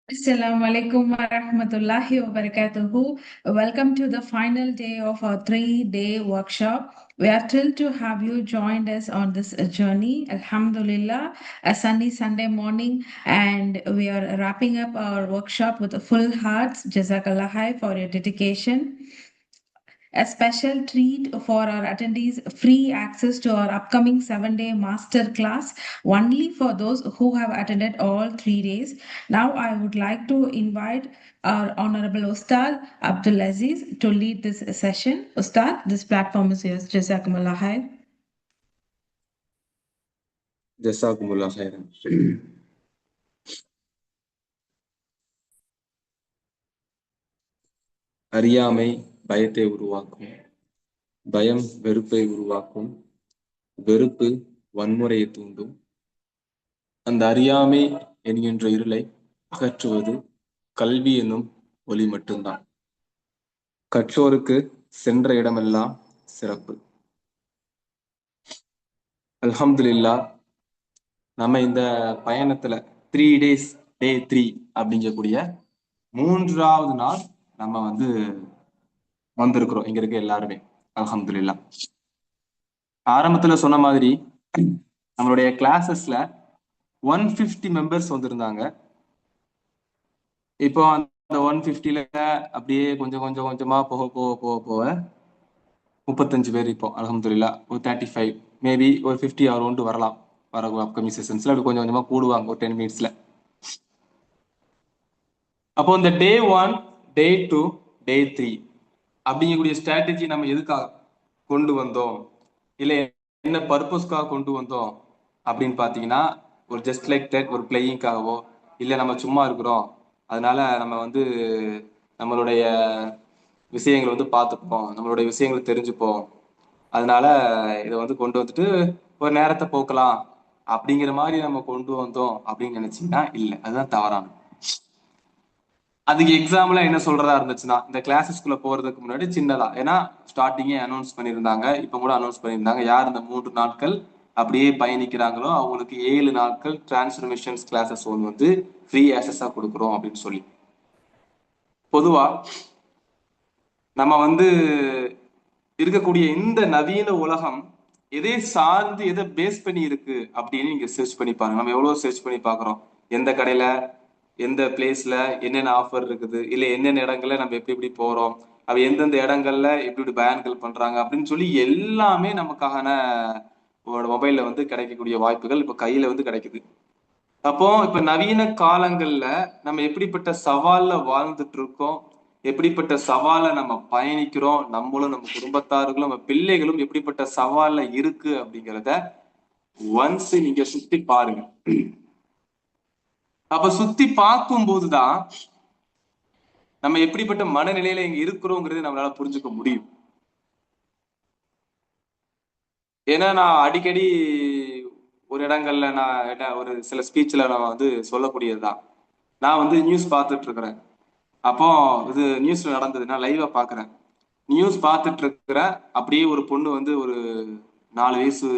Assalamu alaikum wa rahmatullahi wa barakatuhu. Welcome to the final day of our 3-day workshop. We are thrilled to have you joined us on this journey. Alhamdulillah, a sunny Sunday morning, and we are wrapping up our workshop with full hearts. Jazakallah khair for your dedication. A special treat for our attendees, free access to our upcoming 7-day master class, only for those who have attended all 3 days. Now, I would like to invite our Honorable Ustad Abdul Aziz to lead this session. Ustad, this platform is yours. Jazakumullah khair. ஜஸாக்குமுல்லா ஹைரன். அறியாமை பயத்தை உருவாக்கும், பயம் வெறுப்பை உருவாக்கும், வெறுப்பு வன்முறையை தூண்டும். அந்த அறியாமை என்கின்ற இருளை அகற்றுவது கல்வி என்னும் ஒளி மட்டும்தான். கற்றோருக்கு சென்ற இடமெல்லாம் சிறப்பு. அல்ஹம்துலில்லாஹ், நம்ம இந்த பயணத்துல 3 days day 3 அப்படிங்கக்கூடிய 3வது நாள் நம்ம வந்திருக்கிறோம். இங்க இருக்க எல்லாருமே அல்ஹம்துலில்லாஹ். ஆரம்பத்துல சொன்ன மாதிரி நம்மளுடைய கிளாஸஸ்ல 150 மெம்பர்ஸ் வந்திருந்தாங்க. இப்போ அந்த 150ல அப்படியே கொஞ்சம் கொஞ்சம் கொஞ்சமா போக போக போக போக 35 பேர் இப்போ அல்ஹம்துலில்லாஹ். ஒரு 35 மேபி ஒரு 50 அரௌண்ட் வரலாம். வர அப்கமிங் செஷன்ஸ்ல அப்படி கொஞ்சம் கொஞ்சமா கூடுவாங்க ஒரு 10 மினிட்ஸ்ல. அப்போ இந்த டே 1, டே 2, டே 3 அப்படிங்கக்கூடிய ஸ்ட்ராட்டஜி நம்ம எதுக்காக கொண்டு வந்தோம், இல்ல என்ன பர்பஸ்க்காக கொண்டு வந்தோம் அப்படின்னு பாத்தீங்கன்னா, ஒரு ஜஸ்ட் லைக் தட் ஒரு பிளேயிங்காகவோ, இல்ல நம்ம சும்மா இருக்கிறோம் அதனால நம்ம நம்மளுடைய விஷயங்களை பார்த்துப்போம், நம்மளுடைய விஷயங்களை தெரிஞ்சுப்போம், அதனால இதை கொண்டு வந்துட்டு ஒரு நேரத்தை போக்கலாம் அப்படிங்கிற மாதிரி நம்ம கொண்டு வந்தோம் அப்படின்னு நினைச்சீங்கன்னா இல்ல, அதுதான் தவறான. அதுக்கு எக்ஸாம்பிளா என்ன சொல்றதா இருந்துச்சுன்னா, இந்த கிளாஸஸ்குள்ள போறதுக்கு முன்னாடி சின்னதா, ஏன்னா ஸ்டார்டிங்கே அனௌன்ஸ் பண்ணியிருந்தாங்க, இப்ப கூட அனௌன்ஸ் பண்ணியிருந்தாங்க, யார் இந்த 3 நாட்கள் அப்படியே பயணிக்கிறாங்களோ அவங்களுக்கு 7 நாட்கள் டிரான்ஸ்ஃபர்மேஷன்ஸ் கிளாஸஸ் ஃப்ரீ ஆக்சஸா கொடுக்குறோம் அப்படின்னு சொல்லி. பொதுவா நம்ம இருக்கக்கூடிய இந்த நவீன உலகம் எதை சார்ந்து எதை பேஸ் பண்ணி இருக்கு அப்படின்னு நீங்க சர்ச் பண்ணி பாருங்க. நம்ம எவ்வளவு சர்ச் பண்ணி பாக்குறோம், எந்த கடையில எந்த பிளேஸ்ல என்னென்ன ஆஃபர் இருக்குது, இல்ல என்னென்ன இடங்கள்ல நம்ம எப்படி எப்படி போறோம், அவ எந்தெந்த இடங்கள்ல எப்படி எப்படி பயன்கள் பண்றாங்க அப்படின்னு சொல்லி எல்லாமே நமக்கான மொபைல்ல கிடைக்கக்கூடிய வாய்ப்புகள் இப்ப கையில கிடைக்குது. அப்போ இப்ப நவீன காலங்கள்ல நம்ம எப்படிப்பட்ட சவால்ல வாழ்ந்துட்டு இருக்கோம், எப்படிப்பட்ட சவாலை நம்ம பயணிக்கிறோம், நம்மளும் நம்ம குடும்பத்தார்களும் நம்ம பிள்ளைகளும் எப்படிப்பட்ட சவால்ல இருக்கு அப்படிங்கிறத ஒன்ஸ் நீங்க சுத்தி பாருங்க. அப்ப சுத்தி பார்க்கும் போதுதான் நம்ம எப்படிப்பட்ட மனநிலையில இங்க இருக்கிறோங்கிறது நம்மளால புரிஞ்சுக்க முடியும். ஏன்னா நான் அடிக்கடி ஒரு இடங்கள்ல நான் ஒரு சில ஸ்பீச்ல நான் சொல்லக்கூடியதுதான். நான் நியூஸ் பார்த்துட்டு இருக்கிறேன். அப்போ இது நியூஸ்ல நடந்தது, நான் லைவா பாக்குறேன். நியூஸ் பார்த்துட்டு இருக்கிற அப்படியே ஒரு பொண்ணு ஒரு 4 வயசு,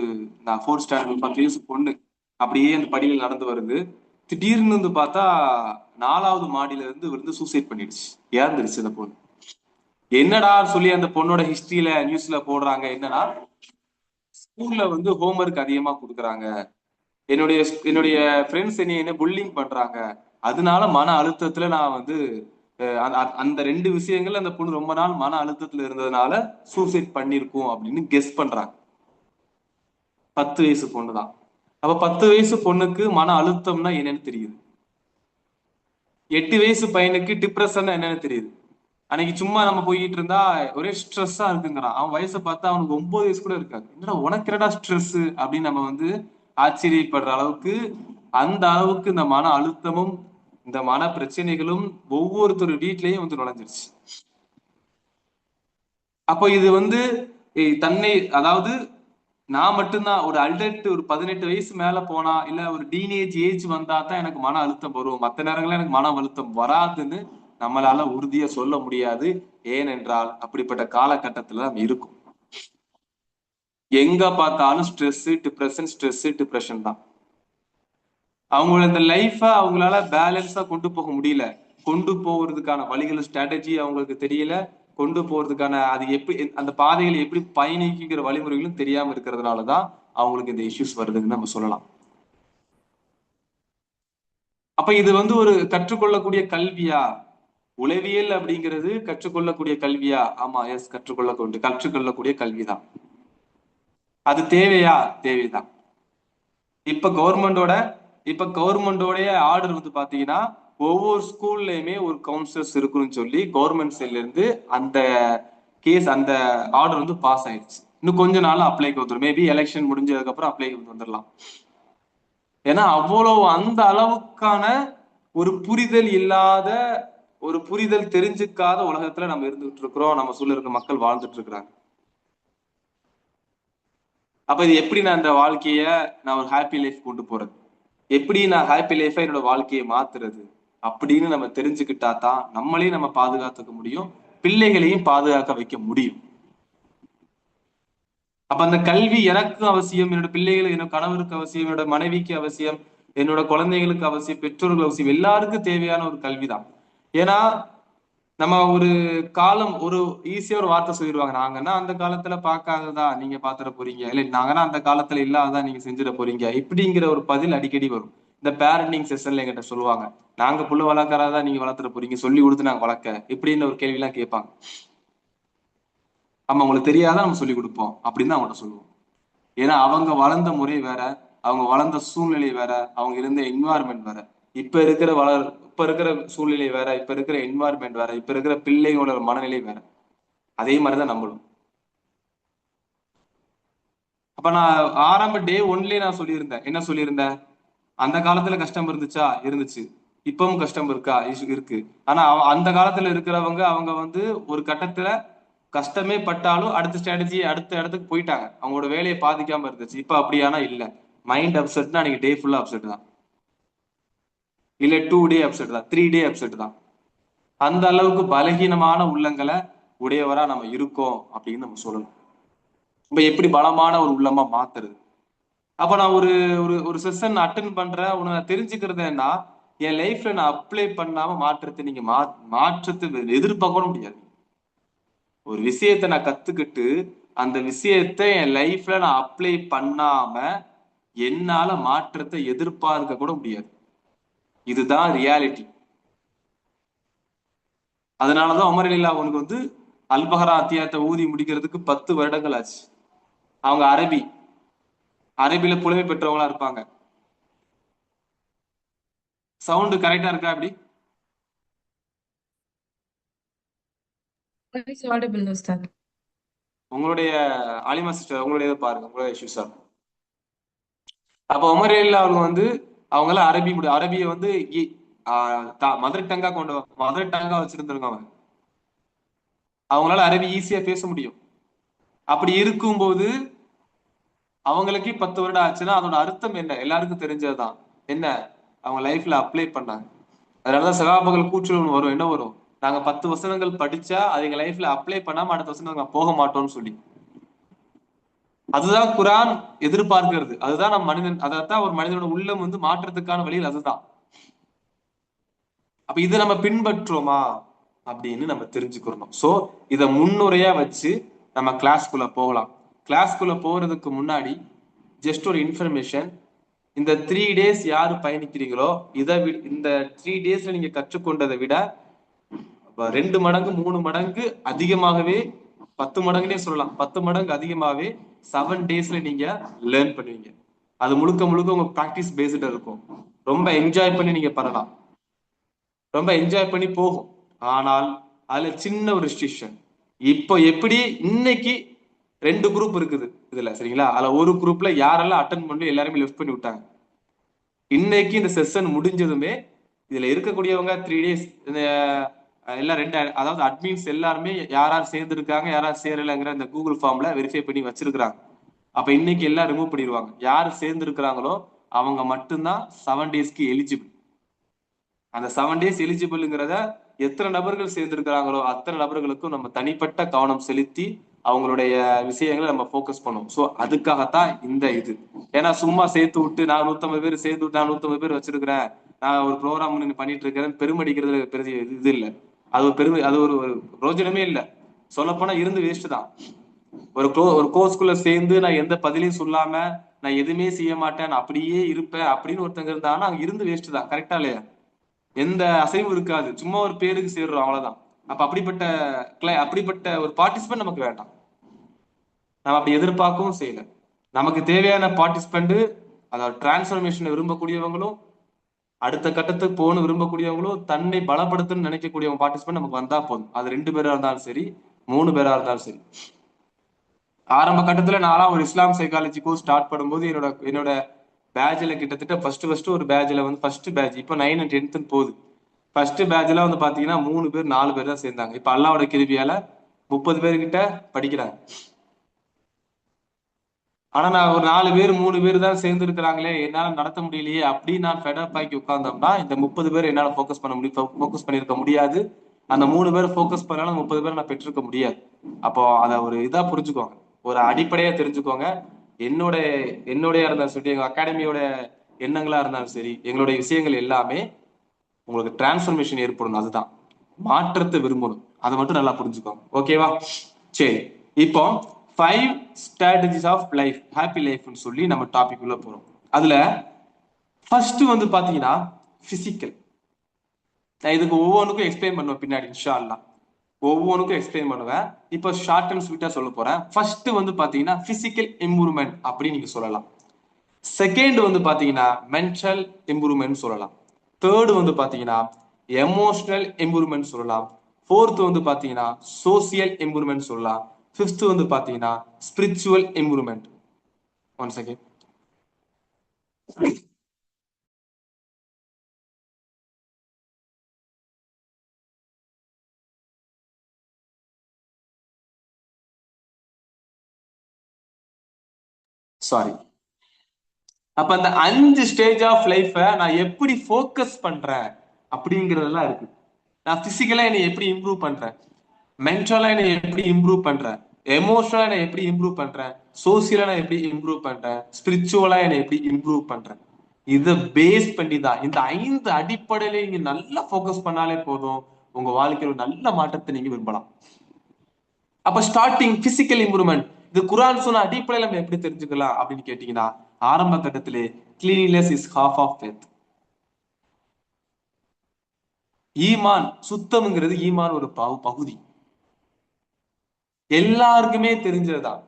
நான் 4th ஸ்டாண்டர்ட் 10 வயசு பொண்ணு அப்படியே அந்த படியில் நடந்து வருது. திடீர்னு பார்த்தா 4வது மாடியில இருந்து சூசைட் பண்ணிடுச்சு, இறந்துருச்சு அந்த பொண்ணு. என்னடா சொல்லி அந்த பொண்ணோட ஹிஸ்டரியில நியூஸ்ல போடுறாங்க, என்னன்னா ஸ்கூல்ல ஹோம்ஒர்க் அதிகமா கொடுக்குறாங்க, என்னுடைய என்னுடைய ஃப்ரெண்ட்ஸ் என்ன புல்லிங் பண்றாங்க, அதனால மன அழுத்தத்துல நான் அந்த 2 விஷயங்கள் அந்த பொண்ணு ரொம்ப நாள் மன அழுத்தத்துல இருந்ததுனால சூசைட் பண்ணிருக்கும் அப்படின்னு கெஸ் பண்றாங்க. 10 வயசு பொண்ணுதான். அப்ப 10 வயசு பொண்ணுக்கு மன அழுத்தம்னா என்னன்னு தெரியுது. 8 வயசு பையனுக்கு டிப்ரெஷன் என்னன்னு தெரியுது. அன்னைக்கு சும்மா நம்ம போயிட்டு இருந்தா ஒரே ஸ்ட்ரெஸ்ஸா இருக்குங்கிறான். அவன் வயசை பார்த்தா அவனுக்கு 9 வயசு கூட இருக்காது. என்னடா உனக்கு என்னடா ஸ்ட்ரெஸ் அப்படின்னு நம்ம ஆச்சரியப்படுற அளவுக்கு, அந்த அளவுக்கு இந்த மன அழுத்தமும் இந்த மன பிரச்சனைகளும் ஒவ்வொருத்தர் வீட்லயும் நுழைஞ்சிருச்சு. அப்போ இது தன்னை, அதாவது நான் மட்டும்தான் ஒரு அடல்ட், ஒரு 18 வயசு மேல போனா இல்ல ஒரு டீனேஜ் ஏஜ் வந்தா தான் எனக்கு மன அழுத்தம் வரும், மற்ற நேரங்கள்ல எனக்கு மன அழுத்தம் வராதுன்னு நம்மளால உறுதியா சொல்ல முடியாது. ஏனென்றால் அப்படிப்பட்ட காலகட்டத்துல நம்ம இருக்கும். எங்க பார்த்தாலும் ஸ்ட்ரெஸ் டிப்ரெஷன் தான். அவங்களோட இந்த லைஃபை அவங்களால பேலன்ஸா கொண்டு போக முடியல. கொண்டு போகிறதுக்கான வழிகள், ஸ்ட்ராட்டஜி அவங்களுக்கு தெரியல. கொண்டு போறதுக்கான அது எப்படி அந்த பாதைகளை எப்படி பயணிக்கிற வழிமுறைகளும் தெரியாம இருக்கிறதுனாலதான் அவங்களுக்கு இந்த இஷ்யூஸ் வருதுன்னு நம்ம சொல்லலாம். அப்ப இது வந்து ஒரு கற்றுக்கொள்ளக்கூடிய கல்வியா? உளவியல் அப்படிங்கிறது கற்றுக்கொள்ளக்கூடிய கல்வியா? ஆமா, எஸ், கற்றுக்கொள்ளக்கூடிய கல்விதான். அது தேவையா? தேவைதான். இப்ப கவர்மெண்டோடைய ஆர்டர் வந்து பாத்தீங்கன்னா, ஒவ்வொரு ஸ்கூல்லயுமே ஒரு கவுன்சிலர்ஸ் இருக்குன்னு சொல்லி கவர்மெண்ட் சைட்ல இருந்து அந்த அந்த ஆர்டர் வந்து பாஸ் ஆயிடுச்சு. இன்னும் கொஞ்ச நாள் அப்ளைக்கு வந்துடும். மேபி எலெக்ஷன் முடிஞ்சதுக்கு அப்புறம் அப்ளைக்கு வந்துடலாம். ஏன்னா அவ்வளவு அந்த அளவுக்கான ஒரு புரிதல் இல்லாத, ஒரு புரிதல் தெரிஞ்சுக்காத உலகத்துல நம்ம இருந்துகிட்டு இருக்கிறோம். நம்ம சூழல் இருக்க மக்கள் வாழ்ந்துட்டு இருக்கிறாங்க. அப்ப இது எப்படி நான் இந்த வாழ்க்கைய நான் ஒரு ஹாப்பி லைஃப் கொண்டு போறது, எப்படி நான் ஹாப்பி லைஃபா என்னோட வாழ்க்கையை மாத்துறது அப்படின்னு நம்ம தெரிஞ்சுக்கிட்டா தான் நம்மளையும் நம்ம பாதுகாத்துக்க முடியும், பிள்ளைகளையும் பாதுகாக்க வைக்க முடியும். அப்ப அந்த கல்வி எனக்கு அவசியம், என்னோட பிள்ளைகளுக்கு, என்னோட கணவருக்கு அவசியம், என்னோட மனைவிக்கு அவசியம், என்னோட குழந்தைகளுக்கு அவசியம், பெற்றோர்கள் அவசியம், எல்லாருக்கும் தேவையான ஒரு கல்விதான். ஏன்னா நம்ம ஒரு காலம், ஒரு ஈஸியா ஒரு வார்த்தை சொல்லிடுவாங்க, நாங்கன்னா அந்த காலத்துல பார்க்காததா நீங்க பாத்துட போறீங்க, இல்ல நாங்கன்னா அந்த காலத்துல இல்லாததா நீங்க செஞ்சிட போறீங்க, இப்படிங்கிற ஒரு பதில் அடிக்கடி வரும். இந்த பேரண்டிங் செஷன்ல எங்கிட்ட சொல்லுவாங்க, நாங்க புள்ள வளர்க்கறாதான் நீங்க வளர்த்துட போறீங்க, சொல்லி கொடுத்து நாங்க வளர்க்க, இப்படின்னு ஒரு கேள்வி எல்லாம் கேட்பாங்க. நம்ம உங்களுக்கு தெரியாதான் நம்ம சொல்லி கொடுப்போம் அப்படின்னு தான் அவங்கள்ட்ட சொல்லுவோம். ஏன்னா அவங்க வளர்ந்த முறை வேற, அவங்க வளர்ந்த சூழ்நிலை வேற, அவங்க இருந்த என்வாயர்மெண்ட் வேற. இப்ப இருக்கிற சூழ்நிலை வேற, இப்ப இருக்கிற என்வாயர்மெண்ட் வேற, இப்ப இருக்கிற பிள்ளைகளோட மனநிலை வேற. அதே மாதிரிதான் நம்மளும். அப்ப நான் ஆரம்ப டே ஒன்லயே நான் சொல்லியிருந்தேன், என்ன சொல்லியிருந்தேன், அந்த காலத்துல கஷ்டம் இருந்துச்சா? இருந்துச்சு. இப்பவும் கஷ்டம் இருக்கா? இருக்கு. ஆனா அந்த காலத்துல இருக்கிறவங்க அவங்க வந்து ஒரு கட்டத்துல கஷ்டமே பட்டாலும் அடுத்த ஸ்ட்ராட்டஜி அடுத்த இடத்துக்கு போயிட்டாங்க, அவங்களோட வேலையை பாதிக்காம இருந்துச்சு. இப்ப அப்படியானா இல்ல, மைண்ட் அப்செட்னா நீங்க டே ஃபுல்லா அப்செட் தான், இல்ல 2 டே அப்செட் தான், 3 டே அப்செட் தான். அந்த அளவுக்கு பலகீனமான உள்ளங்களை உடையவரா நம்ம இருக்கோம் அப்படின்னு நம்ம சொல்லணும். இப்ப எப்படி பலமான ஒரு உள்ளமா மாத்துறது? அப்ப நான் ஒரு ஒரு ஒரு செஷன் அட்டன் பண்றேன், உன்னை நான் தெரிஞ்சுக்கிறது என்ன, என் லைஃப்ல நான் அப்ளை பண்ணாம மாற்றத்தை நீங்க மாற்றத்தை எதிர்பார்க்க முடியாது. ஒரு விஷயத்தை நான் கத்துக்கிட்டு அந்த விஷயத்தை என் லைஃப்ல நான் அப்ளை பண்ணாம என்னால மாற்றத்தை எதிர்பார்க்க கூட முடியாது. இதுதான் ரியாலிட்டி. அதனாலதான் உமர் அலில்லா அவனுக்கு வந்து அல்பஹரா அத்தியாயத்தை ஊதி முடிக்கிறதுக்கு 10 வருடங்கள் ஆச்சு. அவங்க அரபியில புலமை பெற்றவங்களா இருப்பாங்க. சவுண்டு கரெக்டா இருக்கா? அப்படி Voice audible, Ustad. உங்களுடைய ஆலிமா சிஸ்டர், உங்களுடைய பாருங்க, உங்களுடைய இஷ்யூஸா. அப்ப உமர் அலில்லா அவங்க வந்து அவங்க எல்லாம் அரபியை வந்து மதர் டங்கா வச்சிருந்திருக்காங்க. அவங்களால அரபி ஈஸியா பேச முடியும். அப்படி இருக்கும்போது அவங்களுக்கு 10 வருடம் ஆச்சுன்னா அதோட அர்த்தம் என்ன எல்லாருக்கும் தெரிஞ்சதுதான். என்ன? அவங்க லைஃப்ல அப்ளை பண்ணாங்க. அதனாலதான் சகாபாக்கள் கூச்சல் ஒண்ணு வரும், என்ன வரும், நாங்க 10 வசனங்கள் படிச்சா அது எங்க லைஃப்ல அப்ளை பண்ணாம அடுத்த வசனம் நாங்க போக மாட்டோம்னு சொல்லி. அதுதான் குரான் எதிர்பார்க்கிறது, அதுதான் நம்ம மனிதன், அதான் ஒரு மனிதனோட உள்ளம் வந்து மாற்றத்துக்கான வழியில் அதுதான். அப்ப இதை நம்ம பின்பற்றுவோமா அப்படின்னு நம்ம தெரிஞ்சுக்கிறோம். சோ இத முன்னுரையா வச்சு நம்ம கிளாஸ்க்குள்ள போகலாம். கிளாஸ்க்குள்ள போறதுக்கு முன்னாடி ஜஸ்ட் ஒரு இன்ஃபர்மேஷன், இந்த 3 டேஸ் யாரு பயணிக்கிறீங்களோ இந்த 3 டேஸ்ல நீங்க கற்றுக்கொண்டதை விட 2 மடங்கு 3 மடங்கு அதிகமாகவே, 10 மடங்குனே சொல்லலாம், 10 மடங்கு அதிகமாகவே 7 டேஸ்ல நீங்க லேர்ன் பண்ணுவீங்க. அது முழுக்க முழுக்க உங்க ப்ராக்டிஸ் பேஸ்டா இருக்கும். ரொம்ப என்ஜாய் பண்ணி நீங்க பண்ணலாம், ரொம்ப என்ஜாய் பண்ணி போகும். ஆனால் அதுல சின்ன ஒரு ரெஸ்ட்ரிக்ஷன். இப்போ எப்படி இன்னைக்கு 2 குரூப் இருக்குது இதுல, சரிங்களா? அதுல ஒரு குரூப்ல யாரெல்லாம் அட்டன் பண்ணி எல்லாருமே லெஃப்ட் பண்ணி விட்டாங்க. இன்னைக்கு இந்த செஷன் முடிஞ்சதுமே இதுல இருக்கக்கூடியவங்க 3 டேஸ் எல்லாம் அதாவது அட்மின்ஸ் எல்லாருமே யார் யார் சேர்ந்திருக்காங்க யார் யார் சேரலைங்கிற இந்த கூகுள் ஃபார்ம்ல வெரிஃபை பண்ணி வச்சிருக்காங்க. அப்ப இன்னைக்கு எல்லாம் ரிமூவ் பண்ணிடுவாங்க. யார் சேர்ந்திருக்கிறாங்களோ அவங்க மட்டும்தான் 7 டேஸ்க்கு எலிஜிபிள். அந்த 7 டேஸ் எலிஜிபிள்ங்கிறத எத்தனை நபர்கள் சேர்ந்திருக்கிறாங்களோ அத்தனை நபர்களுக்கும் நம்ம தனிப்பட்ட கவனம் செலுத்தி அவங்களுடைய விஷயங்களை நம்ம ஃபோக்கஸ் பண்ணுவோம். ஸோ அதுக்காகத்தான் இந்த இது. ஏன்னா சும்மா சேர்த்து விட்டு நான் 150 பேர் சேர்த்து விட்டு நான் 150 பேர் வச்சிருக்கிறேன், நான் ஒரு ப்ரோக்ராம் பண்ணிட்டு இருக்கிறேன், பெருமடிக்கிறதுல பெரிய இது இல்லை. அது ஒரு பெருமை, அது ஒரு பிரோஜனமே இல்லை. சொல்லப்போனா இருந்து வேஸ்ட் தான். ஒரு கோர்ஸ்குள்ள சேர்ந்து நான் எந்த பதிலையும் சொல்லாம நான் எதுவுமே செய்ய மாட்டேன், நான் அப்படியே இருப்பேன் அப்படின்னு ஒருத்தங்க இருந்தாங்கன்னா அங்க இருந்து வேஸ்ட் தான். கரெக்டா இல்லையா? எந்த அசைவும் இருக்காது, சும்மா ஒரு பேருக்கு சேர்றோம், அவ்வளவுதான். அப்ப அப்படிப்பட்ட ஒரு பார்ட்டிசிபென்ட் நமக்கு வேண்டாம். நம்ம அப்படி எதிர்பார்க்கவும் செய்யல. நமக்கு தேவையான பார்ட்டிசிபென்ட், அதாவது டிரான்ஸ்பர்மேஷனை விரும்பக்கூடியவங்களும் அடுத்த கட்டத்துக்கு போகணும் விரும்பக்கூடியவங்களும் தன்னை பலப்படுத்தணும்னு நினைக்கக்கூடியவங்க பார்ட்டிசிபென்ட் நமக்கு வந்தா போதும். அது 2 பேரா இருந்தாலும் சரி, 3 பேரா இருந்தாலும் சரி. ஆரம்ப கட்டத்துல நான்லாம் ஒரு இஸ்லாம் சைக்காலஜி கோர்ஸ் ஸ்டார்ட் பண்ணும்போது என்னோட பேட்ச்ல கிட்டத்தட்ட ஃபர்ஸ்ட் ஒரு பேட்ச்ல வந்து ஃபர்ஸ்ட் பேட்ச் இப்போ 9 and 10th போகுது. ஃபர்ஸ்ட் பேட்ச்ல வந்து பாத்தீங்கன்னா 3 பேர் 4 பேர் தான் சேர்ந்தாங்க. இப்ப அல்லாவோட கிருபியால 30 பேர் கிட்ட படிக்கிறாங்க. ஆனா நான் ஒரு 4 பேர் 3 பேர் தான் சேர்ந்து இருக்கிறாங்களே, என்னால நடத்த முடியலையே அப்படின்னு நான் ஃபெடப் ஆக்கி உட்கார்ந்தோம்னா இந்த 30 பேர் என்னால ஃபோக்கஸ் பண்ணிருக்க முடியாது. அந்த 3 பேர் ஃபோக்கஸ் பண்ணாலும் 30 பேர் நான் பெற்றிருக்க முடியாது. அப்போ அதை ஒரு இதா புரிஞ்சுக்கோங்க, ஒரு அடிப்படையா தெரிஞ்சுக்கோங்க. என்னோட என்னுடைய இருந்தாலும் சரி, எங்க அகாடமியோட எண்ணங்களா இருந்தாலும் சரி, எங்களுடைய விஷயங்கள் எல்லாமே உங்களுக்கு டிரான்ஸ்பர்மேஷன் ஏற்படணும். அதுதான் மாற்றத்தை விரும்பணும். அதை மட்டும் நல்லா புரிஞ்சுக்கோங்க. ஓகேவா? சரி, இப்போ 5 strategies ஆஃப் லைஃப், ஹாப்பி லைஃப்னு சொல்லி நம்ம டாபிக் உள்ள போறோம். அதுல ஃபர்ஸ்ட் வந்து பாத்தீங்கன்னா பிசிக்கல். நான் இதுக்கு ஒவ்வொன்றுக்கும் எக்ஸ்பிளைன் பண்ணுவேன் பின்னாடி இன்ஷா அல்லாஹ். ஒவ்வொன்றுக்கும் எக்ஸ்பிளைன் பண்ணுவேன். இப்போ ஷார்ட் அண்ட் ஸ்வீட்டா சொல்ல போறேன். ஃபர்ஸ்ட் வந்து பாத்தீங்கன்னா பிசிக்கல் இம்ப்ரூவ்மெண்ட் அப்படின்னு நீங்க சொல்லலாம். செகண்ட் வந்து பாத்தீங்கன்னா மென்டல் இம்ப்ரூவ்மெண்ட் சொல்லலாம். தேர்டு வந்து பாத்தீங்கன்னா எமோஷனல் இம்ப்ரூவ்மெண்ட் சொல்லலாம். ஃபோர்த் வந்து பாத்தீங்கன்னா சோசியல் இம்ப்ரூவ்மெண்ட் சொல்லலாம். ஃபிஃப்த் வந்து பாத்தீங்கன்னா spiritual improvement. One second. Sorry. அப்ப அந்த 5 ஸ்டேஜ் ஆஃப் லைஃப நான் எப்படி ஃபோக்கஸ் பண்றேன் அப்படிங்கறதெல்லாம் இருக்கு. நான் பிசிக்கலா என்னை எப்படி இம்ப்ரூவ் பண்றேன், மென்டலா என்னை எப்படி இம்ப்ரூவ் பண்றேன், எமோஷனலா என்னை எப்படி இம்ப்ரூவ் பண்றேன், சோசியலா நான் எப்படி இம்ப்ரூவ் பண்றேன், ஸ்பிரிச்சுவலா என்னை எப்படி இம்ப்ரூவ் பண்றேன். இதை பேஸ் பண்ணி தான் இந்த 5 அடிப்படையில நீங்க நல்லா ஃபோக்கஸ் பண்ணாலே போதும், உங்க வாழ்க்கையில ஒரு நல்ல மாற்றத்தை நீங்க விரும்பலாம். அப்ப ஸ்டார்டிங் பிசிக்கல் இம்ப்ரூவ்மெண்ட், இது குரான் சொன்ன அடிப்படையில நம்ம எப்படி தெரிஞ்சுக்கலாம் அப்படின்னு கேட்டீங்கன்னா, ஆரம்ப கட்டத்திலே cleanliness is half of faith. ஈமான், சுத்தம்ங்கிறது ஈமான் ஒரு பகுதி, எல்லாருக்குமே தெரிஞ்சதுதான்.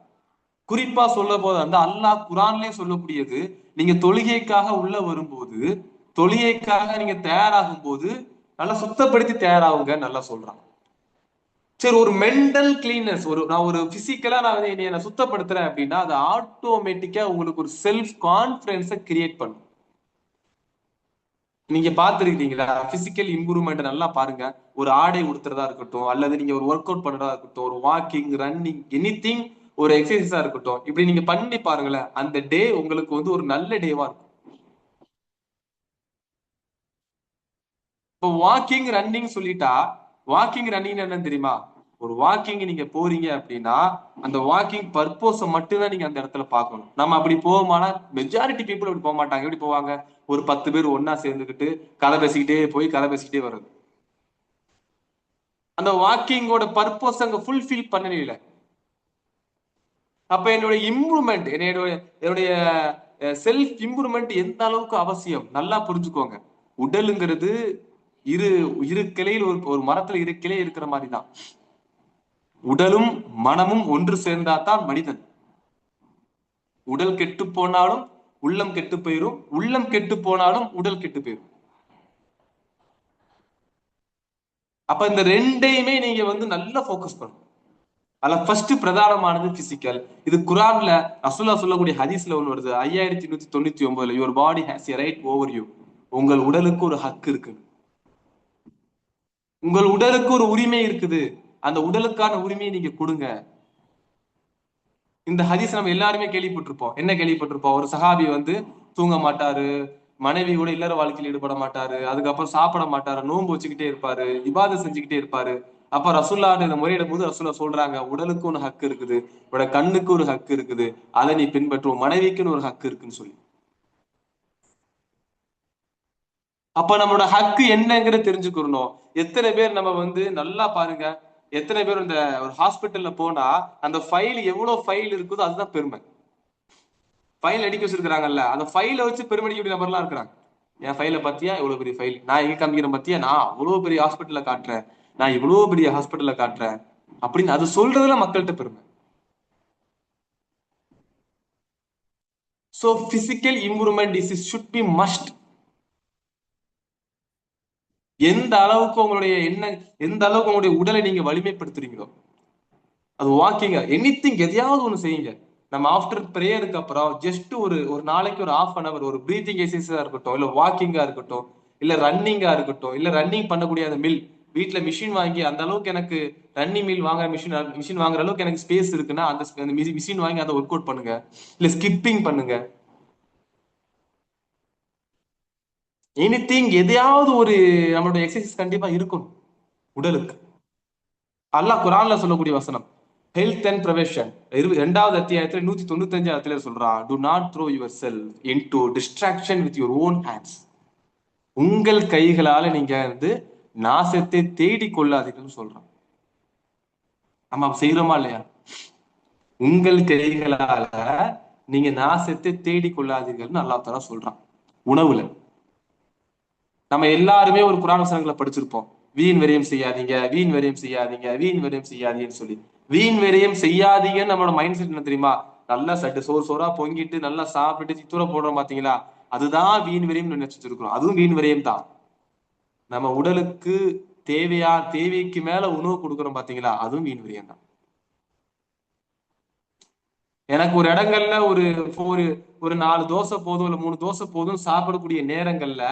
குறிப்பா சொல்ல போது அந்த அல்லாஹ் குரான்லயே சொல்லக்கூடியது, நீங்க தொழுகைக்காக உள்ள வரும்போது, தொழுகைக்காக நீங்க தயாராகும் போது நல்லா சுத்தப்படுத்தி தயாராகுங்க நல்லா சொல்றான். சரி, ஒரு மென்டல் கிளீனஸ், நான் ஒரு பிசிக்கலா நான் என்னை சுத்தப்படுத்துறேன் அப்படின்னா அது ஆட்டோமேட்டிக்கா உங்களுக்கு ஒரு செல்ஃப் கான்பிடன்ஸை கிரியேட் பண்ணும். நீங்க பாத்துருக்கீங்களா? பிசிக்கல் இம்ப்ரூவ்மெண்ட் நல்லா பாருங்க. ஒரு ஆடை உடுத்துறதா இருக்கட்டும், அல்லது நீங்க ஒரு ஒர்க் அவுட் பண்றதா இருக்கட்டும், ஒரு வாக்கிங், ரன்னிங், எனிதிங், ஒரு எக்ஸசைஸா இருக்கட்டும், இப்படி நீங்க பண்ணி பாருங்களேன், அந்த டே உங்களுக்கு வந்து ஒரு நல்ல டேவா இருக்கும். இப்போ வாக்கிங் ரன்னிங் சொல்லிட்டா, வாக்கிங் ரன்னிங் என்னன்னு தெரியுமா? ஒரு வாக்கிங் நீங்க போறீங்க அப்படின்னா அந்த வாக்கிங் பர்போஸை மட்டும்தான் நீங்க அந்த இடத்துல பார்க்கணும். நம்ம அப்படி போவோமானா மெஜாரிட்டி பீப்புள் அப்படி போக மாட்டாங்க. எப்படி போவாங்க? ஒரு 10 பேர் ஒன்னா சேர்ந்துக்கிட்டு கதை பேசிக்கிட்டே போய் கதை பேசிக்கிட்டே வர்றது. அந்த வாக்கிங்கோட பர்பஸ் அங்க ஃபுல்ஃபில் பண்ணல. அப்ப என்னுடைய இம்ப்ரூவ்மெண்ட், என்னுடைய செல்ஃப் இம்ப்ரூவ்மெண்ட் எந்த அளவுக்கு அவசியம் நல்லா புரிஞ்சுக்கோங்க. உடலுங்கிறது இரு இரு கிளையில் ஒரு மரத்துல இரு கிளை இருக்கிற மாதிரிதான். உடலும் மனமும் ஒன்று சேர்ந்தாதான் மனிதன். உடல் கெட்டு போனாலும் உள்ளம் கெட்டு போயிரும், உள்ளம் கெட்டு போனாலும் உடல் கெட்டு போயிரும். அப்ப இந்த ரெண்டையுமே நீங்க வந்து நல்லா போக்கஸ் பண்ணணும். அதுல ஃபர்ஸ்ட் பிரதானமானது பிசிக்கல். இது குரான்ல ரசூலுல்லாஹ் சொல்லக்கூடிய ஹதீஸ்ல ஒன்று வருது, 5199, your body has a right over you. உங்கள் உடலுக்கு ஒரு ஹக்கு இருக்கு, உங்கள் உடலுக்கு ஒரு உரிமை இருக்குது, அந்த உடலுக்கான உரிமையை நீங்க கொடுங்க. இந்த ஹதீஸ் நம்ம எல்லாருமே கேள்விப்பட்டிருப்போம். என்ன கேள்விப்பட்டிருப்போம்? ஒரு சஹாபி வந்து தூங்க மாட்டாரு, மனைவி கூட இல்லற வாழ்க்கையில் ஈடுபட மாட்டாரு, அதுக்கப்புறம் சாப்பிட மாட்டாரு, நோன்பு வச்சுக்கிட்டே இருப்பாரு, இபாதத் செஞ்சுக்கிட்டே இருப்பாரு. அப்ப ரசூல்லா இந்த முறையிடும் போது ரசூல்லா சொல்றாங்க, உடலுக்கு ஒரு ஹக்கு இருக்குது, உன்னோட கண்ணுக்கு ஒரு ஹக்கு இருக்குது, அதை நீ பின்பற்றும், மனைவிக்குன்னு ஒரு ஹக்கு இருக்குன்னு சொல்லி. அப்ப நம்மளோட ஹக்கு என்னங்கிறத தெரிஞ்சுக்கணும். எத்தனை பேர் நம்ம வந்து நல்லா பாருங்க, எத்தனை பேர் இந்த ஒரு ஹாஸ்பிட்டல்ல போனா அந்த ஃபைல் எவ்வளவு ஃபைல் இருக்குதோ அதுதான் பெருமை. ஃபைல் அடிக்க வச்சிருக்காங்கல்ல, அந்த ஃபைலை வச்சு பெருமை அடிக்கக்கூடிய நபர்லாம் இருக்கிறாங்க. என் ஃபைலை பத்தியா, இவ்வளவு பெரிய ஃபைல் நான் எங்க காமிக்கிறேன் பத்தியா, நான் அவ்வளவு பெரிய ஹாஸ்பிட்டல்ல காட்டுறேன், நான் இவ்வளவு பெரிய ஹாஸ்பிட்டல்ல காட்டுறேன் அப்படின்னு அது சொல்றதுல மக்கள்கிட்ட பெருமை. So physical improvement is should be must. எந்த அளவுக்கு உங்களுடைய என்ன, எந்த அளவுக்கு உங்களுடைய உடலை நீங்க வலிமைப்படுத்துறீங்களோ, அது வாக்கிங்க எனிதிங் எதையாவது ஒண்ணு செய்யுங்க. நம்ம ஆஃப்டர் பிரேயருக்கு அப்புறம் ஜஸ்ட் ஒரு ஒரு நாளைக்கு ஒரு ஹாஃப் அன் அவர் ஒரு பிரீத்திங் எக்ஸசைஸா இருக்கட்டும், இல்ல வாக்கிங்கா இருக்கட்டும், இல்ல ரன்னிங்கா இருக்கட்டும், இல்ல ரன்னிங் பண்ணக்கூடிய அந்த மில், வீட்டுல மிஷின் வாங்கி அந்த அளவுக்கு எனக்கு ரன்னிங் மில் வாங்குற மிஷின் வாங்குற அளவுக்கு எனக்கு ஸ்பேஸ் இருக்குன்னா அந்த மிஷின் வாங்கி அதை ஒர்க் அவுட் பண்ணுங்க. இல்ல ஸ்கிப்பிங் பண்ணுங்க. எனிதிங் எதையாவது ஒரு நம்மளோட எக்ஸசைஸ் கண்டிப்பா இருக்கணும் உடலுக்கு. அல்லாஹ் குரான்ல சொல்லக்கூடிய வசனம், ஹெல்த் அண்ட் ப்ரிவென்ஷன் 2வது அத்தியாயத்துல 195 சொல்றான், to not throw your self into distraction with your own hands. உங்கள் கைகளால நீங்க வந்து நாசத்தை தேடி கொள்ளாதீங்கன்னு சொல்றான். நம்ம செய்யறோமா இல்லையா? உங்கள் கைகளால நீங்க நாசத்தை தேடி கொள்ளாதீர்கள்னு அல்லாஹ் தஆலா சொல்றான். உணவுல நம்ம எல்லாருமே ஒரு குர்ஆன் வசனங்களை படிச்சிருப்போம். வீண் விரயம் செய்யாதீங்க, வீண் விரயம் செய்யாதீங்க, வீண் விரயம் செய்யாதீங்கன்னு சொல்லி. வீண் விரயம் செய்யாதீங்கன்னு நம்மளோட மைண்ட் செட் என்ன தெரியுமா? நல்லா சட்டு சோறு சோறா பொங்கிட்டு நல்லா சாப்பிட்டு சித்தூர போடுறோம் பாத்தீங்களா, அதுதான் வீண் விரயம் நினைச்சிட்டு இருக்கிறோம். அதுவும் வீண் விரயம் தான். நம்ம உடலுக்கு தேவைக்கு மேல உணவு கொடுக்குறோம் பாத்தீங்களா, அதுவும் வீண் விரயம் தான். எனக்கு ஒரு இடங்கள்ல ஒரு ஒரு ஒரு 4 தோசை போதும் இல்ல 3 தோசை போதும் சாப்பிடக்கூடிய நேரங்கள்ல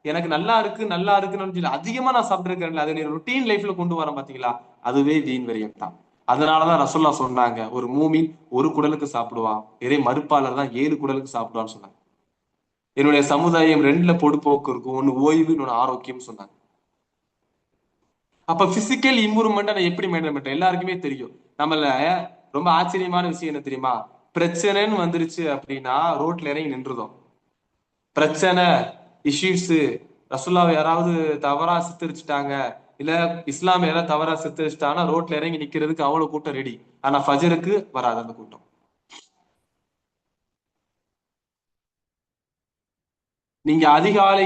எனக்கு நல்லா இருக்கு நல்லா இருக்குன்னு சொல்லி அதிகமா நான் சாப்பிட்டுருக்கேன்ல, அதை நீ ரொட்டீன் லைஃப்ல கொண்டு வரேன் பாத்தீங்களா, அதுவே வீண் விரயம் தான். அதனாலதான் ரசூல்லா சொன்னாங்க, ஒரு மூமின் ஒரு குடலுக்கு சாப்பிடுவான், இறை மறுப்பாளர் தான் 7 குடலுக்கு சாப்பிடுவான்னு சொன்னாங்க. என்னுடைய சமுதாயம் 2ல பொடுபோக்கு இருக்கும், ஒன்னு ஓய்வு, இன்னொன்னு ஆரோக்கியம் சொன்னாங்க. அப்ப பிசிக்கல் இம்ப்ரூவ்மெண்ட் நான் எப்படி மெயின்டைன் பண்றேன் எல்லாருக்குமே தெரியும். நம்மள ரொம்ப ஆச்சரியமான விஷயம் என்ன தெரியுமா? பிரச்சனைன்னு வந்துருச்சு அப்படின்னா ரோட்ல இறங்கி நின்றுதோம். பிரச்சனை, இஷ்யூஸ், ரசூல்லாவை யாராவது தவறா சித்தரிச்சுட்டாங்க, இல்ல இஸ்லாம் யாராவது தவறா சித்தரிச்சுட்டாங்கன்னா ரோட்ல இறங்கி நிக்கிறதுக்கு அவ்வளவு கூட்டம் ரெடி. ஆனா ஃபஜருக்கு வராது அந்த கூட்டம். நீங்க அதிகாலை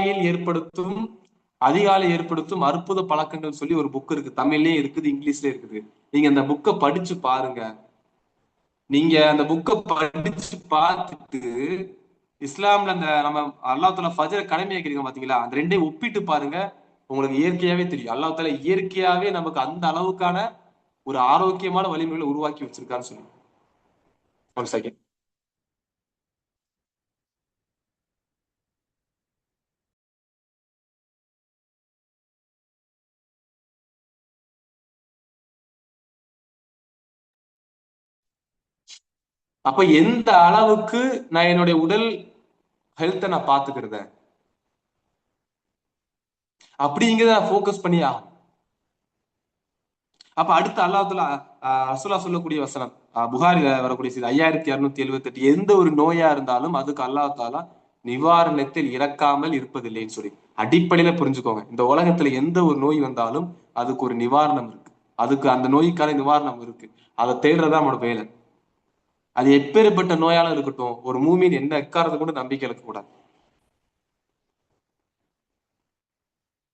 ஏற்படுத்தும் அற்புத பழக்கங்கள் சொல்லி ஒரு புக் இருக்கு, தமிழ்லயே இருக்குது, இங்கிலீஷ்லயே இருக்குது. நீங்க அந்த புக்கை படிச்சு பாருங்க. நீங்க அந்த புக்கை படிச்சு பார்த்துட்டு இஸ்லாம்ல அந்த நம்ம அல்லாஹ் தாலா ஃபஜ்ர கடமையாக்கிருக்கோம் பாத்தீங்களா, அந்த ரெண்டையும் ஒப்பிட்டு பாருங்க. உங்களுக்கு இயற்கையாவே தெரியும் அல்லாஹ் தாலா இயற்கையாவே நமக்கு அந்த அளவுக்கான ஒரு ஆரோக்கியமான வழிமுறைகளை உருவாக்கி வச்சிருக்கான்னு சொல்லி. ஒரு செகண்ட். அப்ப எந்த அளவுக்கு நான் என்னுடைய உடல் ஹெல்த்தை நான் பாத்துக்கிறத அப்படிங்கிறத நான் ஃபோக்கஸ் பண்ணியா. அப்ப அடுத்து அல்லாஹ்வுல ரசூலா சொல்லக்கூடிய வசனம், புகாரில வரக்கூடிய செய்தி 5678, எந்த ஒரு நோயா இருந்தாலும் அதுக்கு அல்லாஹ் தாலா நிவாரணத்தில் இறக்காமல் இருப்பதில்லைன்னு சொல்லி. அடிப்படையில புரிஞ்சுக்கோங்க, இந்த உலகத்துல எந்த ஒரு நோய் வந்தாலும் அதுக்கு ஒரு நிவாரணம் இருக்கு, அதுக்கு அந்த நோய்க்கான நிவாரணம் இருக்கு. அதை தேடுறதா நம்மளோட வேலை. அது எப்பேற்பட்ட நோயாலும் இருக்கட்டும், ஒரு மூமின் எந்த எக்காரத்தை கூட நம்பிக்கை இழக்க கூடாது.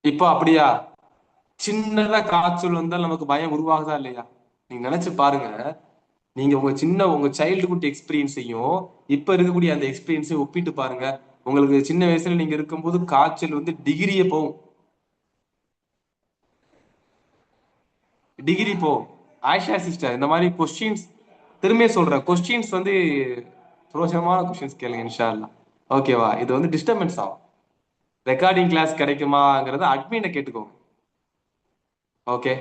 இப்போ அப்படியா, சின்னதா காய்ச்சல் வந்தால் நமக்கு பயம் உருவாகுதா இல்லையா? நீங்க நினைச்சு பாருங்க. நீங்க உங்க சைல்டுஹுட் எக்ஸ்பீரியன்ஸையும் இப்ப இருக்கக்கூடிய அந்த எக்ஸ்பீரியன்ஸையும் ஒப்பிட்டு பாருங்க. உங்களுக்கு சின்ன வயசுல நீங்க இருக்கும்போது காய்ச்சல் வந்து டிகிரியே போகும், டிகிரி போகும். ஆயிஷா சிஸ்டர் இந்த மாதிரி கொஸ்டின்ஸ், திரும்ப சொல்றேன், கொஸ்டின்ஸ் வந்து பிரோஜனமான கொஸ்டின்ஸ் கேளுங்க இன்ஷா அல்லாஹ். ஓகேவா? இது வந்து டிஸ்டர்பன்ஸ் ஆகும். ரெக்கார்டிங் கிளாஸ் கிடைக்குமாங்கிறத அட்மினை கேட்டுக்கோங்க. ஓகே,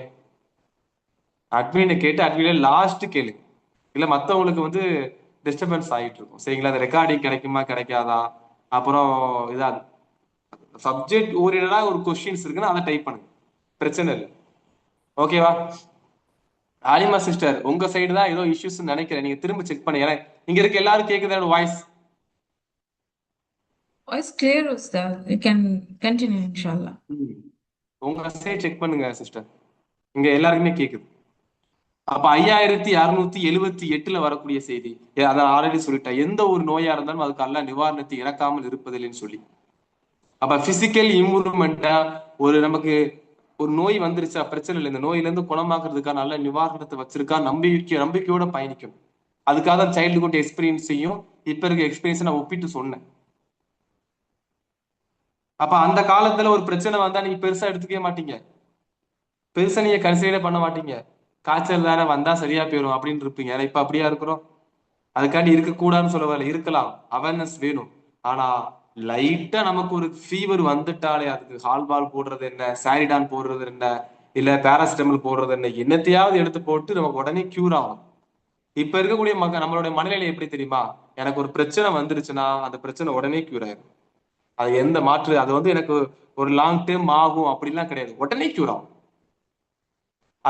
அட்மினை கேட்டு அட்மின லாஸ்ட் கேளுங்க. இல்ல மத்தவங்களுக்கு வந்து டிஸ்டர்பன்ஸ் ஆகிட்டு இருக்கும். சரிங்களா? அந்த ரெக்கார்டிங் கிடைக்குமா கிடைக்காதா, அப்புறம் இதா சப்ஜெக்ட் ஓரியன்டா ஒரு கொஸ்டின்ஸ் இருக்குன்னா அதை டைப் பண்ணுங்க, பிரச்சனை இல்லை. ஓகேவா? ஆலிமா சிஸ்டர், உங்க சைடு தான் ஏதோ இஷ்யூஸ் நினைக்கிறேன். நீங்க திரும்ப செக் பண்ணுங்க. ஏன்னா இங்க இருக்க எல்லாரும் கேக்குது voice. Voice clear, Ustad. You can continue, inshallah. உங்க சைடு செக் பண்ணுங்க சிஸ்டர். இங்க எல்லாருக்குமே கேக்குது. அப்ப 5678 வரக்கூடிய செய்தி. அதான் ஆல்ரெடி சொல்லிட்டேன். எந்த ஒரு நோயா இருந்தாலும் அதுக்கு அல்லாஹ் நிவாரணத்தை இறக்காமல் இருப்பதில்லைன்னு சொல்லி. அப்ப பிசிக்கல் இம்ப்ரூவ்மெண்டா ஒரு நமக்கு ஒரு நோய் வந்துருச்சா பிரச்சனை இல்லை, இந்த நோயில இருந்து குணமாக்குறதுக்கான நல்ல நிவாரணத்தை வச்சிருக்கா, நம்பிக்கையோட பயணிக்கும். அதுக்காக தான் சைல்டுஹுட் எக்ஸ்பீரியன்ஸையும் இப்ப இருக்க எக்ஸ்பீரியன்ஸ் நான் ஒப்பிட்டு சொன்னேன். அப்ப அந்த காலத்துல ஒரு பிரச்சனை வந்தா நீங்க பெருசா எடுத்துக்கவே மாட்டீங்க, பெருசா நீங்க கன்சிடர் பண்ண மாட்டீங்க. காய்ச்சல் தானே வந்தா சரியா போயிடும் அப்படின்னு இருப்பீங்க. ஏன்னா இப்ப அப்படியா இருக்கிறோம்? அதுக்காண்டி இருக்கக்கூடாதுன்னு சொல்ல வரல, இருக்கலாம், அவேர்னஸ் வேணும். ஆனா லைட்டா நமக்கு ஒரு ஃபீவர் வந்துட்டாலே அதுக்கு ஹால்பால் போடுறது என்ன, சாரிடான் போடுறது என்ன, இல்ல பேராசிட்டமல் போடுறது என்ன, என்னத்தையாவது எடுத்து போட்டு நமக்கு உடனே கியூர் ஆகும். இப்ப இருக்கக்கூடிய நம்மளுடைய மனநிலை எப்படி தெரியுமா? எனக்கு ஒரு பிரச்சனை வந்துருச்சுன்னா அந்த பிரச்சனை உடனே கியூர் ஆயிடும். அது எந்த மாற்று, அது வந்து எனக்கு ஒரு லாங் டேர்ம் ஆகும் அப்படிலாம் கிடையாது, உடனே கியூர் ஆகும்.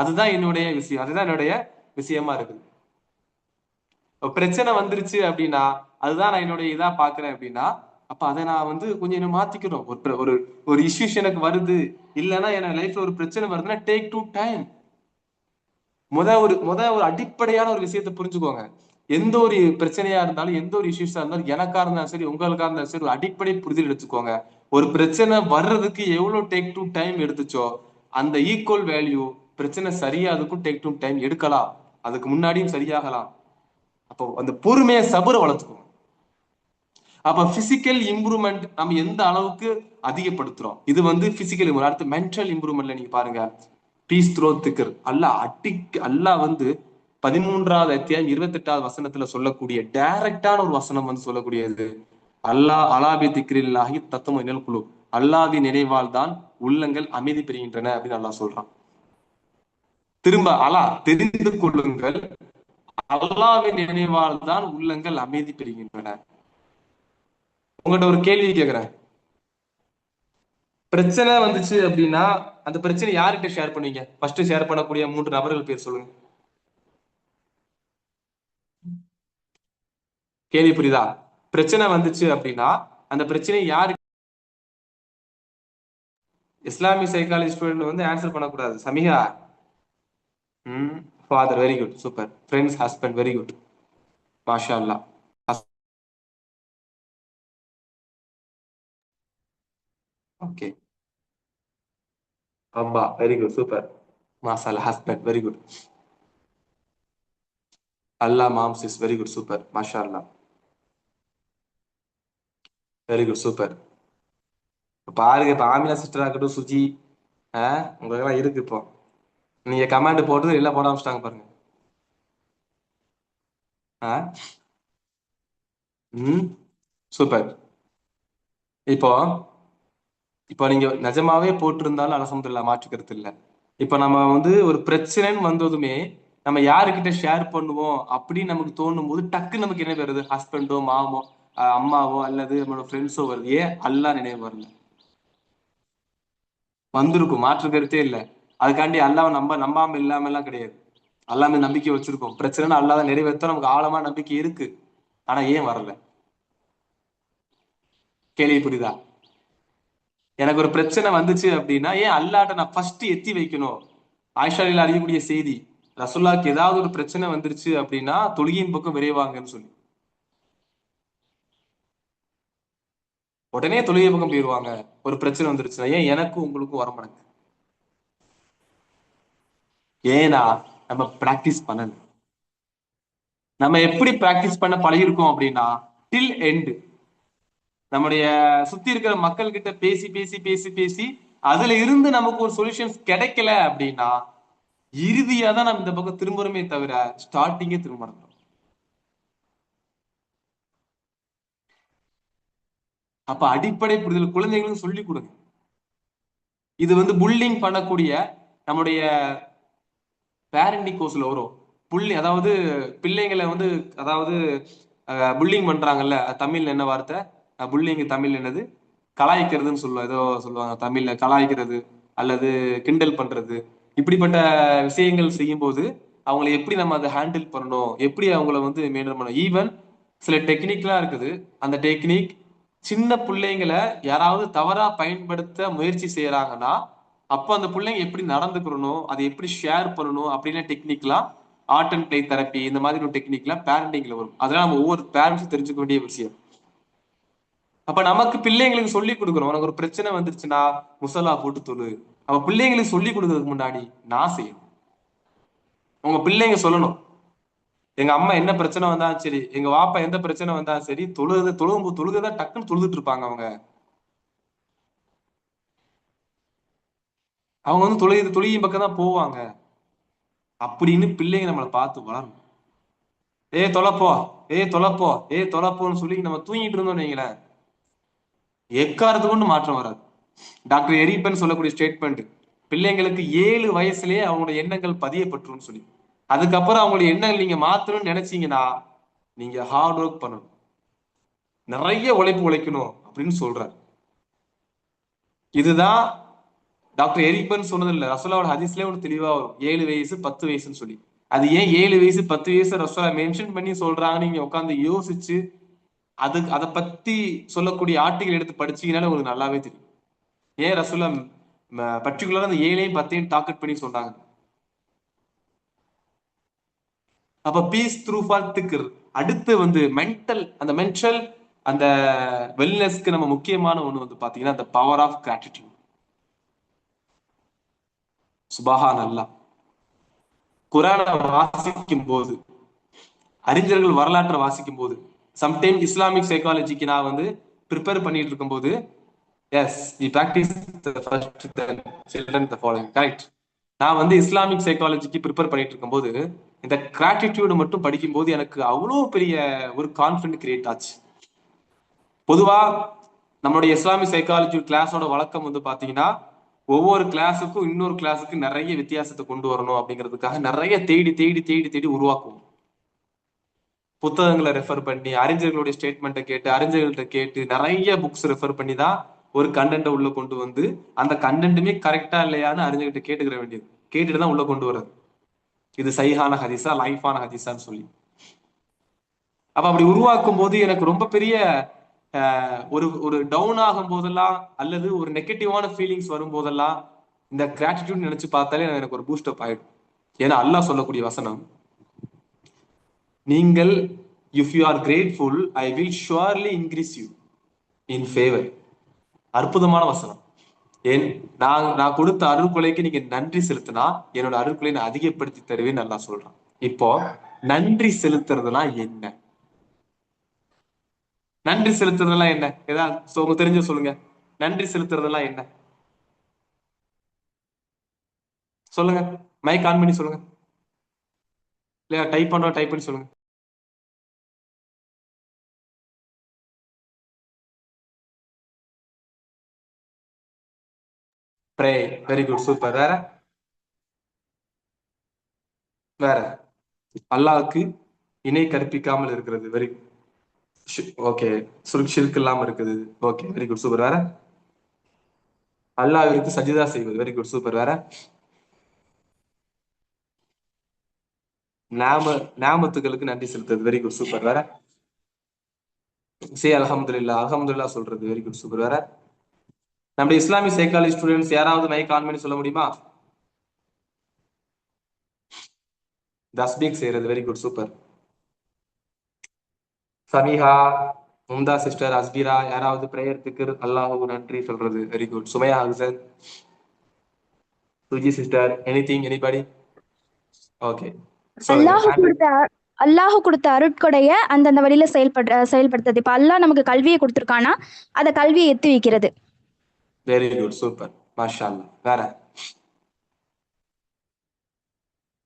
அதுதான் என்னுடைய விஷயம், அதுதான் என்னுடைய விஷயமா இருக்குது. பிரச்சனை வந்துருச்சு அப்படின்னா அதுதான் நான் என்னுடைய இதா பாக்குறேன் அப்படின்னா, அப்ப அதை நான் வந்து கொஞ்சம் என்ன மாத்திக்கணும். ஒரு ஒரு இஷ்யூஸ் எனக்கு வருது, இல்லைன்னா என் லைஃப்ல ஒரு பிரச்சனை வருதுன்னா டேக் டு டைம். முத ஒரு அடிப்படையான ஒரு விஷயத்தை புரிஞ்சுக்கோங்க. எந்த ஒரு பிரச்சனையா இருந்தாலும், எந்த ஒரு இஷ்யூஸா இருந்தாலும், எனக்கா இருந்தாலும் சரி, உங்களுக்கா இருந்தாலும் சரி, ஒரு அடிப்படை புரிதல் எடுத்துக்கோங்க. ஒரு பிரச்சனை வர்றதுக்கு எவ்வளவு டேக் டு டைம் எடுத்துச்சோ அந்த ஈக்குவல் வேல்யூ பிரச்சனை சரியா அதுக்கும் டேக் டு டைம் எடுக்கலாம், அதுக்கு முன்னாடியும் சரியாகலாம். அப்போ அந்த பொறுமையை சபுரை வளர்த்துக்கோங்க. அப்ப பிசிக்கல் இம்ப்ரூவ்மெண்ட் நம்ம எந்த அளவுக்கு அதிகப்படுத்துறோம், இது வந்து பிசிக்கல் இம்ப்ரூவ். அடுத்து மென்டல் இம்ப்ரூவ்மெண்ட்ல நீங்க பாருங்க, பீஸ் த்ரோ திக்கர் அல்லாஹ் வந்து 13வது அத்தியாயம் 28வது வசனத்துல சொல்லக்கூடிய டைரக்டான ஒரு வசனம் வந்து சொல்லக்கூடியது, அல்லாஹ் அலாபி திக்ரில்லாஹி தத்மஇனுல் குலூப், அல்லாஹ்வின் நினைவால் தான் உள்ளங்கள் அமைதி பெறுகின்றன அப்படின்னு அல்லாஹ் சொல்றான். திரும்ப தெரிந்து கொள்ளுங்கள், அல்லாஹ்வின் நினைவால் தான் உள்ளங்கள் அமைதி பெறுகின்றன. உங்கள்கிட்ட ஒரு கேள்வி கேட்கிறேன். பிரச்சனை வந்துச்சு அப்படின்னா அந்த பிரச்சனை யார்கிட்ட ஷேர் பண்ணுவீங்க? ஃபர்ஸ்ட் ஷேர் பண்ணக்கூடிய 3 நபர்கள் பேர் சொல்லுங்க. கேள்வி புரியுதா? பிரச்சனை வந்துச்சு அப்படின்னா அந்த பிரச்சனை யாரு? இஸ்லாமிக் சைக்காலஜி ஸ்டூடெண்ட் வந்து ஆன்சர் பண்ணக்கூடாது. Samika, father, very good, super. Friends, husband, very good, மாஷா அல்லாஹ். ஓகே, அம்மா, வெரி குட், சூப்பர், மாஷா அல்லாஹ். Husband, very good. Allah moms is very good, super, மாஷா அல்லாஹ், வெரி குட், சூப்பர். பாருங்க, இப்ப ஆமினா சிஸ்டரா இருக்கட்டும், சுஜி, உங்களுக்கு எல்லாம் இருக்கு. இப்போ நீங்க கமாண்ட் போட்டு எல்லாம் போட ஆரம்பிச்சிட்டாங்க பாருங்க. சூப்பர். இப்போ இப்போ நீங்க நிஜமாவே போட்டிருந்தாலும் அல்ஹம்துலில்லாஹ், மாற்றுக்கிறது இல்லை. இப்ப நம்ம வந்து ஒரு பிரச்சனைன்னு வந்ததுமே நம்ம யாருக்கிட்ட ஷேர் பண்ணுவோம் அப்படின்னு நமக்கு தோணும் போது டக்கு நமக்கு என்ன வருது? ஹஸ்பண்டோ, மாமோ, அம்மாவோ அல்லது நம்மளோட ஃப்ரெண்ட்ஸோ வருது. ஏன்? அல்லாஹ் நினைவு வரல. வந்திருக்கும், மாற்று கருத்தே இல்லை. அதுக்காண்டி அல்லாஹ் நம்பாம இல்லாம எல்லாம் கிடையாது. அல்லாம நம்பிக்கை வச்சிருக்கோம். பிரச்சனைன்னு அல்லாஹ் நிறைவேற்ற நமக்கு ஆழமா நம்பிக்கை இருக்கு. ஆனா ஏன் வரல? கேள்வி புரியுதா? எனக்கு ஒரு பிரச்சனை வந்துச்சு அப்படின்னா ஏன் அல்லாட்ட நான் ஃபர்ஸ்ட் எத்தி வைக்கணும்? ஆயிஷாலில் அறியக்கூடிய செய்தி, ரசூலுல்லாஹ்க்கு ஏதாவது ஒரு பிரச்சனை வந்துருச்சு அப்படின்னா தொழுகையின் பக்கம் விரைவாங்கன்னு சொல்லி உடனே தொழுகை பக்கம் போயிருவாங்க. ஒரு பிரச்சனை வந்துருச்சுன்னா ஏன் எனக்கும் உங்களுக்கும் வர மாட்டேங்குது? ஏன்னா நம்ம பிராக்டிஸ் பண்ணல. நம்ம எப்படி பிராக்டிஸ் பண்ண பழகிருக்கோம் அப்படின்னா டில் எண்ட் நம்முடைய சுத்தி இருக்கிற மக்கள் கிட்ட பேசி பேசி பேசி பேசி அதுல இருந்து நமக்கு ஒரு சொல்யூஷன்ஸ் கிடைக்கல அப்படின்னா இறுதியா தான் நம்ம இந்த பக்கம் திரும்புறமே தவிர ஸ்டார்டிங்கே திரும்ப மாட்டோம். அப்ப அடிப்படை புரிதல் குழந்தைகளுக்கு சொல்லி கொடுங்க. இது வந்து புல்லிங் பண்ணக்கூடிய நம்முடைய பேரண்டிங் கோர்ஸ்ல வரும். புள்ளி அதாவது பிள்ளைங்களை வந்து, அதாவது புல்லிங் பண்றாங்கல்ல, தமிழ்ல என்ன வார்த்தை? புல்லிங் தமிழ் என்னது? கலாய்க்கிறதுன்னு சொல்லுவோம், ஏதோ சொல்லுவாங்க தமிழ்ல, கலாய்க்கிறது அல்லது கிண்டல் பண்றது. இப்படிப்பட்ட விஷயங்கள் செய்யும் போது அவங்களை எப்படி நம்ம அதை ஹேண்டில் பண்ணணும், எப்படி அவங்கள வந்து மெயின்டைன் பண்ணணும். ஈவன் சில டெக்னிக்லாம் இருக்குது. அந்த டெக்னிக் சின்ன பிள்ளைங்களை யாராவது தவறா பயன்படுத்த முயற்சி செய்யறாங்கன்னா அப்ப அந்த பிள்ளைங்க எப்படி நடந்துக்கிறணும், அதை எப்படி ஷேர் பண்ணணும் அப்படின்னு டெக்னிக்லாம் ஆர்ட் அண்ட் பிளே தெரப்பி இந்த மாதிரி ஒரு டெக்னிக்லாம் பேரண்டிங்ல வரும். அதெல்லாம் நம்ம ஒவ்வொரு பேரண்ட்ஸும் தெரிஞ்சுக்க வேண்டிய விஷயம். அப்ப நமக்கு பிள்ளைங்களுக்கு சொல்லி கொடுக்குறோம். உனக்கு ஒரு பிரச்சனை வந்துருச்சுன்னா முசலா போட்டு தொழு. அப்ப பிள்ளைங்களுக்கு சொல்லி கொடுக்கறதுக்கு முன்னாடி நான் செய்யணும். உங்க பிள்ளைங்க சொல்லணும், எங்க அம்மா என்ன பிரச்சனை வந்தாலும் சரி, எங்க வாப்பா எந்த பிரச்சனை வந்தாலும் சரி, தொழுகதான் டக்குன்னு தொழுதுட்டு இருப்பாங்க. அவங்க வந்து தொழுகையின் பக்கம் தான் போவாங்க அப்படின்னு பிள்ளைங்க நம்மளை பார்த்து வளரணும். தொலைப்போ, தொலைப்போ, தொலைப்போன்னு சொல்லி நம்ம தூங்கிட்டு இருந்தோம்னு வைங்களேன், எக்காரத்துக்கு கொண்டு மாற்றம் வராது. டாக்டர் எரிப்பன் சொல்லக்கூடிய ஸ்டேட்மெண்ட், பிள்ளைங்களுக்கு 7 வயசுலயே அவங்களுடைய எண்ணங்கள் பதியப்பட்டுரும் சொல்லி. அதுக்கப்புறம் அவங்களுடைய எண்ணங்கள் நீங்க மாத்தணும்னு நினைச்சீங்கன்னா நீங்க ஹார்ட் ஒர்க் பண்ணணும், நிறைய உழைக்கணும் அப்படின்னு சொல்றாரு. இதுதான் டாக்டர் எரிப்பன் சொன்னது இல்ல, ரசூலாவோட ஹதீஸ்லயே ஒன்று தெளிவா வரும், 7 வயசு 10 வயசுன்னு சொல்லி. அது ஏன் 7 வயசு 10 வயசு ரசூலா மென்ஷன் பண்ணி சொல்றாங்க, நீங்க உட்காந்து யோசிச்சு அதை பத்தி சொல்லக்கூடிய ஆர்டிகல் எடுத்து படிச்சீங்கனாலே உங்களுக்கு நல்லாவே தெரியும் ஏன் ரசூலா பர்டிகுலரா அந்த 7ஐயும் 10ஐயும் டார்கெட் பண்ணி சொன்னாங்க. அப்ப பீஸ் த்ரூ ஃபார் திக்ர். அடுத்து வந்து மென்டல் அந்த வெல்னஸ்க்கு நம்ம முக்கியமான ஒண்ணு வந்து பாத்தீங்கன்னா அந்த பவர் ஆஃப் கிராட்டிடியூட். சுபஹான் அல்லாஹ். குரானை வாசிக்கும் போது, அறிஞர்கள் வரலாற்றை வாசிக்கும் போது, சம்டைம் இஸ்லாமிக் சைக்காலஜிக்கு நான் வந்து ப்ரிப்பேர் பண்ணிட்டு இருக்கும் போது, as we practise the first then children the following, correct. நான் வந்து இஸ்லாமிக் சைக்காலஜிக்கு ப்ரிப்பேர் பண்ணிட்டு இருக்கும்போது இந்த கிராட்டிடியூடு மட்டும் படிக்கும்போது எனக்கு அவ்வளோ பெரிய ஒரு கான்ஃபிடன்ட் கிரியேட் ஆச்சு. பொதுவா நம்மளுடைய இஸ்லாமிக் சைக்காலஜி கிளாஸோட வழக்கம் வந்து பாத்தீங்கன்னா ஒவ்வொரு கிளாஸுக்கும் இன்னொரு கிளாஸுக்கு நிறைய வித்தியாசத்தை கொண்டு வரணும் அப்படிங்கிறதுக்காக நிறைய தேடி தேடி தேடி தேடி உருவாக்குவோம். புத்தகங்களை ரெஃபர் பண்ணி, அறிஞர்களுடைய ஸ்டேட்மெண்ட்டை கேட்டு, அறிஞர்கள்ட்ட கேட்டு, நிறைய புக்ஸ் ரெஃபர் பண்ணி தான் ஒரு கண்டென்ட்டை உள்ள கொண்டு வந்து அந்த கண்டென்ட்டுமே கரெக்டா இல்லையான்னு அறிஞர்கிட்ட கேட்டுக்கிற வேண்டியது, கேட்டுட்டு தான் உள்ள கொண்டு வர்றது. இது சைஹான ஹதீஸா லைஃபான ஹதீஸான்னு சொல்லி. அப்ப அப்படி உருவாக்கும் போது எனக்கு ரொம்ப பெரிய ஒரு ஒரு டவுன் ஆகும் போதெல்லாம் அல்லது ஒரு நெகட்டிவான ஃபீலிங்ஸ் வரும் போதெல்லாம் இந்த கிராட்டிடியூட் நினைச்சு பார்த்தாலே எனக்கு ஒரு பூஸ்ட் அப் ஆயிடும். ஏன்னா அல்லாஹ் சொல்லக்கூடிய வசனம், நீங்கள் if you are grateful I will surely increase you in favour. அற்புதமான வசனம். நான் கொடுத்த அருள்கொலைக்கு நீங்க நன்றி செலுத்தினா என்னோட அருள்கொலை நான் அதிகப்படுத்தி தருவேன்னு நல்லா சொல்றான். இப்போ நன்றி செலுத்துறதுனா என்ன? நன்றி செலுத்துறதெல்லாம் என்ன? ஏதாவது உங்களுக்கு தெரிஞ்ச சொல்லுங்க. நன்றி செலுத்துறதெல்லாம் என்ன சொல்லுங்க. மைக் ஆன் பண்ணி சொல்லுங்க, இல்லையா டைப் பண்ணி சொல்லுங்க. ப்ரே. Very good, super. வேற வேற அல்லாஹ்வுக்கு இணை கற்பிக்காமல் இருக்கிறது. Very okay. ஷிர்க் இல்லாம இருக்குது. Okay, very good, super. வேற அல்லாஹ்விற்கு சஜிதா செய்வது. Very good, super. வேற நாமத்துகளுக்கு நன்றி செலுத்துறது. Very good, super. வேற அல்ஹம்துலில்லாஹ் சொல்றது. Very good, super. வேற நம்ம இஸ்லாமிக் சைக்காலஜி ஸ்டூடெண்ட்ஸ் யாராவது மைக் ஆன் பண்ணி சொல்ல முடியுமா? தஸ்பீக் செய்யறது. Very good, super. Samiha, Mumtha sister, Aspira, யாராவது பிரேயர் திக்ர் அல்லாஹ்வுக்கு நன்றி சொல்றது. Very good. Sumaiya Hasan, Suji sister, anybody? Okay, சொல்லுங்க. அல்லாஹ் கொடுத்த அருட்கொடைய அந்தந்த வழியில செயல்படுத்துறது. இப்ப அல்லாஹ் நமக்கு கல்வியை கொடுத்திருக்கானா அதை கல்வியை எத்தி வைக்கிறது. வெரி குட், சூப்பர், மாஷா அல்லாஹ். வேற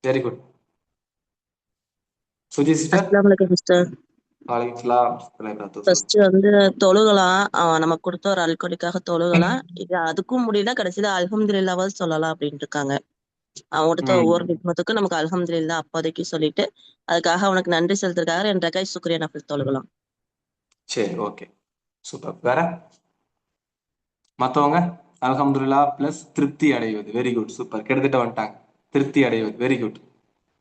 வெரி குட். சுஜி சிஸ்டர். அஸ்ஸலாமு அலைக்கும் சிஸ்டர். ஃபர்ஸ்ட் வந்து தொழுகலாம், நமக்கு கொடுத்த ஒரு அல்கொலிக்காக தொழுகலாம். இது அதுக்கும் முடியல, கடைசியில அல்ஹம்துலில்லாஹ் சொல்லலாம் அப்படின்ட்டு இருக்காங்க. அவன் கொடுத்த ஒவ்வொரு ஹிக்மத்துக்கும் நமக்கு அல்ஹம்துலில்லாஹ் அப்போதைக்கு சொல்லிட்டு அதுக்காக அவனுக்கு நன்றி செலுத்துறதுக்காக 2 ரக்காத் சுக்ரியா நஃபில் தொழுகலாம். சரி, ஓகே, சூப்பர். வேற மத்தவங்க அல்ஹம்துலில்லாஹ் பிளஸ் திருப்தி அடைவது. வெரி குட், சூப்பர், கிட்டத்தட்ட வந்துட்டாங்க. திருப்தி அடைவது, வெரி குட்.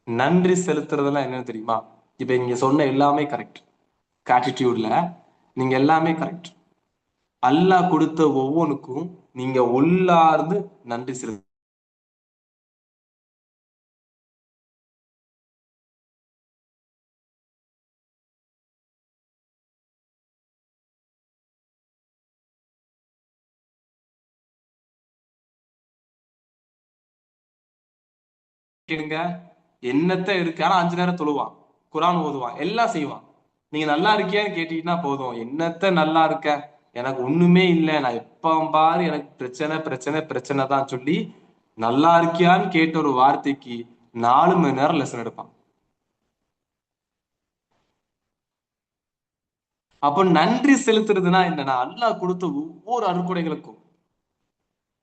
நன்றி செலுத்துறதெல்லாம் என்னன்னு தெரியுமா? இப்ப நீங்க சொன்ன எல்லாமே கரெக்ட். கிராட்டிடியூட்ல நீங்க எல்லாமே கரெக்ட். அல்லாஹ் கொடுத்த ஒவ்வொன்றுக்கும் நீங்க உள்ளார்ந்து நன்றி செலுத்துங்க. என்னத்த இருக்கு, ஆனா 5 நேரம் தொழுவான், குரான் ஓதுவான், எல்லாம் செய்வான். நீங்க நல்லா இருக்கியான்னு கேட்டீங்கன்னா போதும், என்னத்த நல்லா இருக்க, எனக்கு ஒண்ணுமே இல்லை, நான் எப்ப பாரு எனக்கு பிரச்சனை பிரச்சனை பிரச்சனை தான் சொல்லி நல்லா இருக்கியான்னு கேட்ட ஒரு வார்த்தைக்கு 4 மணி நேரம் லெசன் எடுப்பான். அப்ப நன்றி செலுத்துறதுன்னா என்னன்னா, அல்லாஹ் கொடுத்த ஒவ்வொரு அருட்கொடைகளுக்கும்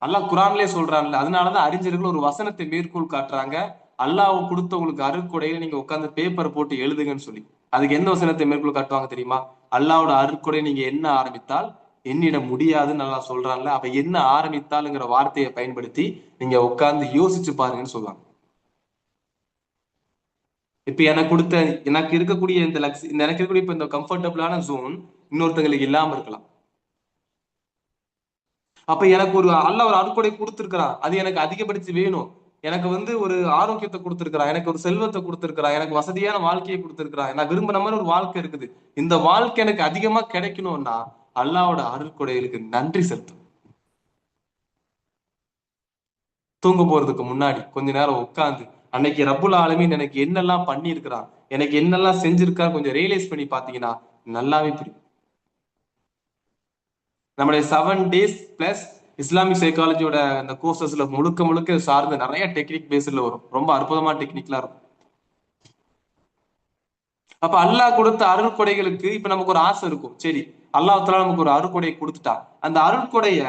அல்லாஹ் குரான்லயே சொல்றான்ல. அதனாலதான் அறிஞர்கள் ஒரு வசனத்தை மேற்கோள் காட்டுறாங்க, அல்லாஹ் கொடுத்த உங்களுக்கு அருட்கொடையில நீங்க உட்கார்ந்து பேப்பர் போட்டு எழுதுங்கன்னு சொல்லி. அதுக்கு எந்த வசனத்தை மேற்கோள் காட்டுவாங்க தெரியுமா? அல்லாஹ்வோட அருட்கொடை நீங்க என்ன ஆரம்பித்தால் என்னிடம் முடியாதுன்னு நல்லா சொல்றான்ல. அப்ப என்ன ஆரம்பித்தாலுங்கிற வார்த்தையை பயன்படுத்தி நீங்க உட்கார்ந்து யோசிச்சு பாருங்கன்னு சொல்லுவாங்க. இப்ப எனக்கு இருக்கக்கூடிய இந்த எனக்கு இருக்கக்கூடிய இப்ப இந்த கம்ஃபர்டபுளான ஜோன் இன்னொருத்தங்களுக்கு இல்லாம இருக்கலாம். அப்ப எனக்கு அல்லாஹ் ஒரு அருட்கொடை கொடுத்திருக்கிறான், அது எனக்கு அதிகப்படுத்தி வேணும். எனக்கு ஒரு ஆரோக்கியத்தை கொடுத்திருக்கிறான், எனக்கு ஒரு செல்வத்தை கொடுத்திருக்கிறான், எனக்கு வசதியான வாழ்க்கையை கொடுத்திருக்கிறான், நான் விரும்பின மாதிரி ஒரு வாழ்க்கை இருக்குது. இந்த வாழ்க்கை எனக்கு அதிகமா கிடைக்கணும்னா அல்லாஹ்வோட அருட்கொடைகளுக்கு நன்றி செலுத்தும். தூங்க போறதுக்கு முன்னாடி கொஞ்ச நேரம் உட்கார்ந்து அன்னைக்கு ரப்புல் ஆலமீன் எனக்கு என்னெல்லாம் பண்ணி இருக்கிறான், எனக்கு என்னெல்லாம் செஞ்சிருக்கா கொஞ்சம் ரியலைஸ் பண்ணி பாத்தீங்கன்னா நல்லாவே புரியும். நம்முடைய 7 days பிளஸ் இஸ்லாமிக் சைக்காலஜியோட அந்த கோர்சஸ்ல முழுக்க முழுக்க சார்ந்த நிறைய டெக்னிக் பேஸ்ல வரும். ரொம்ப அற்புதமான டெக்னிக்லாம் இருக்கும். அப்ப அல்லாஹ் கொடுத்த அருட்கொடைகளுக்கு இப்ப நமக்கு ஒரு ஆசை இருக்கும். சரி, அல்லாஹ் தஆலா நமக்கு ஒரு அருட்கொடை கொடுத்துட்டா, அந்த அருட்கொடைய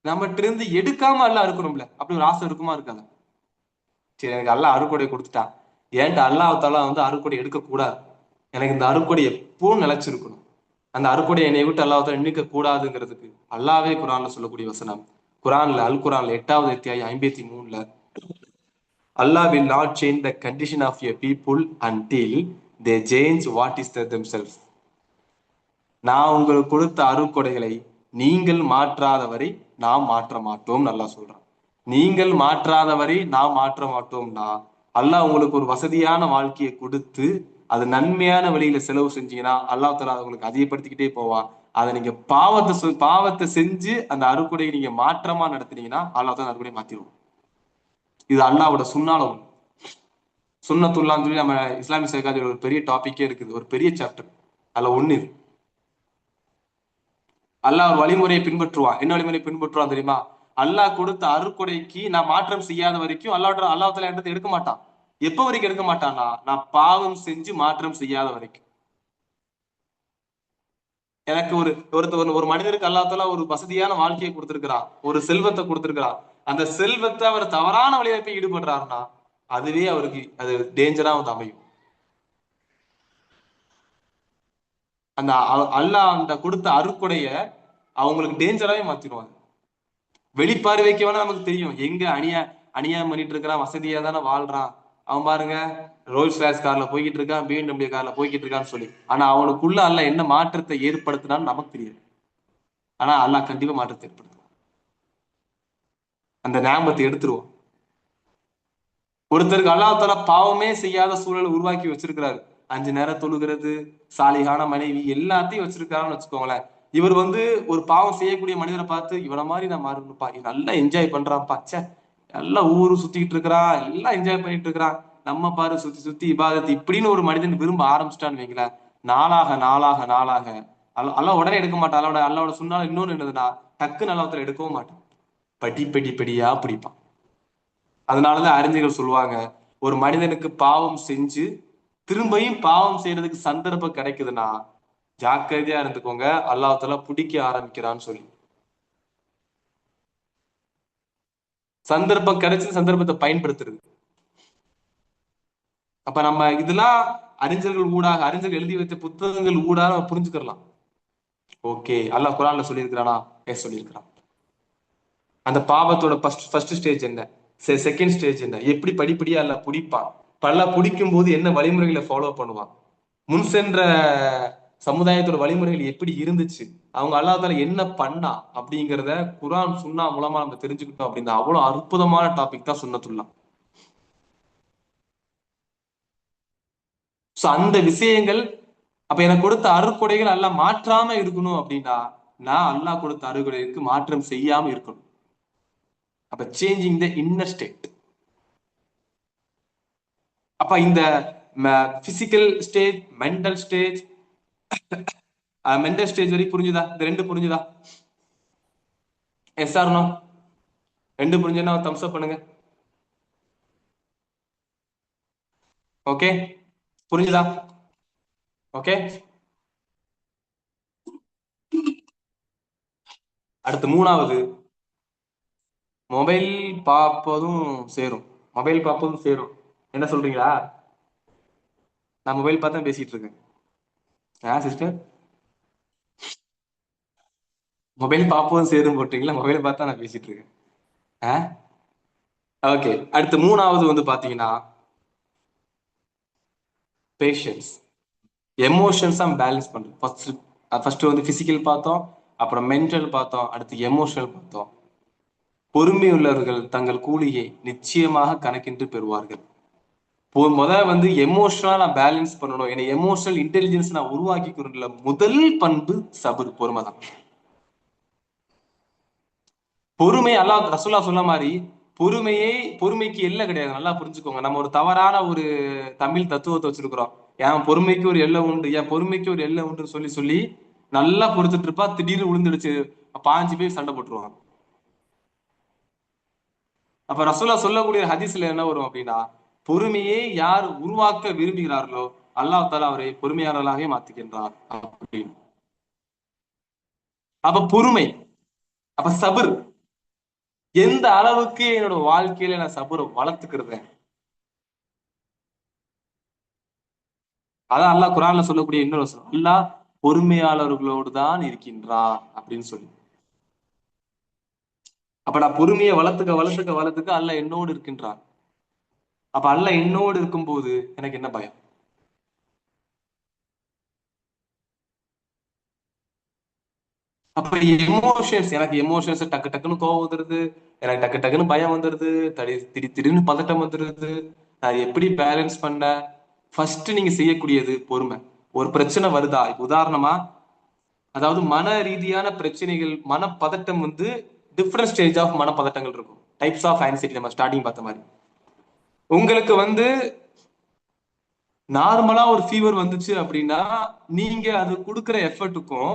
நம்மகிட்ட இருந்து எடுக்காம அல்லாஹ் இருக்கணும்ல, அப்படி ஒரு ஆசை இருக்குமா இருக்காது? சரி, எனக்கு அல்லாஹ் அருட்கொடை கொடுத்துட்டான், ஏன்ட்டு அல்லாஹ் தஆலா அருட்கொடை எடுக்க கூடாது, எனக்கு இந்த அருட்கொடை எப்பவும் நிலைச்சிருக்கணும், அந்த அருட்கொடை என்னை விட்டு அல்லாஹ் தஆலா நினைக்க கூடாதுங்கிறதுக்கு அல்லாஹ்வே குரான்ல சொல்லக்கூடிய வசனம். குரான்ல அல் குரான்ல 8வது அத்தியாயம் 53ல, Allah will not change the condition of a people until they change what is themselves. நான் உங்களுக்கு கொடுத்த அருட்கொடைகளை நீங்கள் மாற்றாதவரை நாம் மாற்ற மாட்டோம் நல்லா சொல்றான். நீங்கள் மாற்றாதவரை நாம் மாற்ற மாட்டோம்னா, அல்லாஹ் உங்களுக்கு ஒரு வசதியான வாழ்க்கையை கொடுத்து அது நன்மையான வழியில செலவு செஞ்சீங்கன்னா அல்லாஹ் தஆலா உங்களுக்கு அதிகப்படுத்திக்கிட்டே போவான். அதை நீங்க பாவத்தை செஞ்சு அந்த அருட்கொடையை நீங்க மாற்றமா நடத்துனீங்கன்னா அல்லாஹ் தான் அருட்கொடையை மாத்திடுவோம். இது அல்லாஹ்வோட சுன்னால சுன்னத்துல்லான்னு சொல்லி நம்ம இஸ்லாமிக் சைக்காலஜில ஒரு பெரிய டாபிக்கே இருக்குது, ஒரு பெரிய சாப்டர். அதுல ஒண்ணு இது. அல்லாஹ் ஒரு வழிமுறையை பின்பற்றுவான். என்ன வழிமுறை பின்பற்றுவான் தெரியுமா? அல்லாஹ் கொடுத்த அருட்கொடைக்கு நான் மாற்றம் செய்யாத வரைக்கும் அல்லாஹ் தஆலா என்கிட்ட எடுக்க மாட்டான். எப்ப வரைக்கும் எடுக்க மாட்டான்னா, நான் பாவம் செஞ்சு மாற்றம் செய்யாத வரைக்கும். எனக்கு ஒரு மனிதருக்கு அல்லாஹ் தஆலா ஒரு வசதியான வாழ்க்கையை கொடுத்திருக்கிறான், ஒரு செல்வத்தை கொடுத்திருக்கிறான். அந்த செல்வத்தை அவர் தவறான வழியில போய் ஈடுபடுறாருன்னா அதுவே அவருக்கு அது டேஞ்சரா அமையும். அந்த அல்லாஹ் அந்த கொடுத்த அருட்கொடைய அவங்களுக்கு டேஞ்சராவே மாத்திடுவாங்க. வெளிப்பார்வைக்கு வேணா நமக்கு தெரியும், எங்க அநியாயம் பண்ணிட்டு இருக்கிறான், வசதியா தானே வாழ்றான், அவன் பாருங்க ரோல்ஸ் ராய்ஸ் கார்ல போய்கிட்டு இருக்கான், BMW கார்ல போய்கிட்டு இருக்கான்னு சொல்லி. ஆனா அவனுக்குள்ள அல்லாஹ் என்ன மாற்றத்தை ஏற்படுத்தினான்னு நமக்கு தெரியாது. ஆனா அல்லாஹ் கண்டிப்பா மாற்றத்தை ஏற்படுத்துவான், அந்த ஞாபகத்தை எடுத்துருவோம். ஒருத்தருக்கு அல்லாஹ் தஆலா பாவமே செய்யாத சூழலை உருவாக்கி வச்சிருக்கிறாரு, 5 நேரம் தொழுகிறது, சாலிகான மனைவி, எல்லாத்தையும் வச்சிருக்காருன்னு வச்சுக்கோங்களேன். இவர் ஒரு பாவம் செய்யக்கூடிய மனிதரை பார்த்து இவனை மாதிரி நான் மாறணும்ப்பா, நல்லா என்ஜாய் பண்றான்ப்பா, ச்சே நல்லா ஊரு சுத்திக்கிட்டு இருக்கிறான், எல்லாம் என்ஜாய் பண்ணிட்டு இருக்கிறான், நம்ம பாரு சுத்தி சுத்தி இபாதத், இப்படின்னு ஒரு மனிதன் விரும்ப ஆரம்பிச்சிட்டான்னு வைங்களேன், நாளாக நாளாக நாளாக அல்லாஹ் உடனே எடுக்க மாட்டான். அல்லாவோட சொன்னாலும் இன்னொன்னு என்னதுன்னா, டக்குன்னு அல்லாஹ் எடுக்கவும் மாட்டான், படிப்படியா பிடிப்பான். அதனாலதான் அறிஞர்கள் சொல்லுவாங்க, ஒரு மனிதனுக்கு பாவம் செஞ்சு திரும்பியும் பாவம் செய்யறதுக்கு சந்தர்ப்பம் கிடைக்குதுன்னா ஜாக்கிரதையா இருந்துக்கோங்க, அல்லாஹ் தஆலா பிடிக்க ஆரம்பிக்கிறான்னு சொல்லி. சந்தர்ப்பம் கிடைச்சு சந்தர்ப்பத்தை பயன்படுத்துறது. அப்ப நம்ம இதெல்லாம் அறிஞர்கள் எழுதி வைத்த புத்தகங்கள் ஊடாக புரிஞ்சுக்கலாம். ஓகே, அல்லாஹ் குர்ஆன்ல சொல்லியிருக்கிறானா? எஸ் சொல்லியிருக்கிறான். அந்த பாவத்தோட ஃபர்ஸ்ட் ஸ்டேஜ் என்ன, செகண்ட் ஸ்டேஜ் என்ன, எப்படி படிப்படியா அல்லாஹ் பிடிப்பான், பல்ல பிடிக்கும் போது என்ன வழிமுறைகளை ஃபாலோ பண்ணுவான், முன் சென்ற சமுதாயத்தோட வழிமுறைகள் எப்படி இருந்துச்சு, அவங்க அல்லாஹ் தால என்ன பண்ணா அப்படிங்கிறத குர்ஆன் சுன்னா மூலமா நம்ம தெரிஞ்சுக்கிட்டோம் அப்படின்னா அவ்வளவு அற்புதமான டாபிக் தான் சுன்னத்துல்லா. சோ அந்த விஷயங்கள், அப்ப எனக்கு கொடுத்த அருட்கொடைகள் அல்லாஹ் மாற்றாம இருக்கணும் அப்படின்னா நான் அல்லாஹ் கொடுத்த அருட்கொடைக்கு மாற்றம் செய்யாம இருக்கணும். அப்ப சேஞ்சிங் த இன்னர் ஸ்டேட். அப்ப இந்த physical stage, mental stage, mental stage வரைக்கும் புரிஞ்சுதா? இந்த ரெண்டு புரிஞ்சுதா? Yes or no? ரெண்டு புரிஞ்சுன்னா தம்ஸ் அப் பண்ணுங்க. ஓகே, புரிஞ்சுதா? ஓகே, அடுத்து மூணாவது, மொபைல் பார்ப்பதும் சேரும். மொபைல் பார்ப்பதும் சேரும். என்ன சொல்றீங்களா? நான் மொபைல் பார்த்தா பேசிட்டு இருக்கேன். சிஸ்டர், மொபைல் பார்ப்பதும் சேரும் போட்டீங்களா? மொபைல் பார்த்தா நான் பேசிட்டு இருக்கேன். ஓகே, அடுத்து மூணாவது வந்து பாத்தீங்கன்னா பேஷன்ஸ். எமோஷன்ஸா பேலன்ஸ் பண்றது. ஃபர்ஸ்ட் வந்து பிசிக்கல் பார்த்தோம், அப்புறம் மென்டல் பார்த்தோம், அடுத்து எமோஷனல் பார்த்தோம். பொறுமை உள்ளவர்கள் தங்கள் கூலியை நிச்சயமாக கணக்கின்று பெறுவார்கள். வந்து எமோஷனலா நான் பேலன்ஸ் பண்ணணும், என்ன எமோஷனல் இன்டெலிஜென்ஸ் நான் உருவாக்கிக்கிறதுல முதல் பண்பு சபர், பொறுமை தான். பொறுமை அல்லாஹ் ரசூலுல்லாஹ் சொன்ன மாதிரி பொறுமைக்கு எல்லை கிடையாது. நல்லா புரிஞ்சுக்கோங்க. நம்ம ஒரு தவறான ஒரு தமிழ் தத்துவத்தை வச்சிருக்கிறோம். என் பொறுமைக்கு ஒரு எல்லை உண்டு, என் பொறுமைக்கு ஒரு எல்லை உண்டுன்னு சொல்லி சொல்லி நல்லா பொறுத்துட்டு இருப்பா, திடீர்னு விழுந்துடுச்சு, பாஞ்சு பேர் சண்டை போட்டுருவாங்க. அப்ப ரசூலுல்லாஹ் சொல்லக்கூடிய ஹதீஸ்ல என்ன வரும் அப்படின்னா, பொறுமையை யார் உருவாக்க விரும்புகிறார்களோ அல்லாஹ் தாலா அவரை பொறுமையாளர்களாகவே மாத்துகின்றார் அப்படின்னு. அப்ப பொறுமை, அப்ப சபர், எந்த அளவுக்கு என்னோட வாழ்க்கையில நான் சபரை வளர்த்துக்கிறேன். அதான் அல்லாஹ் குர்ஆன்ல சொல்லக்கூடிய இன்னொரு வசனம், அல்லாஹ் பொறுமையாளர்களோடு தான் இருக்கின்றார் அப்படின்னு சொல்லி. அப்ப நான் பொறுமையை வளர்த்துக்க அல்லாஹ் என்னோடு இருக்கின்றான். அப்ப அல்லாஹ் என்னோடு இருக்கும்போது எனக்கு என்ன பயம்? அப்ப எனக்கு எமோஷன்ஸ் டக்கு டக்குன்னு கோவம் வந்துருது, எனக்கு டக்கு டக்குன்னு பயம் வந்துருது, திடீர்னு பதட்டம் வந்துருது. நான் எப்படி பேலன்ஸ் பண்ண? ஃபர்ஸ்ட் நீங்க செய்யக்கூடியது பொறுமை. ஒரு பிரச்சனை வருதா, இப்ப உதாரணமா, அதாவது மன ரீதியான பிரச்சனைகள், மனப்பதட்டம் வந்து டிஃப்ரெண்ட் ஸ்டேஜ் ஆஃப் மனப்பதட்டங்கள் இருக்கும். டைப்ஸ் ஆஃப் ஆன்சைட்டி நம்ம ஸ்டார்டிங் பார்த்த மாதிரி. உங்களுக்கு வந்து நார்மலா ஒரு ஃபீவர் வந்துச்சு அப்படின்னா நீங்க அது கொடுக்குற எஃபர்ட்டுக்கும்,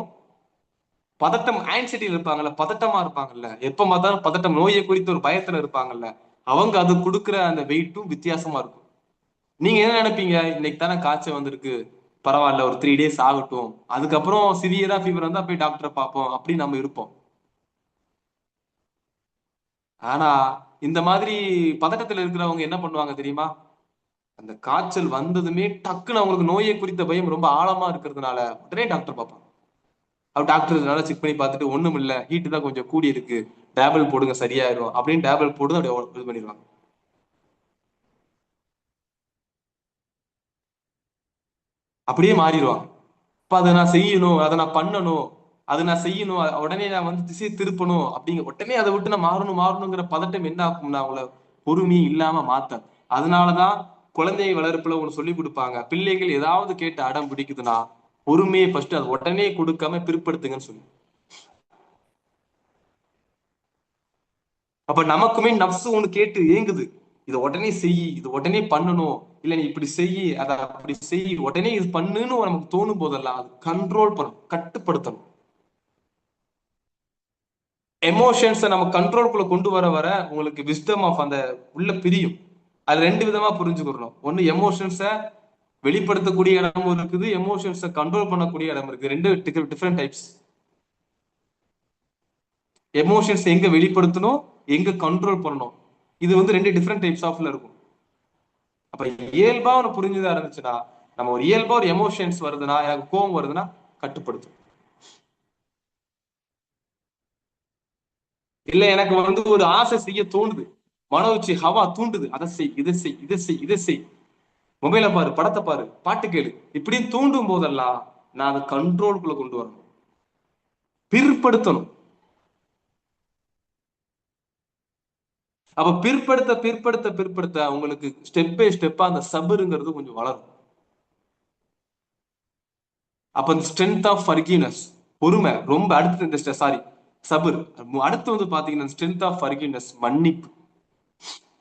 பதட்டம் ஆன்சைட்டியில் இருப்பாங்கல்ல, பதட்டமா இருப்பாங்கல்ல, எப்ப பார்த்தாலும் பதட்டம், நோயை குறித்து ஒரு பயத்துல இருப்பாங்கல்ல, அவங்க அது கொடுக்குற அந்த வெயிட்டும் வித்தியாசமா இருக்கும். நீங்க என்ன நினைப்பீங்க, இன்னைக்கு தானே காய்ச்சல் வந்திருக்கு, பரவாயில்ல ஒரு 3 days ஆகட்டும், அதுக்கப்புறம் சிவியரா ஃபீவர் வந்தா போய் டாக்டரை பார்ப்போம் அப்படின்னு நம்ம இருப்போம். ஆனா இந்த மாதிரி பதட்டத்துல இருக்கிறவங்க என்ன பண்ணுவாங்க தெரியுமா? அந்த காய்ச்சல் வந்ததுமே டக்குன்னு அவங்களுக்கு நோயை குறித்த பயம் ரொம்ப ஆழமா இருக்கிறதுனால உடனே டாக்டர் பார்ப்பாங்க. அவர் டாக்டர் நல்லா செக் பண்ணி பார்த்துட்டு, ஒண்ணும் இல்ல, ஹீட் தான் கொஞ்சம் கூடி இருக்கு, டேப்லெட் போடுங்க சரியாயிரும் அப்படின்னு டேப்லெட் போடுறது அப்படியே இது பண்ணிடுவாங்க. அப்படியே மாறிடுவாங்க. இப்ப அதை நான் செய்யணும், அதை நான் பண்ணணும், அதை நான் செய்யணும், உடனே நான் வந்து திசை திருப்பணும் அப்படிங்க, உடனே அதை விட்டு நான் மாறணுங்கிற பதட்டம் என்ன ஆகும்னா அவங்கள பொறுமை இல்லாம மாத்த. அதனாலதான் குழந்தை வளர்ப்புல ஒண்ணு சொல்லி கொடுப்பாங்க, பிள்ளைகள் ஏதாவது கேட்டு அடம் பிடிக்குதுன்னா பொறுமையை ஃபர்ஸ்ட் அது உடனே கொடுக்காம பிற்படுத்துங்கன்னு சொல்லி. அப்ப நமக்குமே நப்சு ஒண்ணு கேட்டு ஏங்குது, இதை உடனே செய், இது உடனே பண்ணணும், இல்ல நீ இப்படி செய், அதை அப்படி செய், உடனே இது பண்ணுன்னு நமக்கு தோணும் போதெல்லாம் அது கண்ட்ரோல் பண்ணணும், கட்டுப்படுத்தணும். எமோஷன்ஸை நம்ம கண்ட்ரோல்குள்ள கொண்டு வர உங்களுக்கு விஸ்டம் ஆஃப் அந்த உள்ள பிரியும். அது ரெண்டு விதமா புரிஞ்சுக்கணும். ஒண்ணு எமோஷன்ஸை வெளிப்படுத்தக்கூடிய இடமும் இருக்குது, எமோஷன்ஸை கண்ட்ரோல் பண்ணக்கூடிய இடம் இருக்கு. ரெண்டு டிஃப்ரெண்ட் டைப்ஸ். எமோஷன்ஸ் எங்க வெளிப்படுத்தணும், எங்க கண்ட்ரோல் பண்ணணும், இது வந்து ரெண்டு டிஃப்ரெண்ட் டைப்ஸ் ஆஃப்ல இருக்கும். அப்ப இயல்பா ஒன்று புரிஞ்சுதா இருந்துச்சுன்னா, நம்ம ஒரு இயல்பா ஒரு எமோஷன்ஸ் வருதுன்னா, எனக்கு கோவம் வருதுன்னா கட்டுப்படுத்தும். இல்ல எனக்கு வந்து ஒரு ஆசை செய்ய தோணுது, மனோ உச்சி ஹவா தூண்டுது, அதை செய், இதை செய், இதை செய், இதை செய், மொபைலை பாரு, படத்தை பாரு, பாட்டு கேளு, இப்படின்னு தூண்டும் போதெல்லாம் நான் அதை கண்ட்ரோலுக்குள்ள கொண்டு வரணும், பிற்படுத்தணும். அப்ப பிற்படுத்த பிற்படுத்த பிற்படுத்த உங்களுக்கு ஸ்டெப் பை ஸ்டெப்பா அந்த சபருங்கிறது கொஞ்சம் வளரும். அப்ப இந்த ஸ்ட்ரென்த் ஆஃப் ஃபர்கிவ்னஸ், பொறுமை ரொம்ப அடுத்து இந்த சாரி சபர். அடுத்து வந்து பாத்தீங்கன்னா ஸ்ட்ரென்த் ஆஃப் ஃபர்கிவ்னஸ், மன்னிப்பு.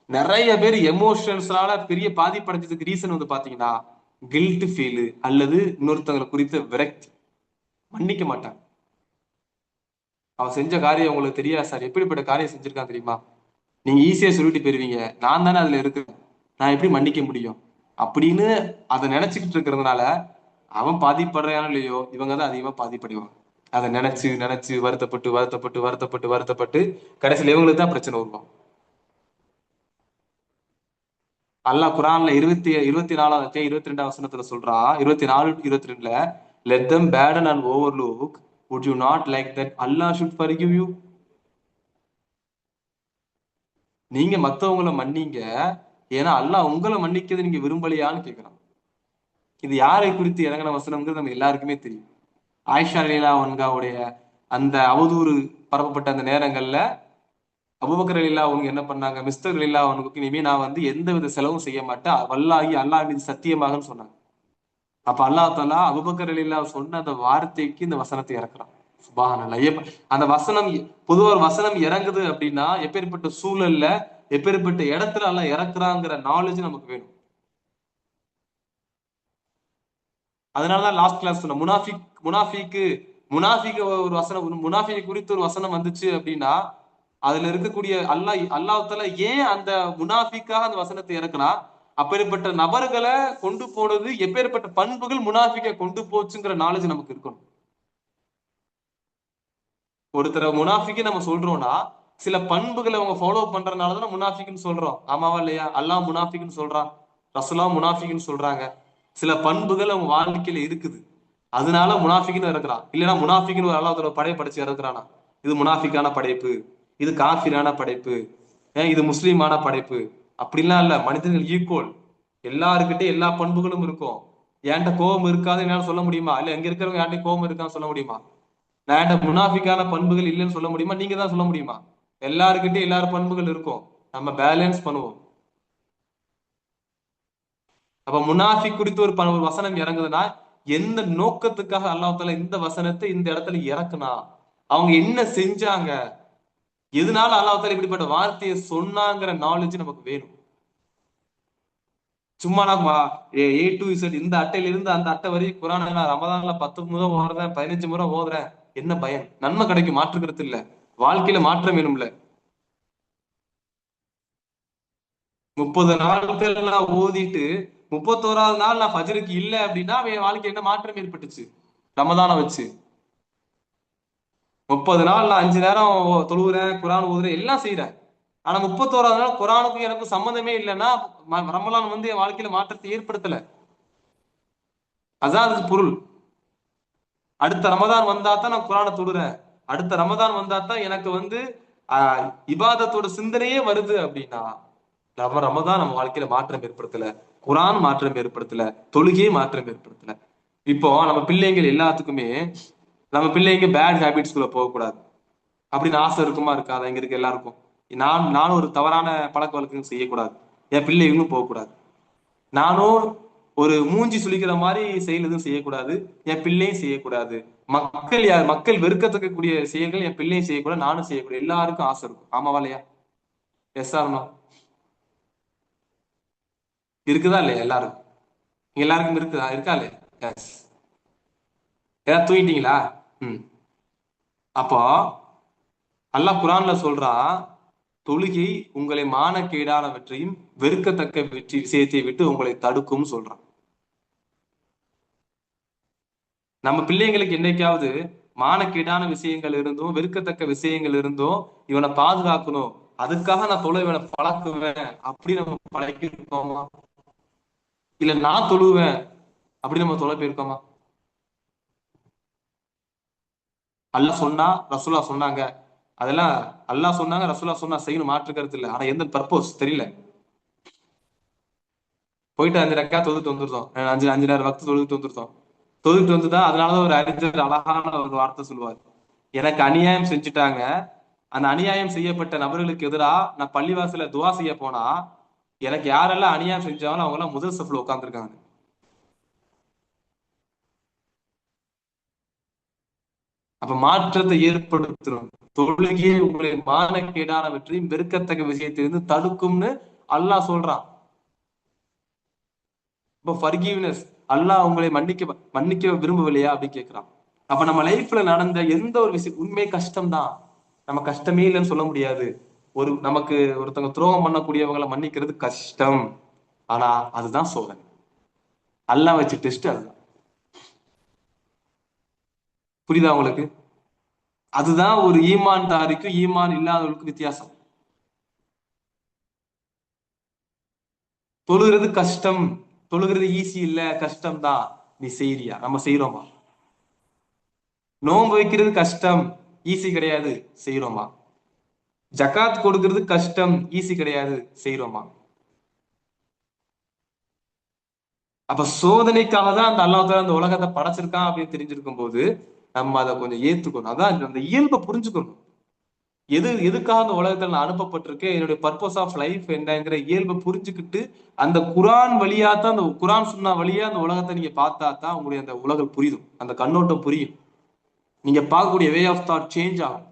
நிறைய பேர் எமோஷன்ஸ்னால பெரிய பாதிப்படைஞ்சதுக்கு ரீசன் வந்து பாத்தீங்கன்னா கில்ட் ஃபீல் அல்லது இன்னொருத்தவங்களை குறித்த விரக்தி. மன்னிக்க மாட்டாங்க. அவன் செஞ்ச காரியம் உங்களுக்கு தெரியாது சார், எப்படிப்பட்ட காரியம் செஞ்சிருக்கான் தெரியுமா, நீங்க ஈஸியா சொல்லிட்டு போயிருவீங்க, நான் தானே அதுல இருக்கிறேன், நான் எப்படி மன்னிக்க முடியும் அப்படின்னு அதை நினைச்சுக்கிட்டு இருக்கிறதுனால அவன் பாதிப்படுறானோ இல்லையோ, இவங்க தான் அதிகமா பாதிப்படைவாங்க. அதை நினைச்சு நினைச்சு வருத்தப்பட்டு வருத்தப்பட்டு வருத்தப்பட்டு வருத்தப்பட்டு கடைசியில் இவங்களுக்கு தான் பிரச்சனை வருவான். அல்லாஹ் குரான்ல 24 22 வசனத்துல சொல்றான், 24-22, let them burden and overlook, would you not like that Allah should forgive you? நீங்க மத்தவங்களை மன்னிங்க, ஏன்னா அல்லாஹ் உங்களை மன்னிக்கிறது நீங்க விரும்பலையான்னு கேட்கிறான். இது யாரை குறித்து இறங்கின வசனம்ங்கிறது நம்ம எல்லாருக்குமே தெரியும். ஆயிஷா ரலியல்லாஹு அன்ஹாவுடைய அந்த அவதூறு பரப்பப்பட்ட அந்த நேரங்கள்ல அபூபக்கர் ரலியல்லாஹு அன்ஹு என்ன பண்ணாங்க, மிஸ்டர் ரலியல்லாஹு அன்ஹுக்கு இனிமே நான் வந்து எந்த வித செலவும் செய்ய மாட்டேன், வல்லாஹி அல்லாஹ் மீது சத்தியமாகன்னு சொன்னாங்க. அப்ப அல்லாஹ் தஆலா அபூபக்கர் ரலியல்லாஹு சொன்ன அந்த வார்த்தைக்கு இந்த வசனத்தை இறக்குறான். சுப்ஹானல்லாஹ். அந்த வசனம், பொதுவா ஒரு வசனம் இறங்குது அப்படின்னா எப்பேற்பட்ட சூழல்ல எப்பேற்பட்ட இடத்துல அல்லாஹ் இறக்குறாங்கிற நாலேஜ் நமக்கு வேணும். அதனாலதான் லாஸ்ட் கிளாஸ் சொன்ன முனாஃபிக்கு ஒரு வசனம், முனாஃபிக் குறித்து ஒரு வசனம் வந்துச்சு அப்படின்னா அதுல இருக்கக்கூடிய அல்லாஹ் தஆலா ஏன் அந்த முனாஃபிக்காக அந்த வசனத்தை இறக்குனா, அப்பேற்பட்ட நபர்களை கொண்டு போனது எப்பேற்பட்ட பண்புகள் முனாஃபிக்கை கொண்டு போச்சுங்கிற நாலேஜ் நமக்கு இருக்கணும். ஒருத்தர முனாஃபிக்கு நம்ம சொல்றோம்னா சில பண்புகளை அவங்க ஃபாலோ பண்றதுனாலதான் முனாஃபிக்குன்னு சொல்றோம். ஆமாவா இல்லையா? அல்லாஹ் முனாஃபிக்குன்னு சொல்றான், ரசூலா முனாஃபிக்குன்னு சொல்றாங்க. சில பண்புகள் அவங்க வாழ்க்கையில இருக்குது, அதனால முனாஃபிக்குன்னு இருக்கிறான். இல்லைன்னா முனாஃபிக்குன்னு ஒரு அல்லாஹ் படையை படைச்சு இறக்குறானா, இது முனாஃபிக்கான படைப்பு, இது காஃபிரான படைப்பு, இது முஸ்லீமான படைப்பு, அப்படிலாம் இல்ல. மனிதர்கள் ஈக்குவல், எல்லாருக்கிட்டையும் எல்லா பண்புகளும் இருக்கும். என்கிட்ட கோபம் இருக்காது என்னால சொல்ல முடியுமா? இல்ல எங்க இருக்கிறவங்க யார்கிட்ட கோபம் இருக்கான்னு சொல்ல முடியுமா? நான் என்கிட்ட முனாஃபிக்கான பண்புகள் இல்லைன்னு சொல்ல முடியுமா? நீங்க தான் சொல்ல முடியுமா? எல்லாருக்கிட்டையும் எல்லாரும் பண்புகள் இருக்கும், நம்ம பேலன்ஸ் பண்ணுவோம். அப்ப முனாஃபிக் குறித்து ஒரு வசனம் இறங்குதுன்னா எந்த நோக்கத்துக்காக அல்லாஹ் தஆலா இந்த வசனத்தை இந்த இடத்துல இறக்குனா, அவங்க என்ன செஞ்சாங்க, எதனால அல்லாஹ் தஆலா இப்படிப்பட்ட வார்த்தையை சொன்னாங்கிற நாலேஜ் நமக்கு வேணும். சும்மா நான் A to Z இந்த அட்டையில இருந்து அந்த அட்டை வரை குரானை நான் ரமதான்ல 10 முறை ஓதுறேன், 15 முறை ஓதுறேன், என்ன பயன்? நன்மை கிடைக்கும், மாற்றுக்கிறது இல்ல, வாழ்க்கையில மாற்றம் வேணும்ல. 30 நாட்கள் நான் ஓதிட்டு 31வது நாள் நான் ஃபஜ்ருக்கு இல்ல அப்படின்னா அவன் வாழ்க்கை என்ன மாற்றம் ஏற்பட்டுச்சு? ரமதானை வச்சு 30 நாள் நான் 5 நேரம் தொழுகிறேன், குரான் ஓதுறேன், எல்லாம் செய்யறேன். ஆனா 31வது நாள் குரானுக்கும் எனக்கும் சம்மந்தமே இல்லைன்னா ரமலான் வந்து என் வாழ்க்கையில மாற்றத்தை ஏற்படுத்தல. அதான் அதுக்கு பொருள். அடுத்த ரமதான் வந்தா தான் நான் குரானை தொழுறேன், அடுத்த ரமதான் வந்தா தான் எனக்கு வந்து இபாதத்தோட சிந்தனையே வருது அப்படின்னா ரமதான் நம்ம வாழ்க்கையில மாற்றம் ஏற்படுத்தல, குரான் மாற்றம் ஏற்படுத்தல, தொழுகையே மாற்றம் ஏற்படுத்தல. இப்போ நம்ம பிள்ளைங்கள் எல்லாத்துக்குமே நம்ம பிள்ளைங்க பேட் ஹேபிட்ஸ்குள்ள போகக்கூடாது அப்படின்னு ஆசை இருக்குமா இருக்காதா? இங்க இருக்க எல்லாருக்கும். நானும் ஒரு தவறான பழக்க வழக்கம் செய்யக்கூடாது, என் பிள்ளைகளும் போகக்கூடாது. நானும் ஒரு மூஞ்சி சுளிக்கிற மாதிரி செயல் எதுவும் செய்யக்கூடாது, என் பிள்ளையும் செய்யக்கூடாது. மக்கள் வெறுக்கத்தக்கக்கூடிய செயல்கள் என் பிள்ளையும் செய்யக்கூடாது, நானும் செய்யக்கூடாது. எல்லாருக்கும் ஆசை இருக்கும். ஆமாவா இல்லையா? Yes or no? இருக்குதா இல்லையா? எல்லாருக்கும் இருக்குதா? இருக்கா இல்லையா? எஸ். ஏதாவது தூங்கிட்டீங்களா? அப்போ அல்லாஹ் குரான்ல சொல்றான், தொழுகை உங்களை மானக்கேடானவற்றையும் வெறுக்கத்தக்க விஷயத்தை விட்டு உங்களை தடுக்கும் சொல்றான். நம்ம பிள்ளைங்களுக்கு என்னைக்காவது மானக்கேடான விஷயங்கள் இருந்தும் வெறுக்கத்தக்க விஷயங்கள் இருந்தும் இவனை பாதுகாக்கணும், அதுக்காக நான் தொழ இவனை பழக்குவேன் அப்படி நம்ம பழக்கிருக்கோமா? இல்ல நான் தொழுவேன் அப்படி நம்ம தொலை போயிருக்கோமா? அல்லாஹ் சொன்னா, ரசூலா சொன்னாங்க, அதெல்லாம் அல்லாஹ் சொன்னாங்க, ரசூலா சொன்னா செய்யணும், மாற்று கருத்து இல்லை. ஆனா எந்த பர்பஸ் தெரியல. போயிட்டு 5 ரக்கா தொழுதுட்டு வந்துருந்தோம், 5 நேரம் வக்து தொழுதுட்டு வந்துருந்தோம். தொழுதுட்டு வந்துதான். அதனாலதான் ஒரு அறிஞர் அழகான ஒரு வார்த்தை சொல்லுவார், எனக்கு அநியாயம் செஞ்சுட்டாங்க, அந்த அநியாயம் செய்யப்பட்ட நபர்களுக்கு எதிராக நான் பள்ளிவாசல துவா செய்ய போனா எனக்கு யாரெல்லாம் அநியாயம் செஞ்சாலும் அவங்க எல்லாம் முதல் சஃப்ல உட்காந்துருக்காங்க. அப்ப மாற்றத்தை ஏற்படுத்தணும். தொழுகையே உங்களை மானக்கேடானவற்றையும் வெறுக்கத்தக்க விஷயத்திலிருந்து தடுக்கும்னு அல்லாஹ் சொல்றான். இப்ப ஃபர்கிவ்னஸ், அல்லாஹ் உங்களை மன்னிக்க விரும்பவில்லையா அப்படின்னு கேட்கிறான். அப்ப நம்ம லைஃப்ல நடந்த எந்த ஒரு விஷயம் உண்மை கஷ்டம்தான், நம்ம கஷ்டமே இல்லைன்னு சொல்ல முடியாது. நமக்கு ஒருத்தவங்க துரோகம் பண்ணக்கூடியவங்களை மன்னிக்கிறது கஷ்டம். ஆனா அதுதான் சோதனை, அல்லாஹ் வச்சு டெஸ்ட். அதுதான், புரியுதா உங்களுக்கு? அதுதான் ஒரு ஈமான் தாரிக்கும் ஈமான் இல்லாதவர்களுக்கு வித்தியாசம். தொழுகிறது கஷ்டம், தொழுகிறது ஈஸி இல்ல, கஷ்டம் தான். நீ செய்யறியா? நம்ம செய்யறோமா? நோன்பு வைக்கிறது கஷ்டம், ஈஸி கிடையாது, செய்யறோமா? ஜகாத் கொடுக்கிறது கஷ்டம், ஈஸி கிடையாது, செய்யறோமா? அப்ப சோதனைக்காக தான் அந்த அல்லாஹ் தஆலா அந்த உலகத்தை படைச்சிருக்கான் அப்படின்னு தெரிஞ்சிருக்கும் போது நம்ம அதை கொஞ்சம் ஏத்துக்கணும். அதான் அந்த இயல்பை புரிஞ்சுக்கணும். எதுக்காக அந்த உலகத்துல நான் அனுப்பப்பட்டிருக்கேன், என்னுடைய பர்பஸ் ஆஃப் லைஃப் என்னங்கிற இயல்பை புரிஞ்சுக்கிட்டு அந்த குரான் வழியா தான், அந்த குரான் சுன்னா வழியா அந்த உலகத்தை நீங்க பார்த்தா தான் உங்களுடைய அந்த உலகம் புரியும், அந்த கண்ணோட்டம் புரியும். நீங்க பார்க்கக்கூடிய வே ஆஃப் தாட் சேஞ்ச் ஆகும்.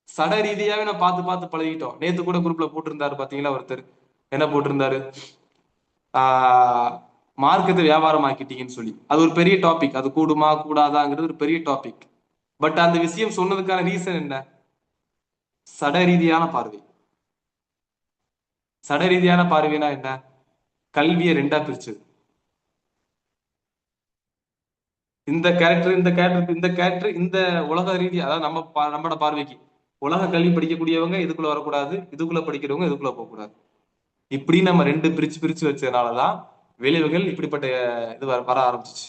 சட ரீதியாவே நான் பார்த்து பார்த்து பழகிட்டோம். நேத்து கூட குரூப்ல போட்டிருந்தாரு பாத்தீங்களா ஒருத்தர், என்ன போட்டிருந்தாரு, மார்க்கத்தை வியாபாரம் ஆக்கிட்டீங்கன்னு சொல்லி. அது ஒரு பெரிய டாபிக், அது கூடுமா கூடாதாங்கிறது ஒரு பெரிய டாபிக். பட் அந்த விஷயம் சொன்னதுக்கான ரீசன் என்ன? சட ரீதியான பார்வை. சட ரீதியான பார்வைனா என்ன? கல்வியை 2ஆ பிரிச்சு, இந்த கேரக்டர் இந்த கேரக்டர் இந்த கேரக்டர், இந்த உலக ரீதி, அதாவது நம்மளோட பார்வைக்கு உலக கல்வி படிக்கக்கூடியவங்க இதுக்குள்ள வரக்கூடாது, இதுக்குள்ள படிக்கிறவங்க இதுக்குள்ள போகக்கூடாது. இப்படி நம்ம 2 பிரிச்சு பிரிச்சு வச்சதுனாலதான் விளைவுகள் இப்படிப்பட்ட இது வர ஆரம்பிச்சிச்சு.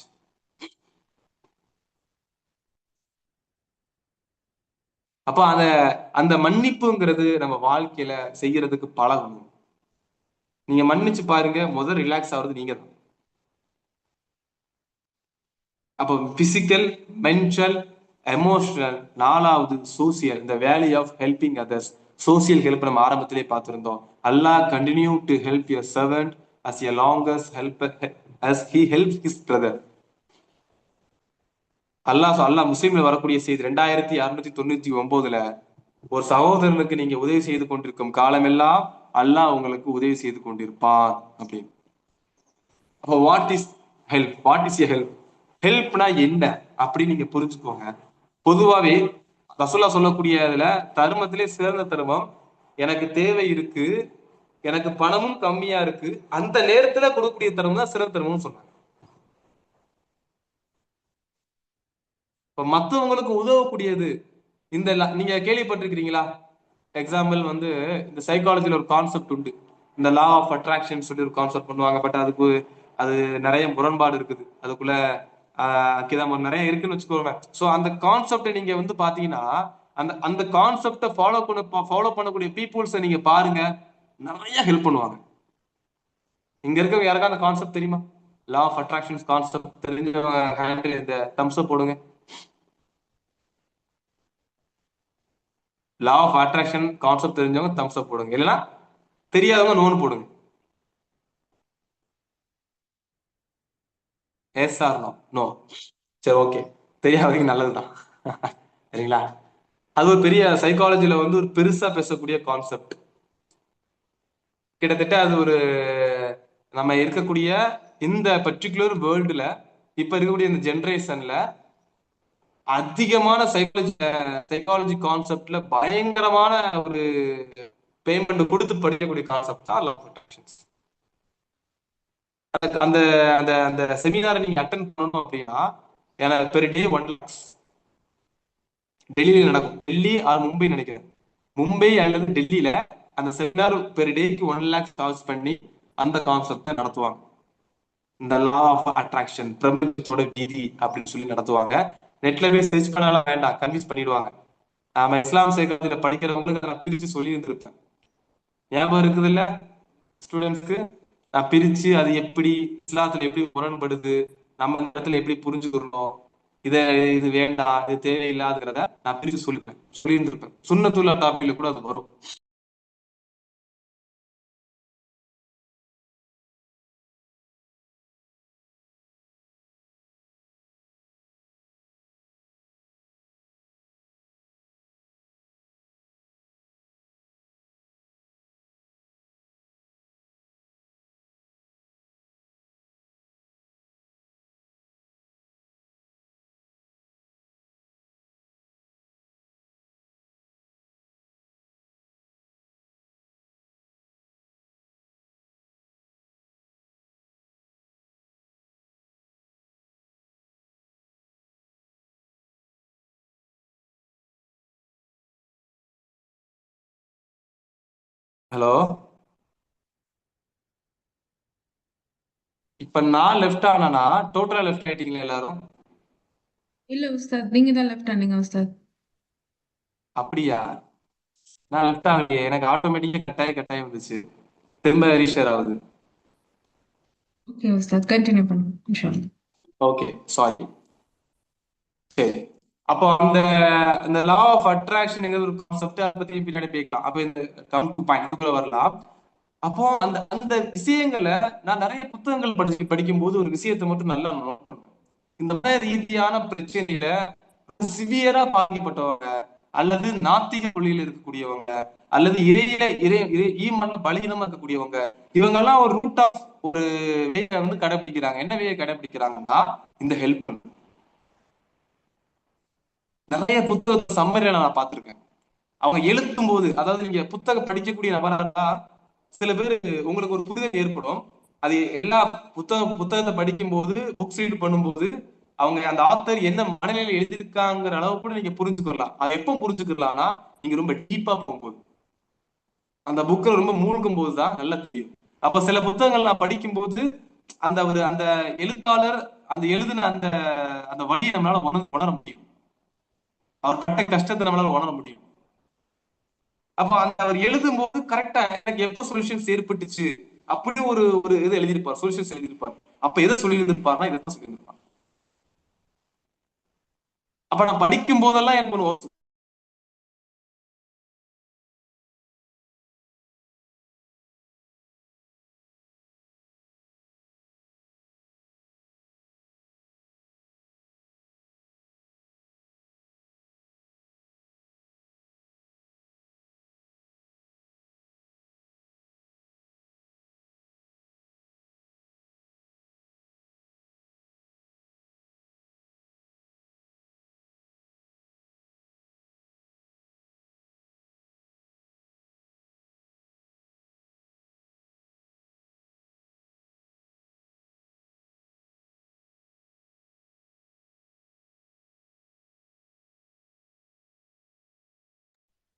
அப்ப அந்த மன்னிப்புங்கிறது நம்ம வாழ்க்கையில செய்யறதுக்கு பழகணும். நீங்க மன்னிச்சு பாருங்க, முதல் ரிலாக்ஸ் ஆகுறது நீங்க தான். அப்போ பிசிக்கல், மென்டல், எமோஷனல், 4வது சோசியல், இந்த value of helping others. Social help நம்ம ஆரம்பத்திலே பார்த்திருந்தோம். Allah continue to help your servant as long as he helps his brother. Allah முஸ்லீம்ல வரக்கூடிய செய்தி 2699ல, ஒரு சகோதரனுக்கு நீங்க உதவி செய்து கொண்டிருக்கும் காலமெல்லாம் அல்லாஹ் உங்களுக்கு உதவி செய்து கொண்டிருப்பான் அப்படின்னு. அப்போ what is help? What is a help? ஹெல்ப்னா என்ன அப்படின்னு நீங்க புரிஞ்சுக்கோங்க. பொதுவாவே ரசூலா சொல்லக்கூடியதுல தர்மத்திலே சிறந்த தர்மம், எனக்கு தேவை இருக்கு, எனக்கு பணமும் கம்மியா இருக்கு, அந்த நேரத்துல கொடுக்கக்கூடிய தர்மம் தான் சிறந்த தர்மம்னு சொன்னாங்க. இப்ப மத்தவங்களுக்கு உதவக்கூடியது, இந்த நீங்க கேள்விப்பட்டிருக்கிறீங்களா? எக்ஸாம்பிள் வந்து இந்த சைக்காலஜில ஒரு கான்செப்ட் உண்டு, இந்த லா ஆஃப் அட்ராக்ஷன் சொல்லி ஒரு கான்செப்ட் பண்ணுவாங்க. பட் அது நிறைய முரண்பாடு இருக்குது அதுக்குள்ள. நிறைய இருக்குன்னு வச்சுக்கோங்க. சோ அந்த கான்செப்டை நீங்க வந்து பாத்தீங்கன்னா, அந்த கான்செப்டை ஃபாலோ பண்ணக்கூடிய பீப்புள்ஸை நீங்க பாருங்க, நிறைய ஹெல்ப் பண்ணுவாங்க. இங்க இருக்க யாருக்கா அந்த கான்செப்ட் தெரியுமா? லா ஆஃப் அட்ராக்ஷன் கான்செப்ட் தெரிஞ்சவங்க ஹேண்டில் இந்த தம்ஸ் அப் போடுங்க. லா ஆஃப் அட்ராக்ஷன் கான்செப்ட் தெரிஞ்சவங்க தம்ஸ் அப் போடுங்க, இல்லைன்னா தெரியாதவங்க நோன்னு போடுங்க. Yes or no? நோ. சரி, ஓகே, தெரியாதவங்க நல்லதுதான். சரிங்களா? அது ஒரு பெரிய சைக்காலஜில வந்து ஒரு பெருசா பேசக்கூடிய கான்செப்ட். கிட்டத்தட்ட அது ஒரு நம்ம இருக்கக்கூடிய இந்த பர்டிகுலர் வேர்ல்டுல, இப்ப இருக்கக்கூடிய இந்த ஜெனரேஷன்ல அதிகமான சைக்காலஜி கான்செப்ட்ல பயங்கரமான ஒரு பேமெண்ட் கொடுத்து படிக்கக்கூடிய கான்செப்ட் தான் லா ஆஃப் அட்ராக்ஷன்ஸ். அந்த அந்த அந்த செமினாரை நீங்க அட்டென்ட் பண்ணணும் அப்படின்னா, எனக்கு பெர் டே 1 lakhs டெல்லியில நடக்கும். டெல்லி ஆர் மும்பை நினைக்கிறேன், மும்பை அல்லது டெல்லியில அந்த செமினார் பெர் டேக்கு 1 lakhs சார்ஜ் பண்ணி அந்த கான்செப்ட் நடத்துவாங்க. இந்த லா ஆஃப் அட்ராக்ஷன், பிரபஞ்சத்தோட விதி அப்படின்னு சொல்லி நடத்துவாங்க. நெட்ல போய் சர்ச் பண்ணாலும் வேண்டாம், கன்வின்ஸ் பண்ணிடுவாங்க. நாம இஸ்லாம் சேர்க்கறதுல படிக்கிறவங்களுக்கு நான் பிரிச்சு சொல்லி இருந்திருப்பேன். ஞாபகம் இருக்குது இல்ல ஸ்டூடெண்ட்ஸ்க்கு? நான் பிரிச்சு அது எப்படி இஸ்லாத்துல எப்படி முரண்படுது, நம்ம இந்த இடத்துல எப்படி புரிஞ்சுக்கிறோம், இத இது வேண்டாம் இது தேவையில்லாதங்கிறத நான் பிரிச்சு சொல்லி இருந்திருப்பேன். சுன்னத்துல்லா டாபிக்ல கூட அது வரும். ஹலோ, இப்ப நான் லெஃப்ட் ஆனா டோட்டலா லெஃப்ட் ஆயிட்டீங்களா எல்லாரும்? இல்ல உஸ்தாத், நீங்க தான் லெஃப்ட் ஆனீங்க உஸ்தாத். அப்படியா? நான் லெஃப்ட் ஆகலையே, எனக்கு ஆட்டோமேட்டிக்கா கட்டாயம் வந்துச்சு, திரும்ப ரீஷேர் ஆகுது. ஓகே உஸ்தாத், கண்டினியூ பண்ணுங்க இன்ஷா அல்லாஹ். Okay, sorry. சரி, அப்போ அந்த இந்த லா ஆஃப் அட்ராக்ஷன் ஒரு கான்செப்ட், அதை பத்தி பின்னாடி பேசலாம். அப்ப இந்த பாயிண்ட்குள்ள வரலாம். அப்போ அந்த அந்த விஷயங்களை நான் நிறைய புத்தகங்கள் படிக்கும்போது ஒரு விஷயத்தை மட்டும் நல்லா note பண்ணுவேன். இந்த மாதிரி ரீதியான பிரச்சனையில சிவியரா பாதிக்கப்பட்டவங்க, அல்லது நாத்திக கொள்கையில் இருக்கக்கூடியவங்க, அல்லது இறையில இறை இறை ஈமான்ல பலகீனமா இருக்கக்கூடியவங்க, இவங்க எல்லாம் ஒரு ரூட் ஆஃப் ஒரு வேயை வந்து கடைபிடிக்கிறாங்க. என்ன வேயை கடைபிடிக்கிறாங்கன்னா, இந்த ஹெல்ப். நிறைய புத்தக சம்மரியில நான் பார்த்திருக்கேன். அவங்க எழுத்தும் போது, அதாவது நீங்க புத்தகம் படிக்கக்கூடிய நபரா இருந்தா சில பேர் உங்களுக்கு ஒரு புரிதல் ஏற்படும். அது எல்லா புத்தகத்தை படிக்கும் போது, புக்ஸ் ரீட் பண்ணும்போது அவங்க அந்த ஆத்தர் என்ன மனநிலையில எழுதியிருக்காங்கிற அளவு கூட நீங்க புரிஞ்சுக்கலாம். அது எப்போ புரிஞ்சுக்கலாம்னா, நீங்க ரொம்ப டீப்பா போகும்போது, அந்த புக்கில் ரொம்ப மூழ்கும் போதுதான் நல்லா தெரியும். அப்ப சில புத்தகங்கள் நான் படிக்கும்போது அந்த ஒரு அந்த எழுத்தாளர் அந்த எழுதின அந்த அந்த வழியை நம்மளால உணர முடியும். அவர் பட்ட கஷ்டத்தை நம்மளால உணர முடியும். அப்ப அந்த அவர் எழுதும் போது கரெக்டா எனக்கு எப்ப சொல்யூஷன்ஸ் ஏற்பட்டுச்சு அப்படி ஒரு ஒரு இது எழுதியிருப்பார், சொல்யூஷன்ஸ் எழுதியிருப்பார். அப்ப எதை சொல்லி இருந்திருப்பார்னா இதைத்தான் சொல்லி இருந்திருப்பார். அப்ப நான் படிக்கும் போதெல்லாம் எனக்கு ஒண்ணு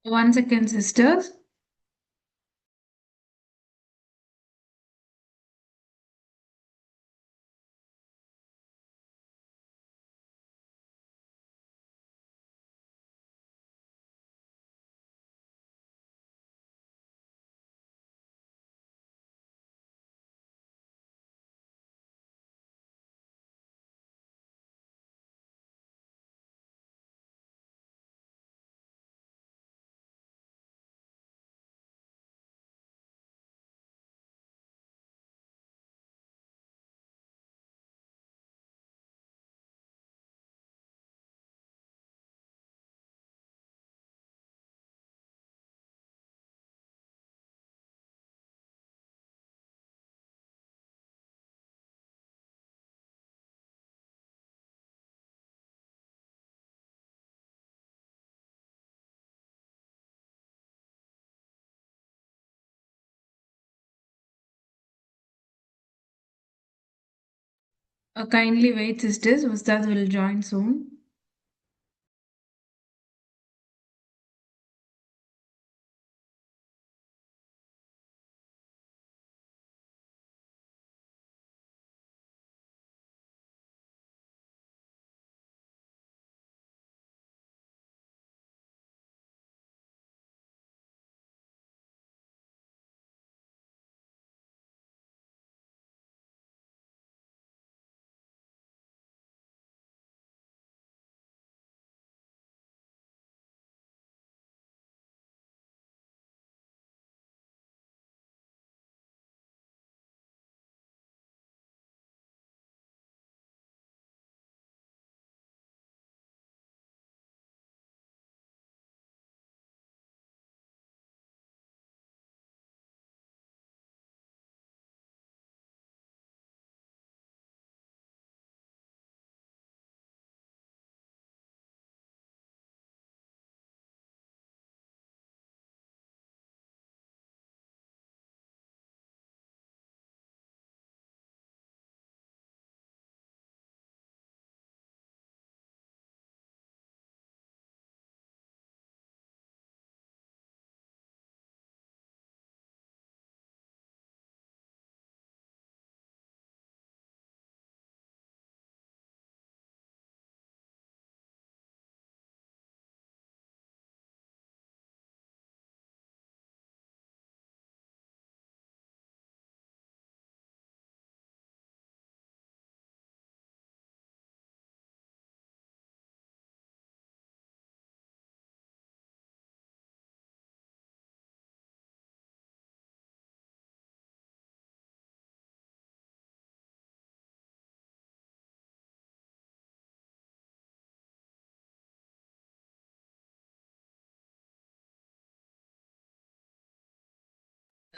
One second, sisters. Kindly wait, sisters. Ustad will join soon.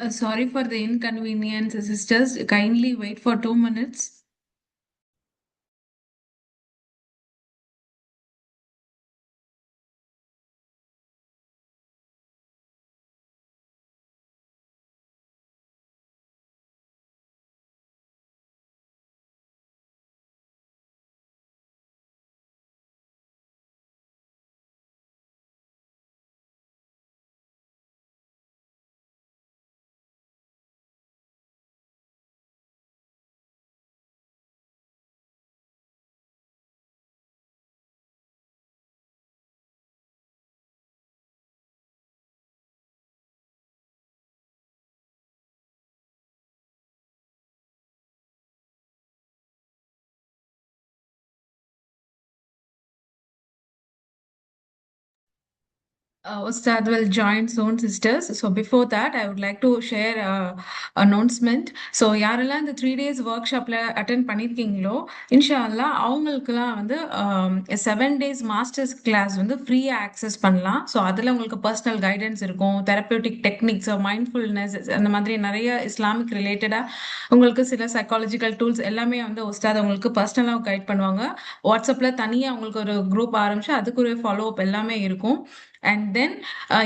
Sorry for the inconvenience, sisters. Kindly wait for 2 minutes. Ustad will join soon, sisters. So before that, I would like to share a announcement. So யாரெல்லாம் இந்த 3 days workshopல attend பண்ணிருக்கீங்களோ இன்ஷா அல்லாஹ் அவங்களுக்குலாம் வந்து 7 days masters class வந்து ஃப்ரீயா access பண்ணலாம். So அதில் உங்களுக்கு பர்சனல் கைடன்ஸ் இருக்கும், தெரப்பியூட்டிக் டெக்னிக்ஸ், மைண்ட்ஃபுல்னஸ், அந்த மாதிரி நிறைய இஸ்லாமிக் ரிலேட்டடாக உங்களுக்கு சில சைக்காலஜிக்கல் டூல்ஸ் எல்லாமே வந்து உஸ்தாத் உங்களுக்கு பர்சனலாக கைட் பண்ணுவாங்க. வாட்ஸ்அப்பில் தனியாக உங்களுக்கு ஒரு குரூப் ஆரம்பிச்சு அதுக்கு ஒரு ஃபாலோ அப் எல்லாமே இருக்கும். அண்ட் தென்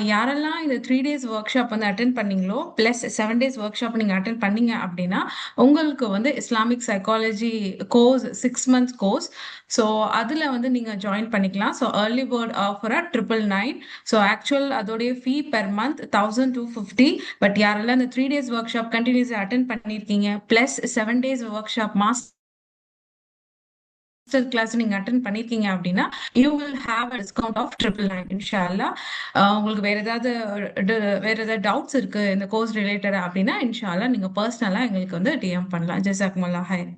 யாரெல்லாம் இந்த 3 days ஒர்க் ஷாப் வந்து அட்டென்ட் பண்ணீங்களோ ப்ளஸ் 7 days ஒர்க் ஷாப் நீங்கள் அட்டென்ட் பண்ணீங்க அப்படின்னா உங்களுக்கு வந்து Islamic psychology course 6 months course, so அதில் வந்து நீங்கள் ஜாயின் பண்ணிக்கலாம். ஸோ ஏர்லி பேர்ட் ஆஃபராக 999. ஸோ ஆக்சுவல் அதோடைய ஃபீ பெர் மந்த் 1250. பட் யாரெல்லாம் இந்த 3 days ஒர்க் ஷாப் கண்டினியூஸாக அட்டென்ட் பண்ணியிருக்கீங்க plus 7 days workshop master class நீங்க அட்டென்ட் பண்ணிருக்கீங்க அப்படின்னா you will have a discount of 999 இன்ஷா அல்லாஹ். உங்களுக்கு வேற ஏதாவது டவுட்ஸ் இருக்கு இந்த கோர்ஸ் ரிலேட்டட் அப்படின்னா இன்ஷா அல்லாஹ் நீங்க பர்சனலா எங்களுக்கு வந்து டிஎம் பண்ணலாம். ஜஸாக்குமுல்லாஹ் ஹைர்.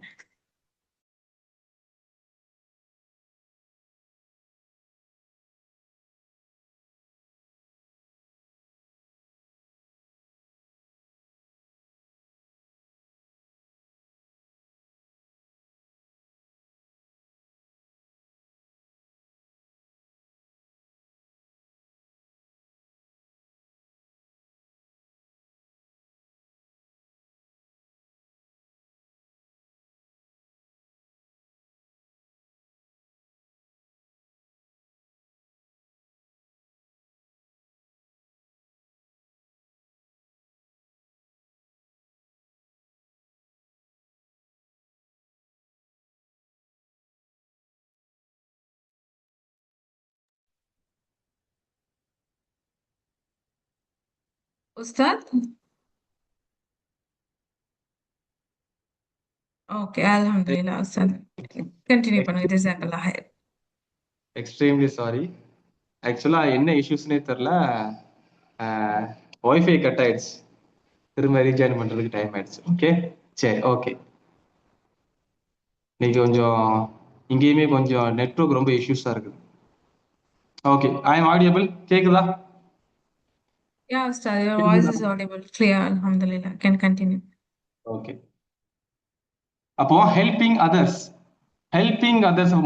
உஸ்தாத் ஓகே, அல்ஹம்துலில்லாஹ் உஸ்தாத் கண்டினியூ பண்ணுங்க. ஜஸாக்கல்லாஹ் ஹைர். Extremely sorry. ஆக்சுவலா என்ன இஷ்யூஸ்னே தெரில, ஒய்ஃபை கட் ஆயிடுச்சு, திரும்ப ரீஜாயின் பண்றதுக்கு டைம் ஆயிடுச்சு. ஓகே சரி, ஓகே. இன்னைக்கு கொஞ்சம் இங்கேயுமே கொஞ்சம் நெட்வொர்க் ரொம்ப இஷ்யூஸா இருக்குது. ஓகே, ஐ எம் ஆடியபிள், கேக்குதா? யா உஸ்தாத், your voice is audible clear, alhamdulillah, can continue. Okay. அப்போ ஹெல்பிங் அதர்ஸ்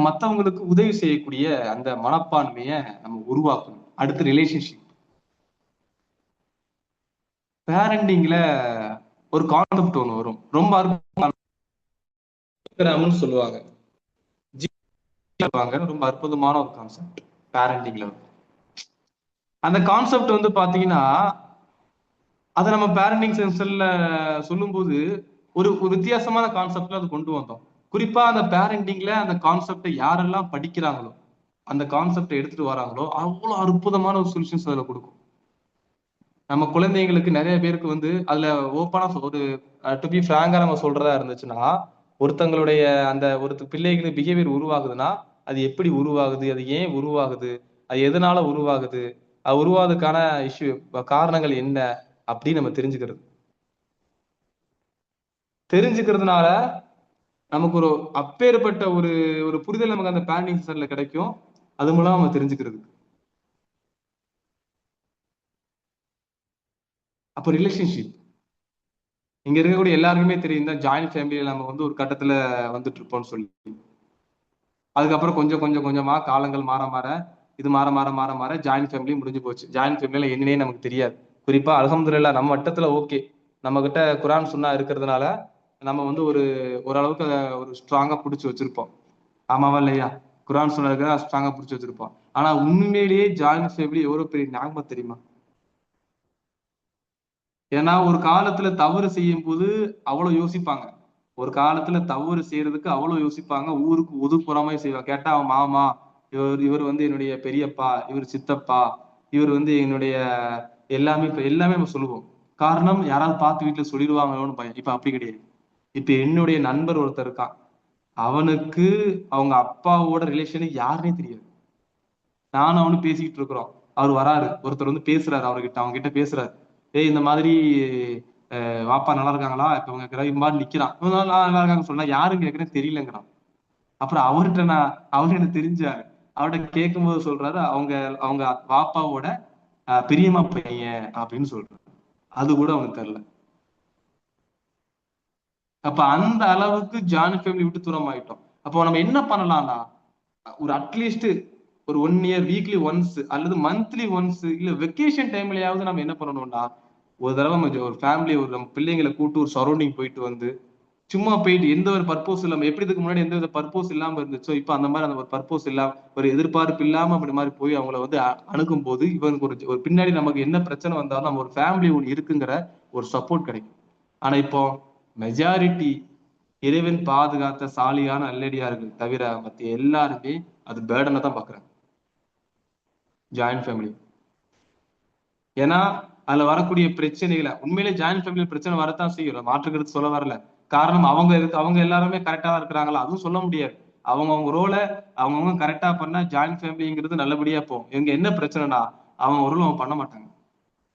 மற்றவங்களுக்கு உதவி செய்யக்கூடிய அந்த மனப்பான்மையை நம்ம உருவாக்கணும். அடுத்து ரிலேஷன்ஷிப். பேரண்டிங்ல ஒரு கான்செப்ட் ஒன்று வரும், ரொம்ப அற்புதம்னு சொல்லுவாங்க, ரொம்ப அற்புதமான ஒரு கான்செப்ட் பேரண்டிங்ல. அந்த கான்செப்ட் வந்து பாத்தீங்கன்னா அதை நம்ம பேரண்டிங் சென்சர்ல சொல்லும்போது ஒரு வித்தியாசமான கான்செப்ட்ல அது கொண்டு வந்தோம். குறிப்பா அந்த பேரண்டிங்ல அந்த கான்செப்டை யாரெல்லாம் படிக்கிறாங்களோ, அந்த கான்செப்டை எடுத்துட்டு வராங்களோ, அவ்வளவு அற்புதமான ஒரு சொல்யூஷன்ஸ் அதுல கொடுக்கும். நம்ம குழந்தைங்களுக்கு நிறைய பேருக்கு வந்து அதுல ஓப்பனா ஒரு டு பி ஃப்ராங்கா நம்ம சொல்றதா இருந்துச்சுன்னா, ஒருத்தங்களுடைய அந்த பிள்ளைகளுக்கு பிஹேவியர் உருவாகுதுன்னா அது எப்படி உருவாகுது, அது ஏன் உருவாகுது, அது எதனால உருவாகுது, அது உருவாதுக்கான காரணங்கள் என்ன அப்படின்னு நம்ம தெரிஞ்சுக்கிறதுனால நமக்கு ஒரு அப்பேற்பட்ட ஒரு புரிதல் நமக்கு அந்த பேரண்டிங் சென்டர்ல கிடைக்கும். அது மூலம் நம்ம தெரிஞ்சுக்கிறது. அப்போ ரிலேஷன்ஷிப் இங்க இருக்கக்கூடிய எல்லாருக்குமே தெரியும் தான், ஜாயிண்ட் ஃபேமிலியில நம்ம வந்து ஒரு கட்டத்துல வந்துட்டு இருப்போம்னு சொல்லி. அதுக்கப்புறம் கொஞ்சமா காலங்கள் இது மாற ஜாயிண்ட் ஃபேமிலி முடிஞ்சு போச்சு. ஜாயிண்ட் ஃபேமிலியில என்னன்னே நமக்கு தெரியாது. குறிப்பா அல்ஹம்துலில்லாஹ் நம்ம வட்டத்துல ஓகே, நம்ம கிட்ட குரான் சுன்னா இருக்கிறதுனால நம்ம வந்து ஓரளவுக்கு ஒரு ஸ்ட்ராங்கா பிடிச்சி வச்சிருப்போம். ஆமாவா இல்லையா? குரான் சுன்னா இருக்கிறத ஸ்ட்ராங்கா பிடிச்சி வச்சிருப்போம். ஆனா உண்மையிலேயே ஜாயின்ட் ஃபேமிலி எவ்வளவு பெரிய ஞாபகம் தெரியுமா? ஏன்னா ஒரு காலத்துல தவறு செய்யும் போது அவ்வளவு யோசிப்பாங்க. ஒரு காலத்துல தவறு செய்யறதுக்கு அவ்வளவு யோசிப்பாங்க. ஊருக்கு ஒதுக்குறாம செய்வாங்க. கேட்டா அவன் மாமா, இவர் வந்து என்னுடைய பெரியப்பா, இவர் சித்தப்பா, இவர் வந்து என்னுடைய எல்லாமே, இப்ப எல்லாமே நம்ம சொல்லுவோம். காரணம் யாராவது பார்த்து வீட்டுல சொல்லிடுவாங்களோன்னு பயம். இப்ப அப்படி கிடையாது. இப்ப என்னுடைய நண்பர் ஒருத்தர் இருக்கான். அவனுக்கு அவங்க அப்பாவோட ரிலேஷன் யாருன்னே தெரியாது. நானும் அவனும் பேசிக்கிட்டு இருக்கிறோம். அவர் வராரு, ஒருத்தர் வந்து பேசுறாரு, அவர்கிட்ட அவங்க கிட்ட பேசுறாரு. ஏய் இந்த மாதிரி வாப்பா நல்லா இருக்காங்களா? இப்ப இவங்க மாதிரி நிக்கிறான். இவங்க நல்லா இருக்காங்க சொன்னா யாரும் கேட்கறேன்னு தெரியலங்கிறான். அப்புறம் அவர் எனக்கு தெரிஞ்சாரு. அவர்கிட்ட கேட்கும் போது சொல்றாரு, அவங்க அவங்க வாப்பாவோட பெரியம்மா பையன் அப்படின்னு சொல்றாரு. அது கூட அவனுக்கு தெரியல. அப்ப அந்த அளவுக்கு ஜாயிண்ட் ஃபேமிலி விட்டு தூரம் ஆயிட்டோம். அப்போ நம்ம என்ன பண்ணலாம்னா, ஒரு அட்லீஸ்ட் ஒரு 1 இயர் வீக்லி ஒன்ஸ் அல்லது மந்த்லி ஒன்ஸ் இல்ல வெக்கேஷன் டைம்லயாவது நம்ம என்ன பண்ணணும்னா, ஒரு தடவை நம்ம ஒரு ஃபேமிலி நம்ம பிள்ளைங்களை கூட்டு ஒரு சரௌண்டிங் போயிட்டு வந்து சும்மா போயிட்டு எந்த ஒரு பர்போஸ் இல்லாம எப்படி இதுக்கு முன்னாடி எந்த வித பர்போஸ் இல்லாம இருந்துச்சோ இப்ப அந்த மாதிரி அந்த ஒரு பர்போஸ் இல்லாம ஒரு எதிர்பார்ப்பு இல்லாம அப்படி மாதிரி போய் அவங்கள வந்து அணுகும் போது இவனுக்கு ஒரு பின்னாடி நமக்கு என்ன பிரச்சனை வந்தாலும் நம்ம ஒரு ஃபேமிலி ஒன்று இருக்குங்கிற ஒரு சப்போர்ட் கிடைக்கும். ஆனா இப்போ மெஜாரிட்டி இறைவன் பாதுகாத்த சாலியான நல்லடியார்கள் தவிர மத்த எல்லாருமே அது பேர்டனை தான் பாக்குறாங்க ஜாயிண்ட் ஃபேமிலி. ஏன்னா அதுல வரக்கூடிய பிரச்சனைகளை உண்மையிலே ஜாயிண்ட் ஃபேமிலி பிரச்சனை வரத்தான் செய்யும், மாற்றுக்கிறது சொல்ல வரல. காரணம் அவங்க எல்லாருமே கரெக்டா தான் இருக்கிறாங்களா அதுவும் சொல்ல முடியாது. அவங்க ரோல அவங்கவுங்க கரெக்டா பண்ணா ஜாயிண்ட் ஃபேமிலிங்கிறது நல்லபடியா போகும். இவங்க என்ன பிரச்சனைனா அவங்க ஒரு ரோல் பண்ண மாட்டாங்க.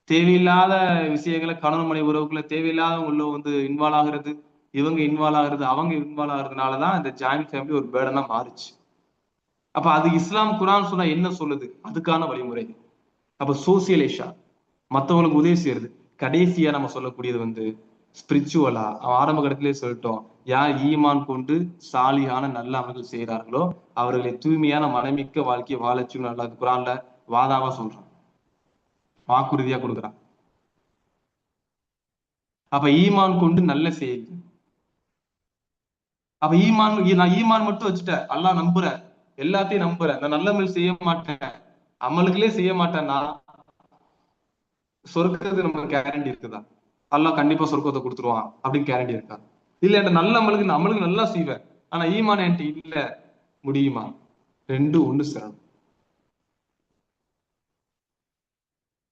தேவையில்லாத விஷயங்களை கணவன் மனைவி உறவுக்குள்ள தேவையில்லாத உள்ள வந்து இன்வால்வ் ஆகுறது, இவங்க இன்வால்வ் ஆகுறது, அவங்க இன்வால்வ் ஆகுறதுனாலதான் இந்த ஜாயிண்ட் ஃபேமிலி ஒரு பேர்டனா மாறுச்சு. அப்ப அது இஸ்லாம் குரான் சொன்னா என்ன சொல்லுது? அதுக்கான வழிமுறை. அப்ப சோசியலைஷா மத்தவங்களுக்கு உதவி செய்யறது. கடைசியா நம்ம சொல்லக்கூடியது வந்து ஸ்பிரிச்சுவலா ஆரம்ப கட்டத்திலே சொல்லிட்டோம். யார் ஈமான் கொண்டு சாலியான நல்ல அமல்கள் செய்யறார்களோ அவர்களை தூய்மையான மனமிக்க வாழ்க்கையை வாழச்சு நல்லா குரான்ல வாதாவா சொல்றான், வாக்குறுதியா கொடுக்குறான். அப்ப ஈமான் கொண்டு நல்ல செயல். அப்ப நான் ஈமான் மட்டும் வச்சுட்டேன், அல்லாஹ் நம்புறேன், எல்லாத்தையும் நம்புறேன், நான் நல்ல அமல் செய்ய மாட்டேன், அமலுக்குள்ளே செய்ய மாட்டேன்னா சொர்க்கத்துக்கு நம்ம கேரண்டி இருக்குதா? அல்லாஹ் கண்டிப்பா சொர்க்கத்தை கொடுத்துருவான் அப்படின்னு கேரண்டி இருக்கா? இல்ல இந்த நல்ல அமலுக்கு நல்லா செய்வேன், ஆனா ஈமான் என்கிட்ட இல்ல, முடியுமா? ரெண்டு ஒண்ணு சேரணும்,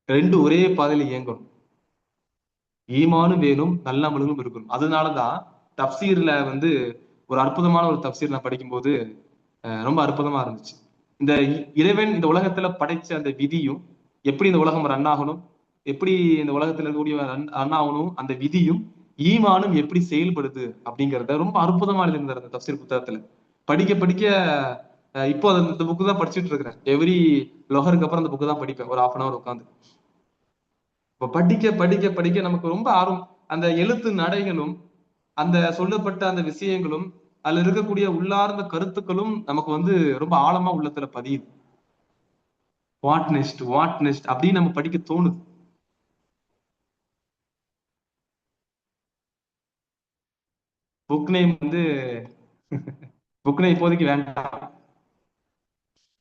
ரெண்டு ஒரே பாதையில இயங்கணும். ஈமானும் வேணும், நல்ல அமலும் இருக்கணும். அதனாலதான் தப்சீர்ல வந்து ஒரு அற்புதமான ஒரு தப்சீர் நான் படிக்கும்போது ரொம்ப அற்புதமா இருந்துச்சு. இந்த இறைவன் இந்த உலகத்துல படைச்ச அந்த விதியும் எப்படி இந்த உலகம் ரன் ஆகணும், எப்படி இந்த உலகத்துல இருக்கக்கூடிய ரன் ஆகணும், அந்த விதியும் ஈமானும் எப்படி செயல்படுது அப்படிங்கிறத ரொம்ப அற்புதமா எழுதியிருந்தார் அந்த தப்சீர் புத்தகத்துல. படிக்க படிக்க இப்போ அந்த புக்கு தான் படிச்சுட்டு இருக்கிறேன். எவ்ரி லொஹருக்கு அப்புறம் அந்த புக்கு தான் படிப்பேன் ஒரு 1/2 hour உட்காந்து. இப்ப படிக்க படிக்க படிக்க நமக்கு ரொம்ப ஆர்வம். அந்த எழுத்து நடைகளும் அந்த சொல்லப்பட்ட அந்த விஷயங்களும் அதுல இருக்கக்கூடிய உள்ளார்ந்த கருத்துக்களும் நமக்கு வந்து ரொம்ப ஆழமா உள்ளத்துல பதியுது. வாட் நெக்ஸ்ட் அப்படின்னு நம்ம படிக்க தோணுது. புக் நேம் வந்து புக் நேம் இப்போதைக்கு வேண்டாம்,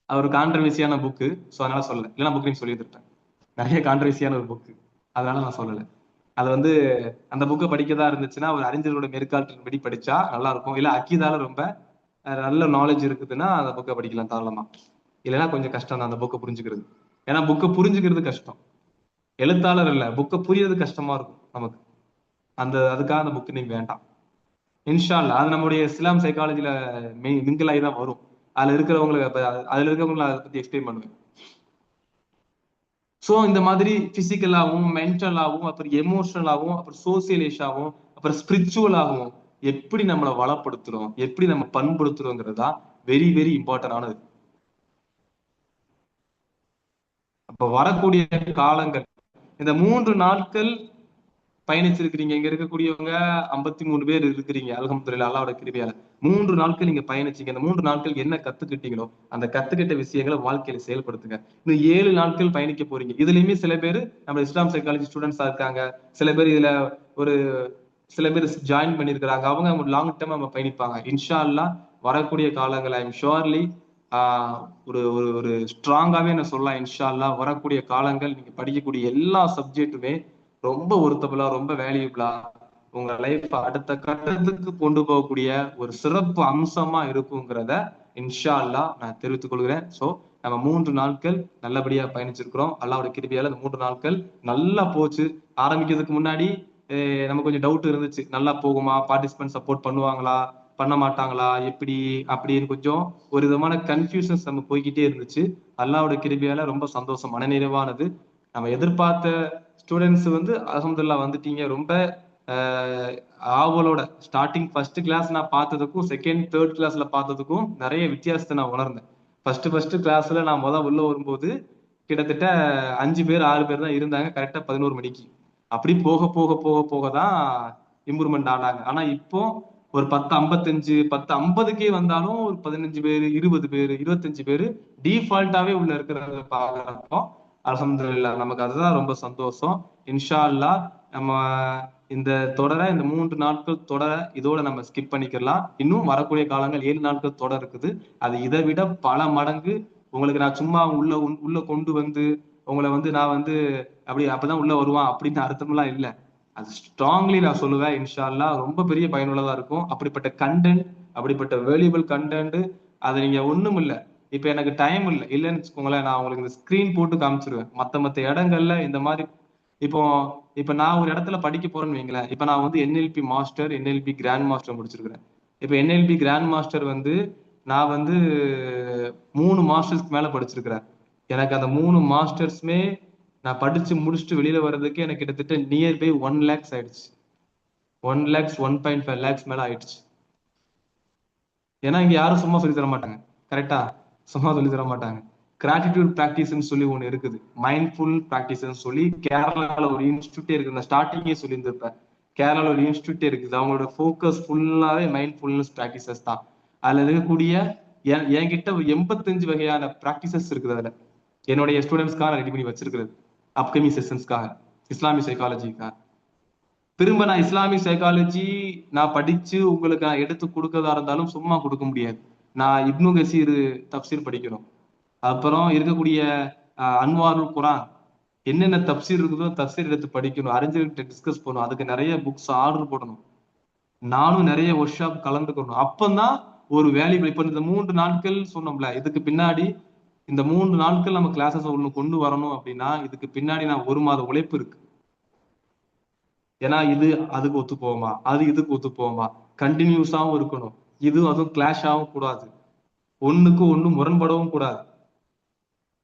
அவர் கான்ட்ரவர்சியான புக்கு, ஸோ அதனால சொல்லல. இல்லைன்னா புக் நேம் சொல்லியிருப்பேன். நிறைய கான்ட்ரவர்சியான ஒரு புக்கு, அதனால நான் சொல்லலை. அது வந்து அந்த புக்கை படிக்கதா இருந்துச்சுன்னா ஒரு அறிஞர்களோட மேற்காட்டின்படி படிச்சா நல்லா இருக்கும். இல்ல அக்கீதால ரொம்ப நல்ல நாலேஜ் இருக்குதுன்னா அந்த புக்கை படிக்கலாம் தாராளமா. இல்லைன்னா கொஞ்சம் கஷ்டம் தான் அந்த புக்கை புரிஞ்சுக்கிறது. ஏன்னா புக்கை புரிஞ்சுக்கிறது கஷ்டம், எழுத்தாளர் இல்ல, புக்கை புரியறது கஷ்டமா இருக்கும் நமக்கு. அதுக்காக அந்த புக்கு நீங்க வேண்டாம். இன்ஷா அல்லாஹ் அது நம்முடைய இஸ்லாம் சைக்காலஜில மிங்கிள் ஆகி தான் வரும். அதுல இருக்கிறவங்களை அதை பத்தி எக்ஸ்பிளைன் பண்ணுவேன். சோ இந்த மாதிரி பிசிக்கலாவும் மென்டலாவும் அப்புறம் எமோஷனலாவும் அப்புறம் சோசியலைஸாவும் அப்புறம் ஸ்பிரிச்சுவலாகவும் எப்படி நம்மளை வளப்படுத்துறோம், எப்படி நம்ம பண்படுத்துறோங்கிறதா வெரி வெரி இம்பார்ட்டன்ட் ஆனது. அப்ப வரக்கூடிய காலங்கள் இந்த 3 நாட்கள் பயணிச்சிருக்கிறீங்க. இங்க இருக்கக்கூடியவங்க 53 பேர் இருக்கிறீங்க. அல்ஹம்துலில்லாஹ், அல்லாஹ்வோட கிருபையால 3 நாட்கள் நீங்க பயணிச்சீங்க. அந்த 3 நாட்கள் என்ன கத்துக்கிட்டீங்களோ அந்த கத்துக்கிட்ட விஷயங்களை வாழ்க்கையில செயல்படுத்துங்க. இன்னும் 7 நாட்கள் பயணிக்க போறீங்க. இதுலயுமே சில பேர் நம்ம இஸ்லாம் சைக்காலஜி ஸ்டூடெண்ட்ஸா இருக்காங்க. சில பேர் இதுல ஒரு சில பேர் ஜாயின் பண்ணியிருக்கிறாங்க. அவங்க ஒரு லாங் டேர்ம் நம்ம பயணிப்பாங்க. இன்ஷா அல்லாஹ் வரக்கூடிய காலங்கள் ஐ எம் ஷுவர்லி ஒரு ஒரு ஒரு ஸ்ட்ராங்காவே நான் சொல்லலாம். இன்ஷா அல்லாஹ் வரக்கூடிய காலங்கள் நீங்க படிக்கக்கூடிய எல்லா சப்ஜெக்ட்டுமே ரொம்ப ஒர்த்தபுளா, ரொம்ப வேல்யூபிளா உங்க லைஃப் அடுத்த கட்டத்துக்கு கொண்டு போகக்கூடிய ஒரு சிறப்பு அம்சமா இருக்குங்கிறத இன்ஷா அல்லாஹ் நான் தெரிவித்துக் கொள்கிறேன். சோ நம்ம 3 நாட்கள் நல்லபடியா பயணிச்சிருக்கிறோம். அல்லாஹ்வோட கிருபையால அந்த 3 நாட்கள் நல்லா போச்சு. ஆரம்பிக்கிறதுக்கு முன்னாடி நமக்கு கொஞ்சம் டவுட் இருந்துச்சு. நல்லா போகுமா, பார்ட்டிசிபென்ட் சப்போர்ட் பண்ணுவாங்களா, பண்ண மாட்டாங்களா, எப்படி அப்படின்னு கொஞ்சம் ஒரு விதமான கன்ஃபியூஷன்ஸ் நம்ம போய்கிட்டே இருந்துச்சு. அல்லாஹ்வோட கிருபையால ரொம்ப சந்தோஷம், மனநிறைவானது. நம்ம எதிர்பார்த்த ஸ்டூடெண்ட்ஸ் வந்து அல்ஹம்துலில்லாஹ் வந்துட்டீங்க. ரொம்ப ஆவலோட ஸ்டார்டிங் ஃபர்ஸ்ட் கிளாஸ் நான் பார்த்ததுக்கும் செகண்ட் தேர்ட் கிளாஸ்ல பார்த்ததுக்கும் நிறைய வித்தியாசத்தை நான் உணர்ந்தேன். ஃபர்ஸ்ட் கிளாஸ்ல நான் உள்ள வரும்போது கிட்டத்தட்ட 5 பேர் 6 பேர் தான் இருந்தாங்க கரெக்டா 11 மணிக்கு. அப்படி போக போக போக போக தான் இம்ப்ரூவ்மெண்ட் ஆனாங்க. ஆனா இப்போ ஒரு 10:55 10:50க்கே வந்தாலும் ஒரு 15 பேர் 20 பேர் 25 பேர் டிஃபால்ட்டாவே உள்ள இருக்கிறத பாக்குறப்போ அல்ஹம்துலில்லாஹ் நமக்கு அதுதான் ரொம்ப சந்தோஷம். இன்ஷா அல்லாஹ் நம்ம இந்த தொடரை இந்த 3 நாட்கள் தொடரை இதோட நம்ம ஸ்கிப் பண்ணிக்கலாம். இன்னும் வரக்கூடிய காலங்கள் 7 நாட்கள் தொடர் இருக்குது. அது இதை விட பல மடங்கு உங்களுக்கு நான் சும்மா உள்ள கொண்டு வந்து உங்களை வந்து நான் வந்து அப்பதான் உள்ள வருவான் அப்படின்னு அர்த்தம்லாம் இல்லை. அது ஸ்ட்ராங்லி நான் சொல்லுவேன். இன்ஷா அல்லாஹ் ரொம்ப பெரிய பயனுள்ளதா இருக்கும். அப்படிப்பட்ட கண்டென்ட், அப்படிப்பட்ட வேல்யூபிள் கண்டென்ட் அது நீங்க ஒண்ணும் இல்லை. இப்ப எனக்கு டைம் இல்லைன்னு வச்சுக்கோங்களேன், நான் உங்களுக்கு இந்த ஸ்கிரீன் போட்டு காமிச்சிருவேன். மத்த இடங்கள்ல இந்த மாதிரி இப்போ இப்ப நான் ஒரு இடத்துல படிக்க போறேன்னு வைங்களேன். இப்ப நான் வந்து NLP master, NLP grand master முடிச்சிருக்கிறேன். இப்ப என்எல்பி கிராண்ட் மாஸ்டர் வந்து நான் வந்து 3 மாஸ்டர்ஸ்க்கு மேல படிச்சிருக்கிறேன். எனக்கு அந்த 3 மாஸ்டர்ஸ்மே நான் படிச்சு முடிச்சுட்டு வெளியில வர்றதுக்கு எனக்கு கிட்டத்தட்ட நியர்பை 1 lakhs ஆயிடுச்சு. 1 lakhs 1.5 lakhs மேல ஆயிடுச்சு. ஏன்னா இங்க யாரும் சும்மா சொல்லி தர மாட்டாங்க. கரெக்டா? சும்மா சொல்லி தர மாட்டாங்க. கிராட்டிடியூட் பிராக்டிஸ்ன்னு சொல்லி ஒண்ணு இருக்குது. மைண்ட்ஃபுல் பிராக்டிஸ்ன்னு சொல்லி கேரளால ஒரு இன்ஸ்டியூட்டே இருக்குது. நான் ஸ்டார்டிங்கே சொல்லியிருந்திருப்பேன். கேரளால ஒரு இன்ஸ்டியூட்டே இருக்குது. அவங்களோட ஃபோக்கஸ் ஃபுல்லாவே மைண்ட்ஃபுல்னஸ் பிராக்டிசஸ் தான். அதுல இருக்கக்கூடிய என்கிட்ட ஒரு 85 வகையான பிராக்டிசஸ் இருக்குது. அதுல என்னுடைய ஸ்டூடெண்ட்ஸ்க்காக ரெடி பண்ணி வச்சிருக்கிறது அப்கமிங் செஷன்ஸ்க்காக, இஸ்லாமிக் சைக்காலஜிக்காக. திரும்ப நான் இஸ்லாமிக் சைக்காலஜி நான் படிச்சு உங்களுக்கு நான் எடுத்து கொடுக்கறதா இருந்தாலும் சும்மா கொடுக்க முடியாது. நான் இப்னு கசீர் தப்சீர் படிக்கணும். அப்புறம் இருக்கக்கூடிய அன்வாருல் குரான் என்னென்ன தப்சீர் இருக்குதோ தப்சீர் எடுத்து படிக்கணும். அறிஞர்கிட்ட டிஸ்கஸ் பண்ணணும். அதுக்கு நிறைய புக்ஸ் ஆர்டர் போடணும். நானும் நிறைய ஒர்க் ஷாப் கலந்துக்கணும். அப்பதான் ஒரு வேல்யூபிள். இப்ப இந்த 3 நாட்கள் சொன்னோம்ல, இதுக்கு பின்னாடி இந்த 3 நாட்கள் நம்ம கிளாஸஸ் ஒண்ணு கொண்டு வரணும் அப்படின்னா இதுக்கு பின்னாடி நான் 1 மாத உழைப்பு இருக்கு. ஏன்னா இது அதுக்கு ஒத்து போகுமா, அது இதுக்கு ஒத்து போகுமா, கண்டினியூஸாவும் இருக்கணும். அதுவும் கிளாஷ் ஆகவும் கூடாது, ஒண்ணுக்கு ஒண்ணு முரண்படவும் கூடாது.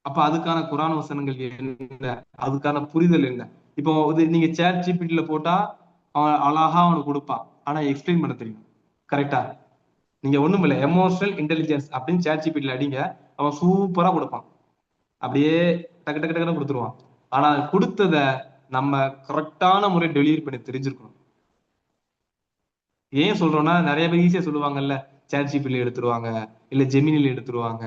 அப்ப அதுக்கான குரான் வசனங்கள் என்ன, அதுக்கான புரிதல் என்ன. இப்போ நீங்க சேட் ஜிபிடில போட்டா அவன் அழகா அவனுக்கு கொடுப்பான். ஆனா எக்ஸ்பிளைன் பண்ண தெரியும். கரெக்டா? நீங்க ஒண்ணும் இல்லை, எமோஷனல் இன்டெலிஜென்ஸ் அப்படின்னு சேட் ஜிபிடில அடிங்க, அவன் சூப்பரா கொடுப்பான். அப்படியே டக்கு டக்கு டக்குன்னு கொடுத்துருவான். ஆனா கொடுத்தத நம்ம கரெக்டான முறை டெலிவரி பண்ணி தெரிஞ்சிருக்கணும். ஏன் சொல்றோம்னா நிறைய பேர் ஈஸியா சொல்லுவாங்கல்ல, சேட் ஜிபிடில எடுத்துருவாங்க, இல்ல ஜெமினில எடுத்துருவாங்க,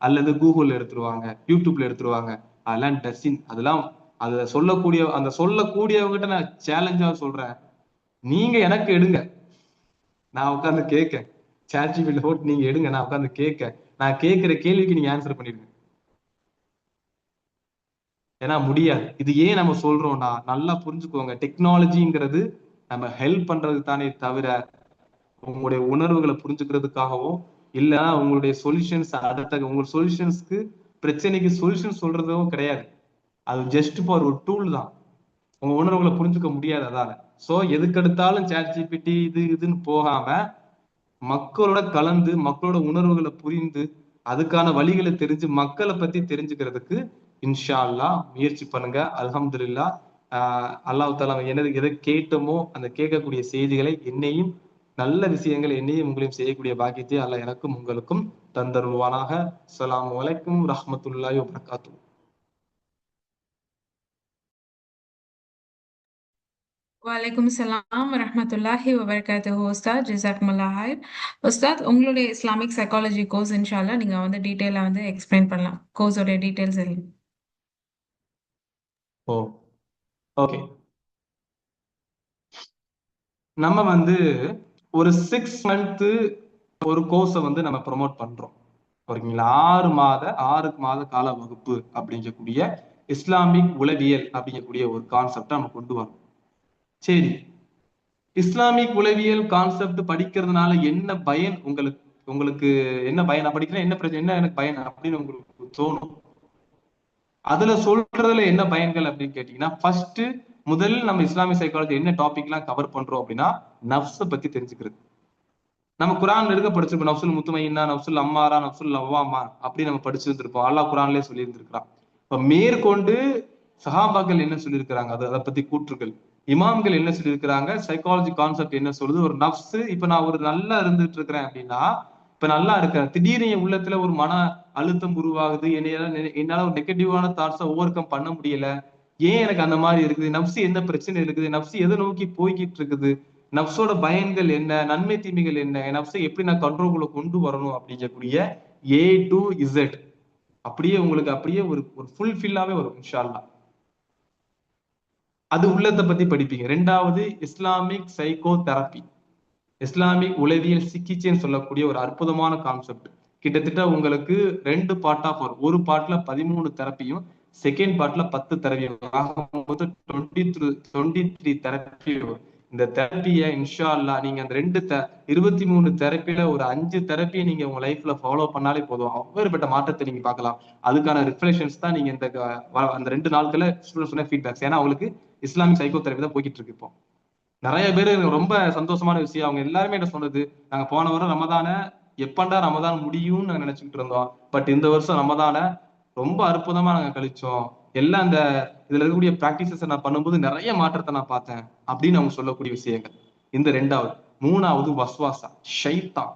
அல்லது கூகுள்ல எடுத்துருவாங்க, யூடியூப்ல எடுத்துருவாங்க. அதெல்லாம் டசின். அதெல்லாம் அத சொல்லக்கூடியவங்கிட்ட நான் சேலஞ்சா சொல்றேன், நீங்க எனக்கு எடுங்க, நான் உட்காந்து கேட்க. சேட் ஜிபிடில போட்டு நீங்க எடுங்க, நான் உட்காந்து கேட்க. நான் கேட்கிற கேள்விக்கு நீங்க ஆன்சர் பண்ணிடுங்க. ஏன்னா முடியாது. இது ஏன் நம்ம சொல்றோம்னா நல்லா புரிஞ்சுக்கோங்க, டெக்னாலஜிங்கிறது நம்ம ஹெல்ப் பண்றது தானே தவிர உங்களுடைய உணர்வுகளை புரிஞ்சுக்கிறதுக்காகவும் இல்ல உங்களுடைய சொல்யூஷன்ஸ் உங்க சொல்யூஷன்ஸ்க்கு பிரச்சனைக்கு சொல்யூஷன் சொல்றதும் கிடையாது. அது ஜஸ்ட் ஃபார் ஒரு டூல் தான். உங்க உணர்வுகளை புரிஞ்சுக்க முடியாது அதால. சோ எதுக்கெடுத்தாலும் சேட் ஜிபிடி இதுன்னு போகாம மக்களோட கலந்து மக்களோட உணர்வுகளை புரிந்து அதுக்கான வழிகளை தெரிஞ்சு மக்களை பத்தி தெரிஞ்சுக்கிறதுக்கு இன்ஷா அல்லாஹ் முயற்சி பண்ணுங்க. அல்ஹம்துலில்லாஹ். அல்லாஹ் தஆலா எதை கேட்டோமோ அந்த கேட்கக்கூடிய செய்திகளை என்னையும் நல்ல விஷயங்கள் என்னையும் உங்களையும் செய்யக்கூடிய பாக்கியத்தை அல்லாஹ் எனக்கும் உங்களுக்கும் தந்தருள்வானாக. அஸ்ஸலாமு அலைக்கும் ரஹ்மத்துல்லாஹி வபரகாத்துஹு. வலைக்கும் சலாம் வரஹ்மத்துல்லாஹி வபரகாத்துஹு உஸ்தாத் ஜஸாக்குமுல்லாஹ் ஹைர். உஸ்தாத் உங்களுடைய இஸ்லாமிக் சைக்காலஜி கோர்ஸ் இன்ஷால்லா நீங்க வந்து டீட்டெயிலா வந்து எக்ஸ்பிளைன் பண்ணலாம் கோர்ஸோட டீட்டெயில்ஸ் எல்லாம். ஓ ஓகே. நம்ம வந்து ஒரு 6 மந்த் ஒரு கோர்ஸை வந்து நம்ம ப்ரொமோட் பண்றோம். ஓகேங்களா? 6 மாத கால வகுப்பு அப்படிங்கக்கூடிய இஸ்லாமிக் உளவியல் அப்படிங்கக்கூடிய ஒரு கான்செப்டை நம்ம கொண்டு வரோம். சரி, இஸ்லாமிக் உளவியல் கான்செப்ட் படிக்கிறதுனால என்ன பயன் உங்களுக்கு? உங்களுக்கு என்ன பயன்? நான் படிக்கிறேன், என்ன பிரச்சனை, என்ன எனக்கு பயன் அப்படின்னு உங்களுக்கு தோணும். அதுல சொல்றதுல என்ன பயன்கள் அப்படின்னு கேட்டீங்கன்னா, ஃபர்ஸ்ட் முதல் நம்ம இஸ்லாமிக் சைக்காலஜி என்ன டாபிக் எல்லாம் கவர் பண்றோம் அப்படின்னா, நஃப்ஸ பத்தி தெரிஞ்சுக்கிறது. நம்ம குரான் எடுக்க படிச்சிருப்போம், நஃப்சுல் முத்துமையின்னா, நஃப்சுல் அம்மாரா, நஃப்சுல் லவ்வாமா அப்படி நம்ம படிச்சிருந்திருப்போம். அல்லாஹ் குரான்லயே சொல்லி இருந்திருக்கிறான். இப்ப மேற்கொண்டு சஹாபாக்கள் என்ன சொல்லியிருக்கிறாங்க, அதை பத்தி கூற்றுகள், இமாம்கள் என்ன சொல்லியிருக்கிறாங்க, சைக்காலஜி கான்செப்ட் என்ன சொல்லுது, ஒரு நஃப்ஸ். இப்ப நான் ஒரு நல்லா இருந்துட்டு இருக்கிறேன் அப்படின்னா, இப்ப நல்லா இருக்கிறேன், திடீர்னு என் உள்ளத்துல ஒரு மன அழுத்தம் உருவாகுது, என்னால ஒரு நெகட்டிவான தாட்ஸை ஓவர் கம் பண்ண முடியல. ஏன் எனக்கு அந்த மாதிரி இருக்குது? நஃப்ஸ் என்ன பிரச்சனை இருக்குது? நஃப்ஸ் எதை நோக்கி போய்கிட்டு இருக்குது? நஃப்ஸோட பயன்கள் என்ன, நன்மை தீமைகள் என்ன, நஃப்ஸை எப்படி நான் கண்ட்ரோல்குள்ள கொண்டு வரணும் அப்படிங்கக்கூடிய ஏ டு இசட் அப்படியே உங்களுக்கு அப்படியே ஒரு ஒரு ஃபுல்ஃபில்லாவே வரும் இன்ஷா அல்லாஹ். அது உள்ளத்தை பத்தி படிப்பீங்க. ரெண்டாவது இஸ்லாமிக் சைக்கோ தெரப்பி, இஸ்லாமிக் உளவியல் சிகிச்சைன்னு சொல்லக்கூடிய ஒரு அற்புதமான கான்செப்ட். கிட்டத்தட்ட உங்களுக்கு 2 பார்ட்டா வரும். ஒரு பார்ட்ல 13 தெரப்பியும், செகண்ட் பார்ட்ல 10 தெரப்பியும், 23 தெரப்பி வரும். இந்த தெரப்பியை இன்ஷா அல்லாஹ் நீங்க அந்த 23 தெரப்பில ஒரு 5 தெரப்பியை நீங்க உங்க லைஃப்ல ஃபாலோ பண்ணாலே போதும், அவ்வளவுப்பட்ட மாற்றத்தை நீங்க பார்க்கலாம். அதுக்கான ரிஃப்ளெக்ஷன்ஸ் தான் நீங்க இந்த அந்த 2 நாட்கள ஸ்டூடெண்ட்ஸ் சொன்ன ஃபீட்பேக்ஸ். ஏன்னா அவங்களுக்கு இஸ்லாமிக் சைக்கோ தெரப்பி தான் போய்கிட்டு இருக்கு இப்போ. நிறைய பேரு ரொம்ப சந்தோஷமான விஷயம், அவங்க எல்லாருமே என்ன சொன்னது, நாங்க போன வாரம் ரமதான எப்பண்டா ரமதான் முடியும்னு நாங்க நினைச்சுக்கிட்டு இருந்தோம், பட் இந்த வருஷம் ரமதான ரொம்ப அற்புதமா நாங்க கழிச்சோம். எல்லாம் இந்த இதுல இருக்கக்கூடிய பிராக்டிசஸ் நான் பண்ணும்போது நிறைய மாற்றத்தை நான் பார்த்தேன் அப்படின்னு அவங்க சொல்லக்கூடிய விஷயங்கள். இந்த ரெண்டாவது. மூணாவது வஸ்வாசா, ஷைத்தான்.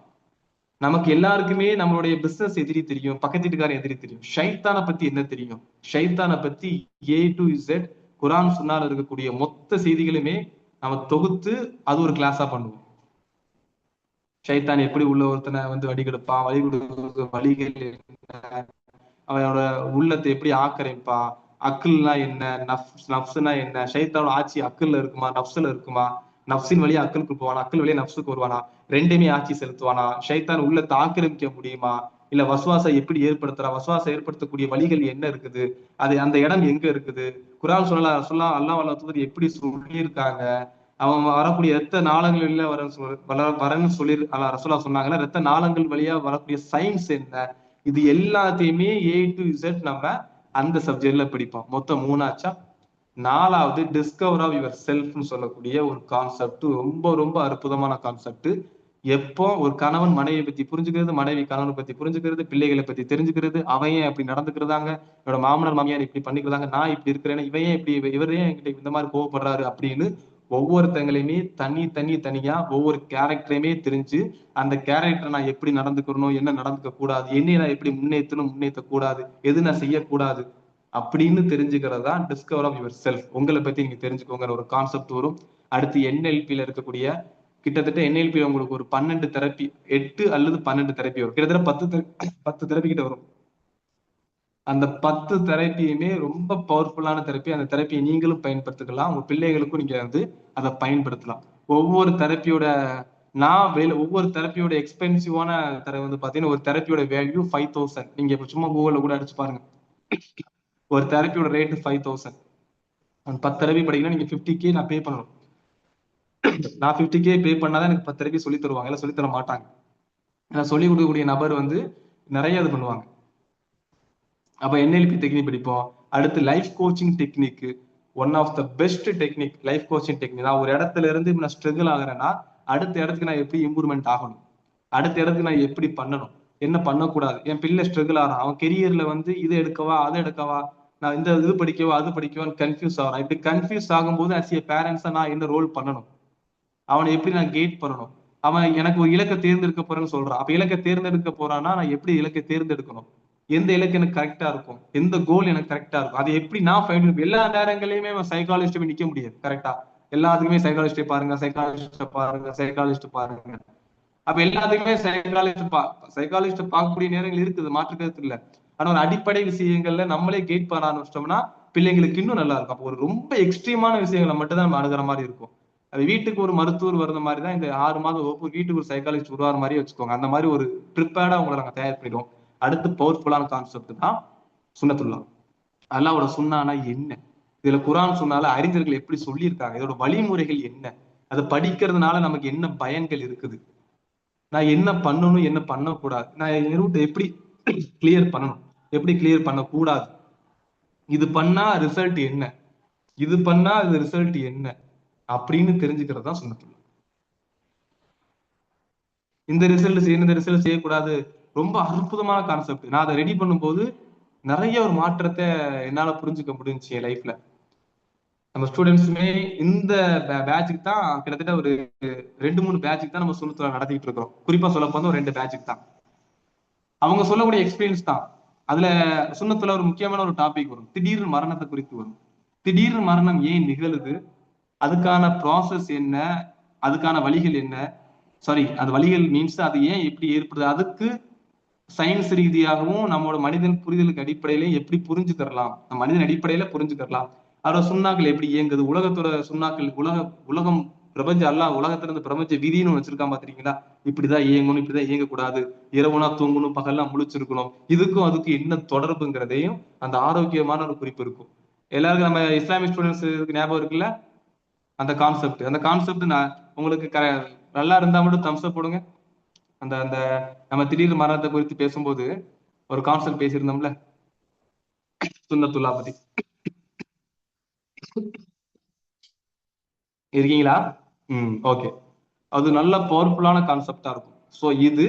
நமக்கு எல்லாருக்குமே நம்மளுடைய பிசினஸ் எதிரி தெரியும், பக்கத்து வீட்டுக்காரன் எதிரி தெரியும். ஷைத்தானை பத்தி என்ன தெரியும்? ஷைத்தானை பத்தி ஏ டு இசட் குரான் சுன்னால இருக்கக்கூடிய மொத்த செய்திகளுமே நம்ம தொகுத்து அது ஒரு கிளாஸா பண்ணுவோம். ஷைத்தான் எப்படி உள்ள ஒருத்தனை வந்து வழிகெடுப்பான், வழி கொடுக்க வழிகள் என்ன, அவனோட உள்ளத்தை எப்படி ஆக்கிரமிப்பான், அக்குல்னா என்ன, நப்சுனா என்ன, ஷைத்தானோட ஆட்சி அக்குல்ல இருக்குமா நப்சுல இருக்குமா, நப்சின் வழியா அக்குலுக்கு போவானா, அக்குல் வழியா நப்சுக்கு வருவானா, ரெண்டுமே ஆட்சி செலுத்துவானா, ஷைத்தான் உள்ளத்தை ஆக்கிரமிக்க முடியுமா, இல்ல வசுவாசம் எப்படி ஏற்படுத்துறா, வசுவாசம் ஏற்படுத்தக்கூடிய வழிகள் என்ன இருக்குது, அது அந்த இடம் எங்க இருக்குது, குரான் சொல்லலாம் அல்லாஹ் வல்ல தூதர் எப்படி சொல்லியிருக்காங்க, அவன் வரக்கூடிய ரத்த நாளங்கள் வழியா வரன்னு சொல்லி ரசூலா சொன்னாங்கன்னா, ரத்த நாளங்கள் வழியா வரக்கூடிய சயின்ஸ் என்ன, இது எல்லாத்தையுமே ஏ டு இசட் நம்ம அந்த சப்ஜெக்ட்ல படிப்போம். மொத்தம் 3 ஆச்சா. 4வது டிஸ்கவர் ஆஃப் யுவர் செல்ஃப்னு சொல்லக்கூடிய ஒரு கான்செப்ட், ரொம்ப ரொம்ப அற்புதமான கான்செப்ட். எப்போ ஒரு கணவன் மனைவியை பத்தி புரிஞ்சுக்கிறது, மனைவி கணவனை பத்தி புரிஞ்சுக்கிறது, பிள்ளைகளை பத்தி தெரிஞ்சுக்கிறது, அவன் ஏன் அப்படி நடந்துக்கிறதாங்க, என்னோட மாமனார் மாமியார் இப்படி பண்ணிக்கிறாங்க, நான் இப்படி இருக்கிறேன்னு, இவன் ஏன் இப்படி, இவர் ஏன் என்கிட்ட இந்த மாதிரி கோவப்படுறாரு அப்படின்னு ஒவ்வொருத்தங்களையுமே தனியா ஒவ்வொரு கேரக்டரையுமே தெரிஞ்சு, அந்த கேரக்டர் நான் எப்படி நடந்துக்கணும், என்ன நடந்துக்க கூடாது, என்னை நான் எப்படி முன்னேற்ற கூடாது, எது நான் செய்யக்கூடாது அப்படின்னு தெரிஞ்சுக்கிறது தான் டிஸ்கவர் ஆஃப் யுவர் செல்ஃப். உங்களை பத்தி நீங்க தெரிஞ்சுக்கோங்க ஒரு கான்செப்ட் வரும். அடுத்து என்எல்பியில இருக்கக்கூடிய கிட்டத்தட்ட என்எல்பி உங்களுக்கு ஒரு 12 தெரப்பி, 8 அல்லது 12 தெரப்பி வரும். கிட்டத்தட்ட 10 தெரப்பி கிட்ட வரும். அந்த 10 தெரப்பியுமே ரொம்ப பவர்ஃபுல்லான தெரப்பி. அந்த தெரப்பியை நீங்களும் பயன்படுத்திக்கலாம், உங்க பிள்ளைகளுக்கும் நீங்க வந்து அதை பயன்படுத்தலாம். ஒவ்வொரு தெரப்பியோட ஒவ்வொரு தெரப்பியோட எக்ஸ்பென்சிவான வந்து பாத்தீங்கன்னா, ஒரு தெரப்பியோட வேல்யூ 5000. நீங்க இப்ப சும்மா கூகுள்ல கூட அடிச்சு பாருங்க, ஒரு தெரப்பியோட ரேட் 5000. 10 தெரப்பி படிக்கணும், நீங்க 50K நான் பே பண்ணணும். நான் 50K பே பண்ணாதான் எனக்கு 10 தெரப்பி சொல்லி தருவாங்க, இல்ல சொல்லி தர மாட்டாங்க. நான் சொல்லி கொடுக்கக்கூடிய நபர் வந்து நிறைய இது பண்ணுவாங்க. அப்ப என்எல்பி டெக்னிக் படிப்போம். அடுத்து life coaching technique, one of the best technique life coaching technique. நான் ஒரு இடத்துல இருந்து நான் ஸ்ட்ரகிள் ஆகுறேன்னா, அடுத்த இடத்துக்கு நான் எப்படி இம்ப்ரூவ்மெண்ட் ஆகணும், அடுத்த இடத்துக்கு நான் எப்படி பண்ணணும், என்ன பண்ணக்கூடாது. என் பிள்ளை ஸ்ட்ரகிள் ஆகிறான், அவன் கெரியர்ல வந்து இதை எடுக்கவா அதை எடுக்கவா, நான் இந்த இது படிக்கவா அது படிக்கவான்னு கன்ஃபியூஸ் ஆகிறான். இப்படி கன்ஃபியூஸ் ஆகும்போது அஸ் ஏ பேரண்ட்ஸா நான் என்ன ரோல் பண்ணணும், அவனை எப்படி நான் கைட் பண்ணணும். அவன் எனக்கு ஒரு இலக்கை தேர்ந்தெடுக்க போறேன்னு சொல்றான், அப்ப இலக்கை தேர்ந்தெடுக்க போறான்னா நான் எப்படி இலக்கை தேர்ந்தெடுக்கணும், எந்த இலக்கு எனக்கு கரெக்டா இருக்கும், எந்த கோல் எனக்கு கரெக்டா இருக்கும், அதை எப்படி நான் ஃபைண்ட். எல்லா நேரங்களையுமே சைக்காலஜிஸ்ட் நிக்க முடியாது கரெக்டா. எல்லாத்துக்குமே சைக்காலஜிஸ்டை பாருங்க, சைக்காலஜிஸ்ட பாருங்க, சைக்காலஜிஸ்ட் பாருங்க. அப்ப எல்லாத்துக்குமே சைக்காலஜிஸ்ட் பார்க்கக்கூடிய நேரங்கள் இருக்குது, மாற்று கருத்து இல்ல. ஆனா ஒரு அடிப்படை விஷயங்கள்ல நம்மளே கைட் பண்ண ஆரம்பிச்சிட்டோம்னா பிள்ளைங்களுக்கு இன்னும் நல்லா இருக்கும். அப்போ ஒரு ரொம்ப எக்ஸ்ட்ரீமான விஷயங்களை மட்டும் தான் நம்ம அணுகிற மாதிரி இருக்கும். அது வீட்டுக்கு ஒரு மருத்துவர் வர்ற மாதிரி தான் இந்த 6 மாத வகுப்பு வீட்டுக்கு ஒரு சைக்காலஜிஸ்ட் உருவாகிற மாதிரி வச்சுக்கோங்க. அந்த மாதிரி ஒரு ப்ரிப்பேர்டா உங்களை நாங்க தயார் பண்ணிடுவோம். அடுத்து பவர்ஃபுல்லான கான்செப்ட் தான் சுன்னத்துல்லா. அல்லாவோட சுன்னானா என்ன, இதுல குரான் சொன்னால அறிஞர்கள் எப்படி சொல்லியிருக்காங்க, இதோட வழிமுறைகள் என்ன, அதை படிக்கிறதுனால நமக்கு என்ன பயன்கள் இருக்குது, நான் என்ன பண்ணணும் என்ன பண்ணக்கூடாது, நான் என் ரூட் எப்படி கிளியர் பண்ணணும் எப்படி கிளியர் பண்ணக்கூடாது, இது பண்ணா ரிசல்ட் என்ன, இது பண்ணா இது ரிசல்ட் என்ன அப்படின்னு தெரிஞ்சுக்கிறது தான் சுன்னத்துல்லா. இந்த ரிசல்ட் செய்யணும் இந்த ரிசல்ட் செய்யக்கூடாது, ரொம்ப அற்புதமான கான்செப்ட். நான் அதை ரெடி பண்ணும்போது நிறைய ஒரு மாற்றத்தை என்னால புரிஞ்சுக்க முடிஞ்சுச்சு என் லைஃப்ல. நம்ம ஸ்டூடெண்ட்ஸுமே இந்த பேட்சுக்கு தான் கிட்டத்தட்ட ஒரு 2-3 பேட்சுக்கு தான் நம்ம சுன்னத்துல்லா நடத்திட்டு இருக்கிறோம். குறிப்பா சொல்ல போனா ஒரு 2 பேட்சுக்கு தான். அவங்க சொல்லக்கூடிய எக்ஸ்பீரியன்ஸ் தான். அதுல சுன்னத்துல ஒரு முக்கியமான ஒரு டாபிக் வரும், திடீர் மரணத்தை குறித்து வரும். திடீர் மரணம் ஏன் நிகழுது, அதுக்கான ப்ராசஸ் என்ன, அதுக்கான வழிகள் என்ன, சாரி அந்த வழிகள் மீன்ஸ் அது ஏன் எப்படி ஏற்படுது, அதுக்கு சயின்ஸ் ரீதியாகவும் நம்மளோட மனிதன் புரிதலுக்கு அடிப்படையில எப்படி புரிஞ்சுக்கிறலாம், மனிதன் அடிப்படையில புரிஞ்சுக்கிறலாம், அதோட சுண்ணாக்கள் எப்படி இயங்குது, உலகத்தோட சுண்ணாக்கள், உலகம் பிரபஞ்ச அல்லாஹ் உலகத்துல இருந்து பிரபஞ்ச விதின்னு வச்சிருக்கான் பாத்திருக்கீங்களா, இப்படிதான் இயங்கணும் இப்படிதான் இயங்கக்கூடாது, இரவுனா தூங்கணும் பகல்லாம் முழிச்சிருக்கணும், இதுக்கும் அதுக்கு என்ன தொடர்புங்கிறதையும் அந்த ஆரோக்கியமான ஒரு குறிப்பு இருக்கும். எல்லாருக்கும் நம்ம இஸ்லாமிக் ஸ்டூடெண்ட்ஸ் ஞாபகம் இருக்குல்ல, அந்த கான்செப்ட் நான் உங்களுக்கு நல்லா இருந்தா மட்டும் தம்ஸ் அப் போடுங்க. அந்த அந்த நம்ம திடீர் மரணத்தை குறித்து பேசும்போது ஒரு கான்செப்ட் பேசியிருந்தோம்ல, சுன்னத்துல்லா பத்தி. இருக்கீங்களா? ஓகே. அது நல்ல பவர்ஃபுல்லான கான்செப்டா இருக்கும். ஸோ இது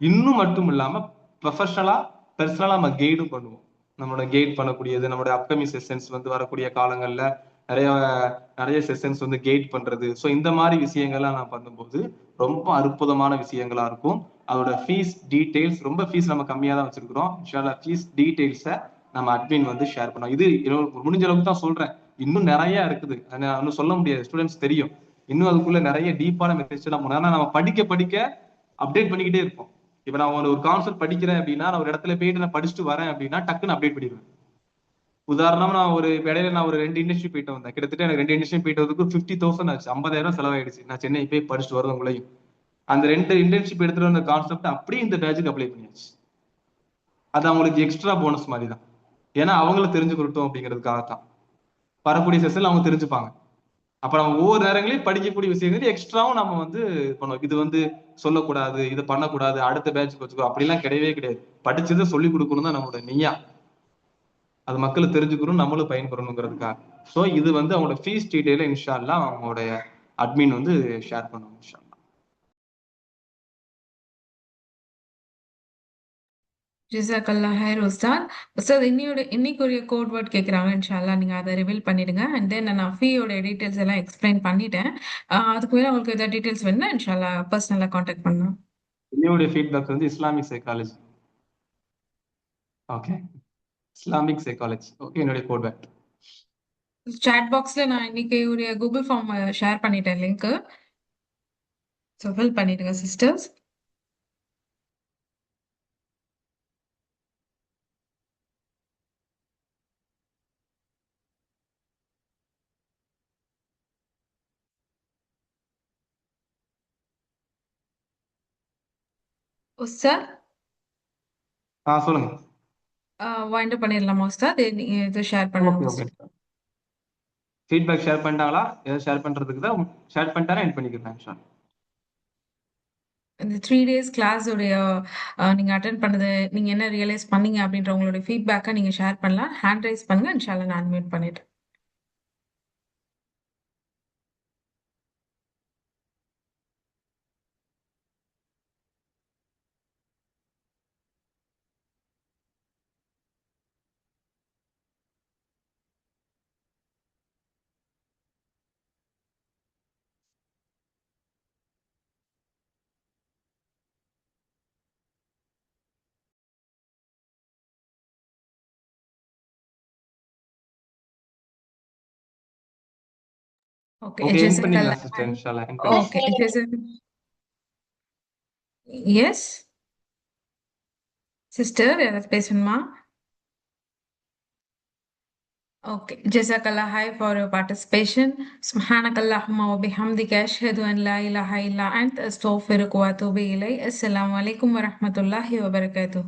இன்னும் மட்டும் இல்லாம ப்ரொஃபஷனலா பர்சனலா நம்ம கைடும் பண்ணுவோம். நம்மளோட கைட் பண்ணக்கூடியது, நம்மளோட அப்கமிங் செஷன்ஸ் வந்து வரக்கூடிய காலங்கள்ல நிறைய நிறைய செஷன்ஸ் வந்து கைட் பண்றது. ஸோ இந்த மாதிரி விஷயங்கள்லாம் நான் பண்ணும்போது ரொம்ப அற்புதமான விஷயங்களா இருக்கும். அதோட ஃபீஸ் டீடைல்ஸ், ரொம்ப ஃபீஸ் நம்ம கம்மியா தான் வச்சிருக்கிறோம். இன்ஷால்லா ஃபீஸ் டீடைல்ஸை நம்ம அட்மின் வந்து ஷேர் பண்ணோம். இது முடிஞ்ச அளவுக்கு தான் சொல்றேன், இன்னும் நிறைய இருக்குது, இன்னும் சொல்ல முடியாது, ஸ்டூடெண்ட்ஸ் தெரியும். இன்னும் அதுக்குள்ள நிறைய டீப்பான மெசேஜ் எல்லாம் போனோம். ஆனா நம்ம படிக்க படிக்க அப்டேட் பண்ணிக்கிட்டே இருப்போம். இப்ப நான் ஒரு கான்செப்ட் படிக்கிறேன் அப்படின்னா, நான் ஒரு இடத்துல போயிட்டு நான் படிச்சுட்டு வரேன் அப்படின்னா டக்குன்னு அப்டேட் பண்ணிடுவேன். உதாரணம், நான் ஒரு இடையில நான் ஒரு 2 இண்டஸ்ட்ரி போயிட்டு வந்தேன். கிட்டத்தட்ட எனக்கு 2 இண்டஸ்ட்ரி போயிட்டு வரதுக்கு 50,000 ஆச்சு, 50,000 செலவாயிடுச்சு. நான் சென்னை போய் படிச்சுட்டு வரதுக்குள்ளேயும் அந்த 2 இண்டர்ன்ஷிப் எடுத்துட்டு வந்த கான்செப்ட் அப்படியே இந்த பேட்சுக்கு அப்ளை பண்ணியாச்சு. அது அவங்களுக்கு எக்ஸ்ட்ரா போனஸ் மாதிரி தான். ஏன்னா அவங்களும் தெரிஞ்சுக்கிட்டோம் அப்படிங்கிறதுக்காக தான். வரக்கூடிய செஷன்ல அவங்க தெரிஞ்சுப்பாங்க. அப்ப நம்ம ஒவ்வொரு நேரங்களையும் படிக்கக்கூடிய விஷயங்கள் எக்ஸ்ட்ராவும் நம்ம வந்து பண்ணுவோம். இது வந்து சொல்லக்கூடாது, இது பண்ணக்கூடாது, அடுத்த பேட்ச் வச்சுக்கோ அப்படிலாம் கிடையவே கிடையாது. படிச்சதை சொல்லி கொடுக்கணும் தான் நம்மளோட நெய்யா. அது மக்களுக்கு தெரிஞ்சுக்கணும், நம்மளும் பயன்பெறணுங்கிறதுக்காக. ஸோ இது வந்து அவங்களோட ஃபீஸ் டீடைல இன்ஷா அல்லாஹ் அவங்களுடைய அட்மின் வந்து ஷேர் பண்ணுவோம் இன்ஷா அல்லாஹ். ஜிசாக்கல்லா ஹைர் உஸ்தாத். உஸ்தாத் இன்னைக்குரிய கோட் வேர்ட் கேட்குறாங்க, இன்ஷால்லா நீங்கள் அதை ரிவீல் பண்ணிடுங்க. அண்ட் தென் நான் ஃபீயோட டீட்டெயில்ஸ் எல்லாம் எக்ஸ்பிளைன் பண்ணிட்டேன். அதுக்கு மேலே உங்களுக்கு எதாவது டீட்டெயில்ஸ் வேணும்னா இன்ஷால்லா பர்சனலாக காண்டாக்ட் பண்ணலாம். என்னுடைய ஃபீட்பேக் வந்து Islamic psychology. Okay, Islamic psychology. Okay, என்னுடைய கோட் வேர்ட். சாட் பாக்ஸில் நான் இன்னைக்கு ஒரு கூகுள் ஃபார்ம் ஷேர் பண்ணிட்டேன் லிங்க்கு. ஸோ ஃபில் பண்ணிடுங்க சிஸ்டர்ஸ். உஸ்தாத் சொல்லுங்க. வைண்ட் அப் பண்ணிடலாமா உஸ்தாத்? நீங்கள் இது ஷேர் பண்ணணும் okay okay. Ustad. Feedback share பண்ணிட்டாங்களா? ஏதாவது ஷேர் பண்றதுக்கு தான் ஷேர் பண்ணிட்டாரா எண்ட் பண்ணிக்கிறேன் இன்ஷா அல்லாஹ். இந்த 3 days கிளாஸ் உடைய நீங்க அட்டென்ட் பண்ணது, நீங்க என்ன ரியலைஸ் பண்ணீங்க அப்படின்ற உங்களுடைய ஃபீட்பேக்கை நீங்க ஷேர் பண்ணலாம். ஹேண்ட் ரைஸ் பண்ணுங்க, இன்ஷால்லா நான் அட்மிட் பண்ணிட்டேன். Okay, ஓகே என் Jazakallah. பண்ணிடலாம் சிஸ்டர் இன்ஷால்லா என் பண்ணிடலாம். Okay, yes, sister, யாராவது பேசணுமா? Okay, Jazakallah hi for your participation. Subhanakallahumma wa bihamdika ashhadu an la ilaha illa anta astaghfiruka wa atubu ilayk. Assalamu alaikum wa rahmatullahi wa barakatuh.